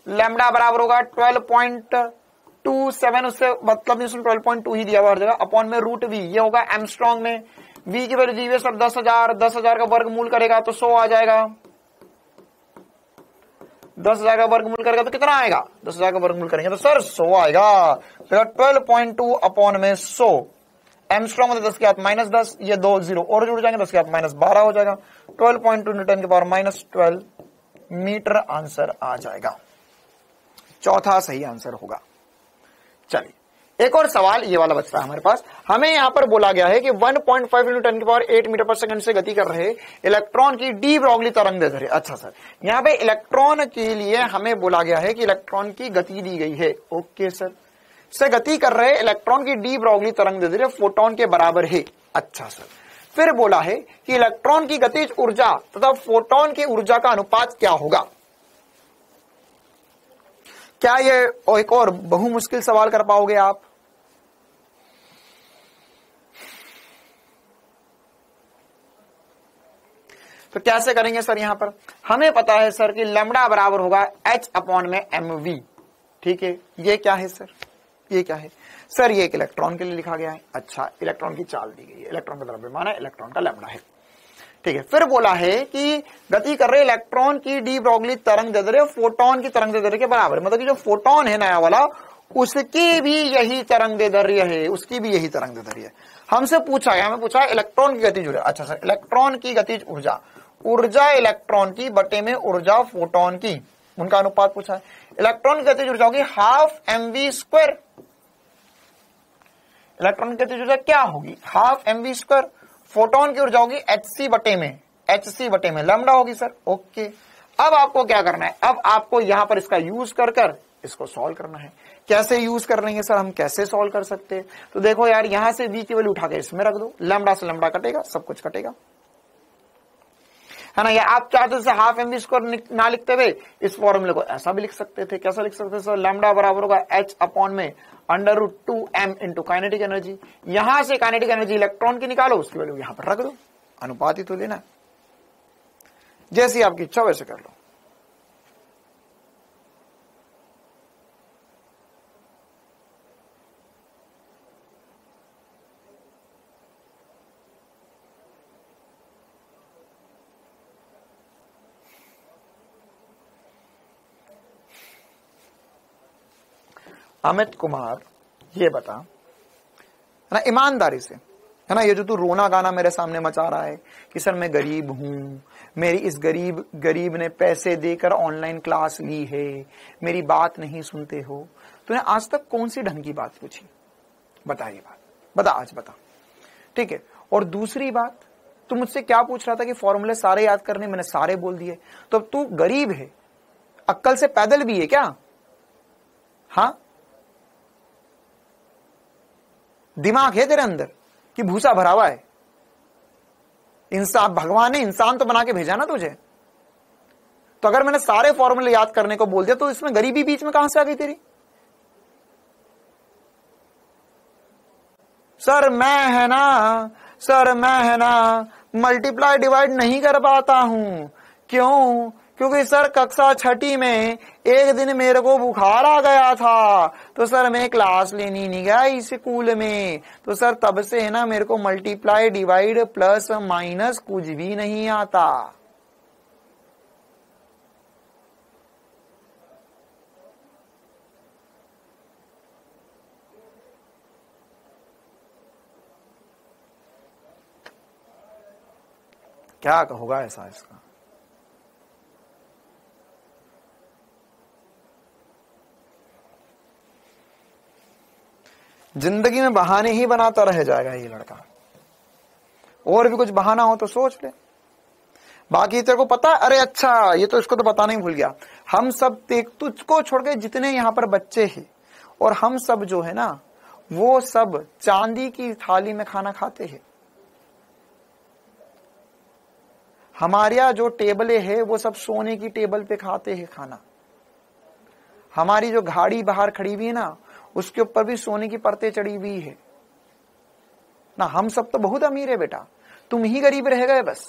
Speaker 1: लैम्डा बराबर होगा 12.27, उससे मतलब इसमें 12.2 ही दिया हुआ हर जगह, अपॉन में रूट वी, ये होगा एमस्ट्रॉन्ग में, वी की वैल्यू दी हुई सर 10,000, 10,000 का वर्गमूल करेगा तो 100 आ जाएगा। 10,000 का वर्गमूल करेगा तो कितना आएगा, 10,000 का वर्गमूल करेंगे तो सर 100 आएगा। तो 12.2 अपॉन में 100, एमस्ट्रॉन्ग मतलब 10 के हाथ -10, ये 2 0 और जुड़ जाएंगे, 10 के हाथ -12 हो जाएगा, 12.2 न्यूटन के पावर -12 मीटर आंसर आ जाएगा। चौथा सही आंसर होगा। चलिए एक और सवाल ये वाला बचता है हमारे पास। हमें यहां पर बोला गया है कि 1.5 न्यूटन की पावर 8 मीटर पर सेकंड से गति कर रहे इलेक्ट्रॉन की डी ब्रोगली तरंग दैर्ध्य। अच्छा सर यहां पे इलेक्ट्रॉन के लिए हमें बोला गया है कि इलेक्ट्रॉन की गति दी गई है, ओके सर, से गति कर रहे इलेक्ट्रॉन की डी ब्रोगली तरंग दैर्ध्य फोटोन के बराबर है। अच्छा सर फिर बोला है कि इलेक्ट्रॉन की गतिज ऊर्जा तथा फोटोन की ऊर्जा का अनुपात क्या होगा। क्या ये एक और बहु मुश्किल सवाल कर पाओगे आप। तो कैसे करेंगे सर, यहां पर हमें पता है सर कि लैम्डा बराबर होगा h अपॉन में mv, ठीक है। ये क्या है सर, ये क्या है सर, ये एक इलेक्ट्रॉन के लिए लिखा गया है। अच्छा इलेक्ट्रॉन की चाल दी गई है, इलेक्ट्रॉन का द्रव्यमान है, इलेक्ट्रॉन का लैम्डा है, ठीक है। फिर बोला है कि गति कर रहे इलेक्ट्रॉन की डी ब्रोगली तरंग दैर्ध्य फोटोन की तरंग दैर्ध्य के बराबर, मतलब कि जो फोटोन है नया वाला उसकी भी यही तरंग दैर्ध्य है, उसकी भी यही तरंग दैर्ध्य है। हमसे पूछा है, हमें पूछा है इलेक्ट्रॉन की गतिज ऊर्जा। अच्छा सर इलेक्ट्रॉन की गतिज ऊर्जा, ऊर्जा इलेक्ट्रॉन की बटे में ऊर्जा फोटोन की, उनका अनुपात पूछा है। इलेक्ट्रॉन की गतिज ऊर्जा होगी हाफ mv स्क्वायर, इलेक्ट्रॉन की गतिज ऊर्जा क्या होगी हाफ mv स्क्वायर, फोटोन की ऊर्जा होगी hc बटे में लैम्डा होगी सर, ओके। अब आपको क्या करना है, अब आपको यहां पर इसका यूज कर इसको सॉल्व करना है। कैसे यूज कर रहे हैं सर, हम कैसे सॉल्व कर सकते हैं। तो देखो यार यहां से v की वैल्यू उठा के इसमें रख दो, लैम्डा से लैम्डा कटेगा, सब कुछ कटेगा, है ना। या आप चाहते थे हाफ mv स्क्वायर ना लिखते हुए इस फॉर्मूले को ऐसा भी लिख सकते थे। कैसा लिख सकते थे सर, लैम्डा बराबर होगा h अपॉन में √2m इंटू काइनेटिक एनर्जी। यहां से काइनेटिक एनर्जी इलेक्ट्रॉन की निकालो, उसकी वैल्यू यहां पर रख दो, अनुपात ही तो लेना, जैसी आपकी इच्छा वैसे कर लो। अमित कुमार ये बता, है ना, ईमानदारी से, है ना, ये जो तू रोना गाना मेरे सामने मचा रहा है कि सर मैं गरीब हूं, मेरी इस गरीब ने पैसे देकर ऑनलाइन क्लास ली है, मेरी बात नहीं सुनते हो, तूने आज तक कौन सी ढंग की बात पूछी? बता ये बात, बता आज बता, ठीक है। और दूसरी बात, तू मुझसे क्या पूछ रहा था कि फॉर्मूले सारे याद करने, मैंने सारे बोल दिए। तो अब तू गरीब है, अक्कल से पैदल भी है क्या? हाँ, दिमाग है तेरे अंदर कि भूसा भरा हुआ है? इंसान, भगवान ने इंसान तो बना के भेजा ना तुझे, तो अगर मैंने सारे फॉर्मूले याद करने को बोल दिया तो इसमें गरीबी बीच में कहां से आ गई तेरी? सर मैं है ना मल्टीप्लाई डिवाइड नहीं कर पाता हूं। क्यों? क्योंकि सर कक्षा छठी में एक दिन मेरे को बुखार आ गया था, तो सर मैं क्लास लेनी नहीं गया स्कूल में, तो सर तब से है ना मेरे को मल्टीप्लाई डिवाइड प्लस माइनस कुछ भी नहीं आता। क्या होगा ऐसा इसका? जिंदगी में बहाने ही बनाता रह जाएगा ये लड़का। और भी कुछ बहाना हो तो सोच ले। बाकी तेरे को पता, अरे अच्छा ये तो इसको तो बताना ही भूल गया, हम सब तुझको छोड़ के जितने यहां पर बच्चे हैं और हम सब जो है ना वो सब चांदी की थाली में खाना खाते हैं। हमारे यहाँ जो टेबलें है वो सब सोने की टेबल पे खाते हैं खाना। हमारी जो गाड़ी बाहर खड़ी हुई है ना उसके ऊपर भी सोने की परतें चढ़ी हुई है ना। हम सब तो बहुत अमीर है बेटा, तुम ही गरीब रह गए बस।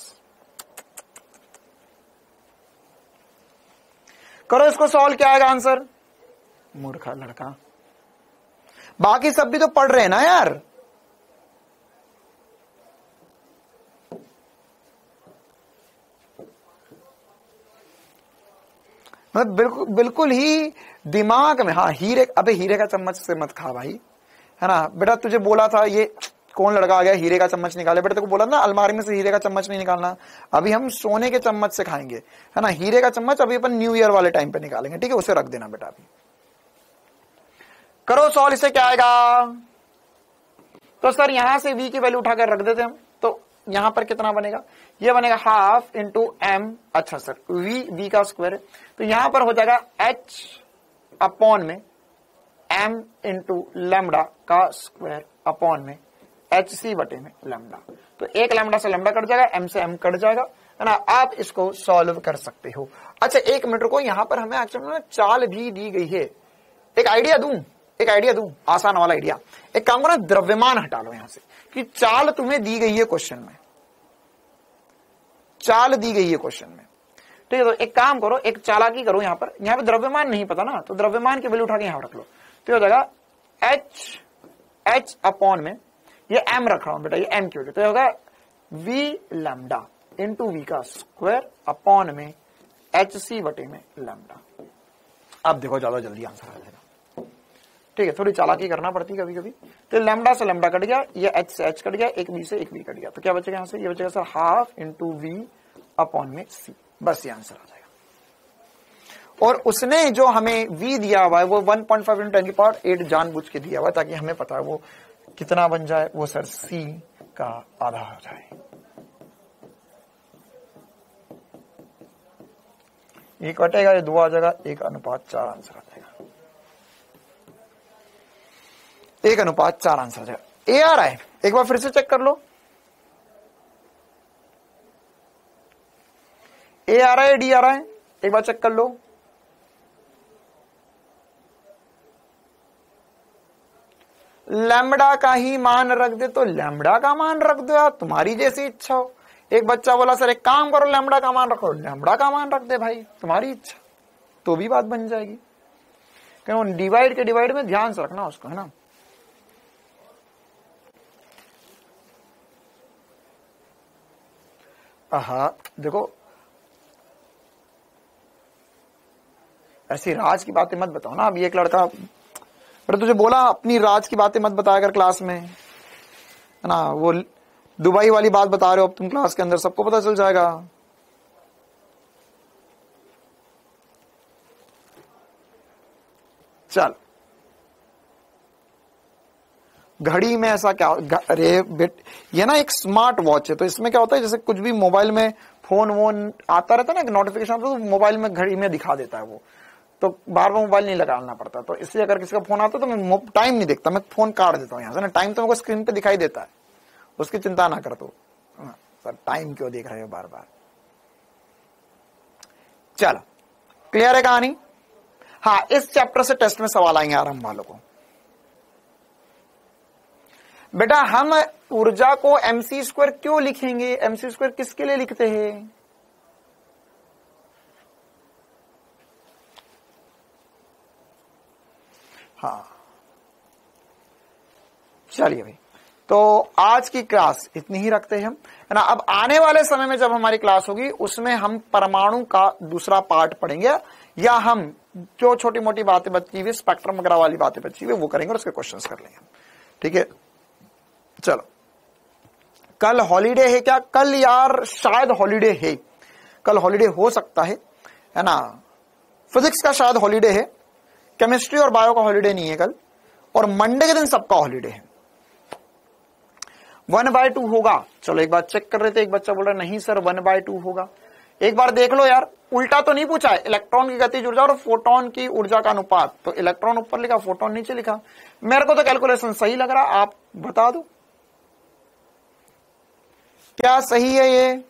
Speaker 1: करो इसको सॉल्व, क्या आएगा आंसर? मूर्खा लड़का, बाकी सब भी तो पढ़ रहे हैं ना यार। मतलब बिल्कुल ही दिमाग में, हाँ हीरे, अबे हीरे का चम्मच से मत खा भाई, है ना बेटा। तुझे बोला था, ये कौन लड़का आ गया हीरे का चम्मच निकाले, बेटा तेरे को बोला ना अलमारी में से हीरे का चम्मच नहीं निकालना, अभी हम सोने के चम्मच से खाएंगे, है ना। हीरे का चम्मच अभी अपन न्यू ईयर वाले टाइम पे निकालेंगे, ठीक है, उसे रख देना बेटा। अभी करो सॉल्व, इसे क्या आएगा? तो सर यहां से v की वैल्यू उठाकर रख देते हम, तो यहां पर कितना बनेगा? ये बनेगा हाफ इंटू एम, अच्छा सर v का स्क्वायर है, तो यहां पर हो जाएगा h अपॉन में m इंटू लैम्डा का स्क्वायर अपॉन में hc बटे में लैम्डा। तो एक लैम्डा से लैम्डा कट जाएगा, m से m कट जाएगा, है ना। आप इसको सॉल्व कर सकते हो। अच्छा एक मिनट को, यहां पर हमें एक्चुअली चाल भी दी गई है। एक आइडिया दूं, आसान वाला आइडिया। एक काम करो, द्रव्यमान हटा लो यहां से, कि चाल तुम्हें दी गई है क्वेश्चन में, चाल दी गई है क्वेश्चन में, ठीक है। तो एक काम करो, एक चालाकी करो, यहां पे द्रव्यमान नहीं पता ना, तो द्रव्यमान की वैल्यू उठा के यहां रख लो, तो हो जाएगा h अपॉन में, ये m रख रहा हूं बेटा, ये m क्यों, तो होगा v लैम्डा इंटू v का स्क्वायर अपॉन में hc बटे में लैम्डा। अब देखो ज्यादा जल्दी आंसर आ जाएगा, ठीक है। थोड़ी चालाकी करना पड़ती है कभी कभी। तो लैम्डा से लैम्डा कट गया, ये h से h कट गया, एक v से एक v कट गया, तो क्या बचेगा यहां से? ये बचेगा sir half into v upon में c, बस ये आंसर आ जाएगा। और उसने जो हमें v दिया हुआ है वो 1.5 इंटू 10 की पावर 8 जानबूझ के दिया हुआ है, ताकि हमें पता है वो कितना बन जाए, वो सर c का आधा हो जाए। ये कटेगा, ये 2 आ जाएगा, 1:4 आंसर आ जाएगा, 1:4 आंसर आ जाएगा। ए आ रहा है, एक बार फिर से चेक कर लो, ए आ रहा है, डी आ रहा है, एक बार चेक कर लो। लैम्बडा का ही मान रख दे तो लैम्बडा का मान रख दो यार, तुम्हारी जैसी इच्छा हो। एक बच्चा बोला सर एक काम करो लैम्बडा का मान रखो, लैम्बडा का मान रख दे भाई, तुम्हारी इच्छा, तो भी बात बन जाएगी। क्यों? डिवाइड के डिवाइड में ध्यान से रखना उसको, है ना। देखो ऐसी राज की बातें मत बताओ ना। अब ये एक लड़का पर तुझे बोला अपनी राज की बातें मत बताया कर क्लास में, है ना। वो दुबई वाली बात बता रहे हो अब तुम क्लास के अंदर, सबको पता चल जाएगा। चल, घड़ी में ऐसा क्या, अरे बेट ये ना एक स्मार्ट वॉच है, तो इसमें क्या होता है, जैसे कुछ भी मोबाइल में फोन वोन आता रहता है ना, एक नोटिफिकेशन आता है, तो मोबाइल में घड़ी में दिखा देता है वो, तो बार बार मोबाइल नहीं लगाना पड़ता। तो इसलिए अगर किसी का फोन आता है तो मैं टाइम नहीं देखता, मैं फोन काट देता हूँ यहाँ से ना, टाइम तो मेरे को स्क्रीन पे दिखाई देता है, उसकी चिंता ना कर। तो सर टाइम क्यों देख रहे हो बार बार। चलो क्लियर है कहानी। हाँ, इस चैप्टर से टेस्ट में सवाल आएंगे आरंभ वालों को। बेटा हम ऊर्जा को mc² क्यों लिखेंगे, mc² किसके लिए लिखते हैं? हाँ चलिए भाई, तो आज की क्लास इतनी ही रखते हैं हम, है ना। अब आने वाले समय में जब हमारी क्लास होगी उसमें हम परमाणु का दूसरा पार्ट पढ़ेंगे, या हम जो छोटी मोटी बातें बची हुई स्पेक्ट्रम वगैरह वाली बातें बची हुई वो करेंगे और उसके क्वेश्चंस कर लेंगे, ठीक है। चलो, कल हॉलीडे है क्या? कल यार शायद हॉलीडे है, कल हॉलीडे हो सकता है ना। फिजिक्स का शायद हॉलीडे है, केमिस्ट्री और बायो का हॉलीडे नहीं है कल, और मंडे के दिन सबका हॉलीडे है। 1/2 होगा। चलो एक बार चेक कर रहे थे, एक बच्चा बोल रहा नहीं सर 1/2 होगा। एक बार देख लो यार, उल्टा तो नहीं पूछा है, इलेक्ट्रॉन की गतिज ऊर्जा और फोटोन की ऊर्जा का अनुपात, तो इलेक्ट्रॉन ऊपर लिखा फोटोन नीचे लिखा। मेरे को तो कैलकुलेशन सही लग रहा, आप बता दो क्या सही है ये।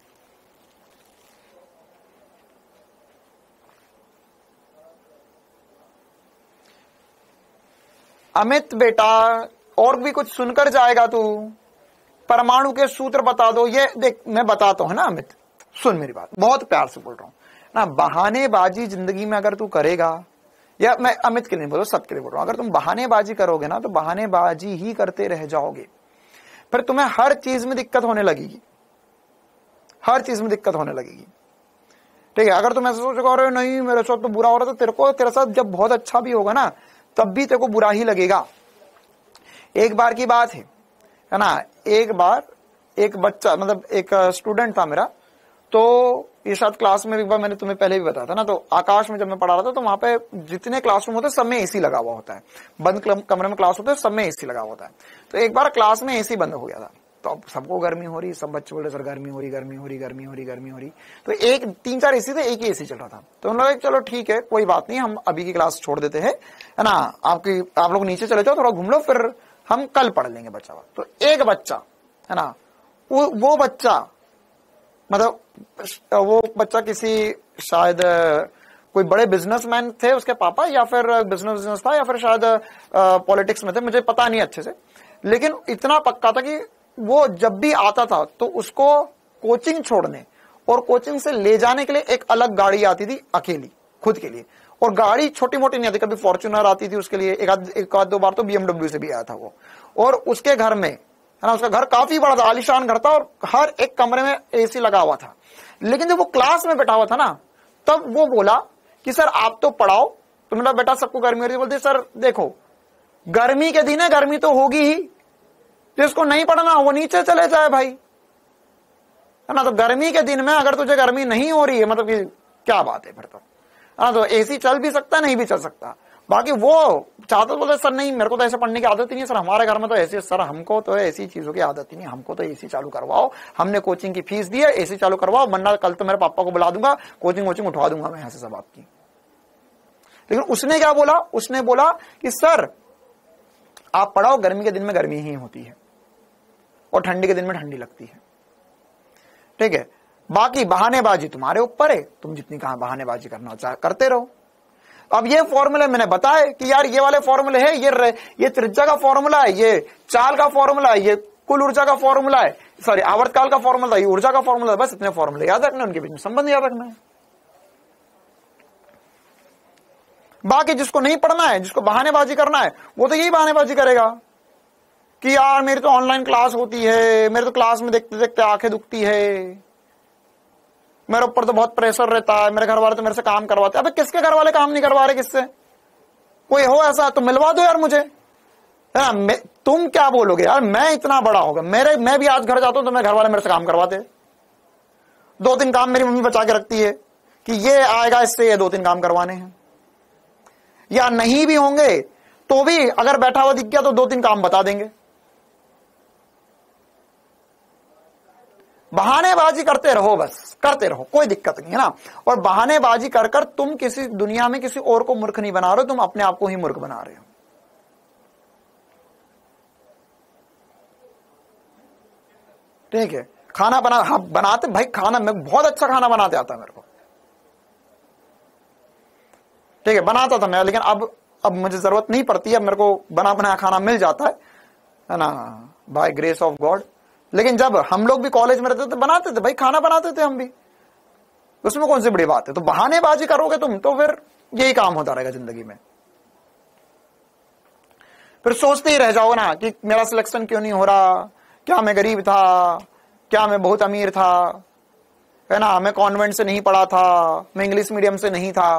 Speaker 1: अमित बेटा और भी कुछ सुनकर जाएगा तू, परमाणु के सूत्र बता दो। ये देख मैं बताता हूं ना अमित, सुन मेरी बात, बहुत प्यार से बोल रहा हूं ना। बहानेबाजी जिंदगी में अगर तू करेगा, या मैं अमित के लिए बोल रहा हूं, सबके लिए बोल रहा हूं, अगर तुम बहानेबाजी करोगे ना तो बहानेबाजी ही करते रह जाओगे, फिर तुम्हें हर चीज में दिक्कत होने लगेगी, हर चीज में दिक्कत होने लगेगी, ठीक है। अगर तुम ऐसा सोचोगे अरे नहीं मेरे साथ तो बुरा हो रहा था, तेरे को तेरे साथ जब बहुत अच्छा भी होगा ना तब भी तेरे को बुरा ही लगेगा। एक बार की बात है ना, एक बार एक बच्चा, मतलब एक स्टूडेंट था मेरा, तो ये शायद क्लास में एक बार मैंने तुम्हें पहले भी बताया था ना, तो आकाश में जब मैं पढ़ा रहा था तो वहां पे जितने क्लासरूम होते हैं सब में एसी लगा हुआ होता है, बंद कमरे में क्लास होता है सब में एसी लगा हुआ होता है। तो एक बार क्लास में एसी बंद हो गया था, तो अब सबको गर्मी हो रही, सब बच्चे बोल रहे सर गर्मी हो रही, गर्मी हो रही, गर्मी हो रही, गर्मी हो रही। तो एक 3-4 एसी थे, एक ही एसी चल रहा था, तो उन्होंने कहा चलो ठीक है कोई बात नहीं, हम अभी की क्लास छोड़ देते हैं, है ना, आप लोग नीचे चले जाओ थोड़ा घूम लो, फिर हम कल पढ़ लेंगे बच्चा। तो एक बच्चा है ना, वो बच्चा मतलब वो बच्चा किसी शायद कोई बड़े बिजनेसमैन थे उसके पापा, या फिर बिजनेस था, या फिर शायद पॉलिटिक्स में थे, मुझे पता नहीं अच्छे से, लेकिन इतना पक्का था कि वो जब भी आता था तो उसको कोचिंग छोड़ने और कोचिंग से ले जाने के लिए एक अलग गाड़ी आती थी अकेली खुद के लिए, और गाड़ी छोटी मोटी नहीं आती, कभी फॉर्च्यूनर आती थी उसके लिए, एक आध 2 बार तो BMW से भी आया था वो। और उसके घर में है ना, उसका घर काफी बड़ा था, आलीशान घर था, और हर एक कमरे में एसी लगा हुआ था। लेकिन जब वो क्लास में बैठा हुआ था ना, तब वो बोला कि सर आप तो पढ़ाओ, तो मेरा बेटा सबको गर्मी हो रही है, बोलते सर देखो गर्मी के दिन है, गर्मी तो होगी ही, जिसको नहीं पढ़ना वो नीचे चले जाए भाई, है ना। तो गर्मी के दिन में अगर तुझे गर्मी नहीं हो रही है, मतलब कि क्या बात है फिर तो, है ना, तो एसी चल भी सकता है नहीं भी चल सकता। बाकी वो चाहते बोलते सर नहीं मेरे को तो ऐसे पढ़ने की आदत ही नहीं सर, हमारे घर में तो ऐसी, सर हमको तो ऐसी चीजों की आदत ही नहीं, हमको तो एसी चालू करवाओ, हमने कोचिंग की फीस दी है, एसी चालू करवाओ, वरना कल तो मेरे पापा को बुला दूंगा, कोचिंग उठवा दूंगा मैं यहां से सब आपकी। लेकिन उसने क्या बोला, उसने बोला कि सर आप पढ़ाओ, गर्मी के दिन में गर्मी ही होती है और ठंडी के दिन में ठंडी लगती है, ठीक है। बाकी बहानेबाजी तुम्हारे ऊपर है, तुम जितनी कहां बहानेबाजी करना चाहे करते रहो। अब ये फॉर्मूले मैंने बताए कि यार ये वाले फॉर्मूले है, ये त्रिज्या का फॉर्मूला है, ये चाल का फॉर्मूला है, ये कुल ऊर्जा का फॉर्मूला है, सॉरी आवर्तकाल का फॉर्मूला है, ये ऊर्जा का फॉर्मूला है, बस इतने फॉर्मूले याद रखना, उनके बीच में संबंध याद रखना है। बाकी जिसको नहीं पढ़ना है, जिसको बहानेबाजी करना है, वो तो यही बहानेबाजी करेगा कि यार मेरी तो ऑनलाइन क्लास होती है, मेरे तो क्लास में देखते देखते आंखें दुखती है, मेरे ऊपर तो बहुत प्रेशर रहता है, मेरे घर वाले तो मेरे से काम करवाते हैं। अबे किसके घर वाले काम नहीं करवा रहे, किससे? कोई हो ऐसा तो मिलवा दो यार मुझे, है ना। तुम क्या बोलोगे यार, मैं इतना बड़ा होगा, मैं भी आज घर जाता हूं तो मेरे घर वाले मेरे से काम करवाते। 2-3 काम मेरी मम्मी बचा के रखती है कि ये आएगा इससे ये 2-3 काम करवाने हैं, या नहीं भी होंगे तो भी अगर बैठा हुआ दिख गया तो 2-3 काम बता देंगे। बहानेबाजी करते रहो, बस करते रहो, कोई दिक्कत नहीं है ना। और बहानेबाजी कर कर तुम किसी दुनिया में किसी और को मूर्ख नहीं बना रहे हो, तुम अपने आप को ही मूर्ख बना रहे हो। ठीक है, खाना बना, हाँ बनाते भाई, खाना मैं बहुत अच्छा खाना बनाते आता है मेरे को, ठीक है, बनाता था मैं, लेकिन अब मुझे जरूरत नहीं पड़ती, अब मेरे को बना बनाया खाना मिल जाता है ना, बाय ग्रेस ऑफ गॉड। लेकिन जब हम लोग भी कॉलेज में रहते थे बनाते थे भाई, खाना बनाते थे हम भी, उसमें कौन सी बड़ी बात है। तो बहानेबाजी करोगे तुम तो फिर यही काम होता रहेगा जिंदगी में, फिर सोचते ही रह जाओ ना कि मेरा सिलेक्शन क्यों नहीं हो रहा, क्या मैं गरीब था, क्या मैं बहुत अमीर था, है ना, मैं कॉन्वेंट से नहीं पढ़ा था, मैं इंग्लिश मीडियम से नहीं था।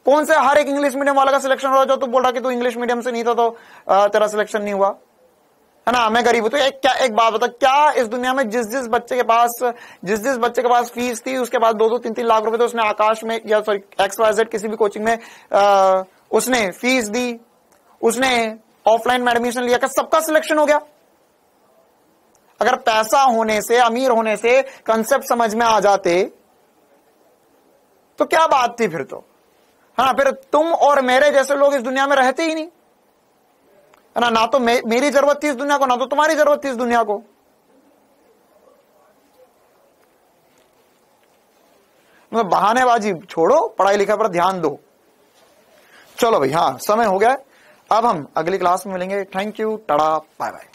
Speaker 1: कौन से हर एक इंग्लिश मीडियम वाला का सिलेक्शन हो रहा जो तू बोल रहा कि तू इंग्लिश मीडियम से नहीं था तो तेरा सिलेक्शन नहीं हुआ, है ना, मैं गरीब हूं। तो एक बात बता, क्या इस दुनिया में जिस जिस बच्चे के पास फीस थी उसके बाद 2-3 लाख रुपए तो उसने आकाश में, या सॉरी XYZ किसी भी कोचिंग में उसने फीस दी, उसने ऑफलाइन में एडमिशन लिया, क्या सबका सिलेक्शन हो गया? अगर पैसा होने से, अमीर होने से कंसेप्ट समझ में आ जाते तो क्या बात थी फिर तो, है ना। फिर तुम और मेरे जैसे लोग इस दुनिया में रहते ही नहीं, है ना तो मेरी जरूरत थी इस दुनिया को, ना तो तुम्हारी जरूरत थी इस दुनिया को। मतलब बहानेबाजी छोड़ो, पढ़ाई लिखाई पर ध्यान दो। चलो भाई, हाँ समय हो गया है, अब हम अगली क्लास में मिलेंगे। Thank you, tata, bye bye.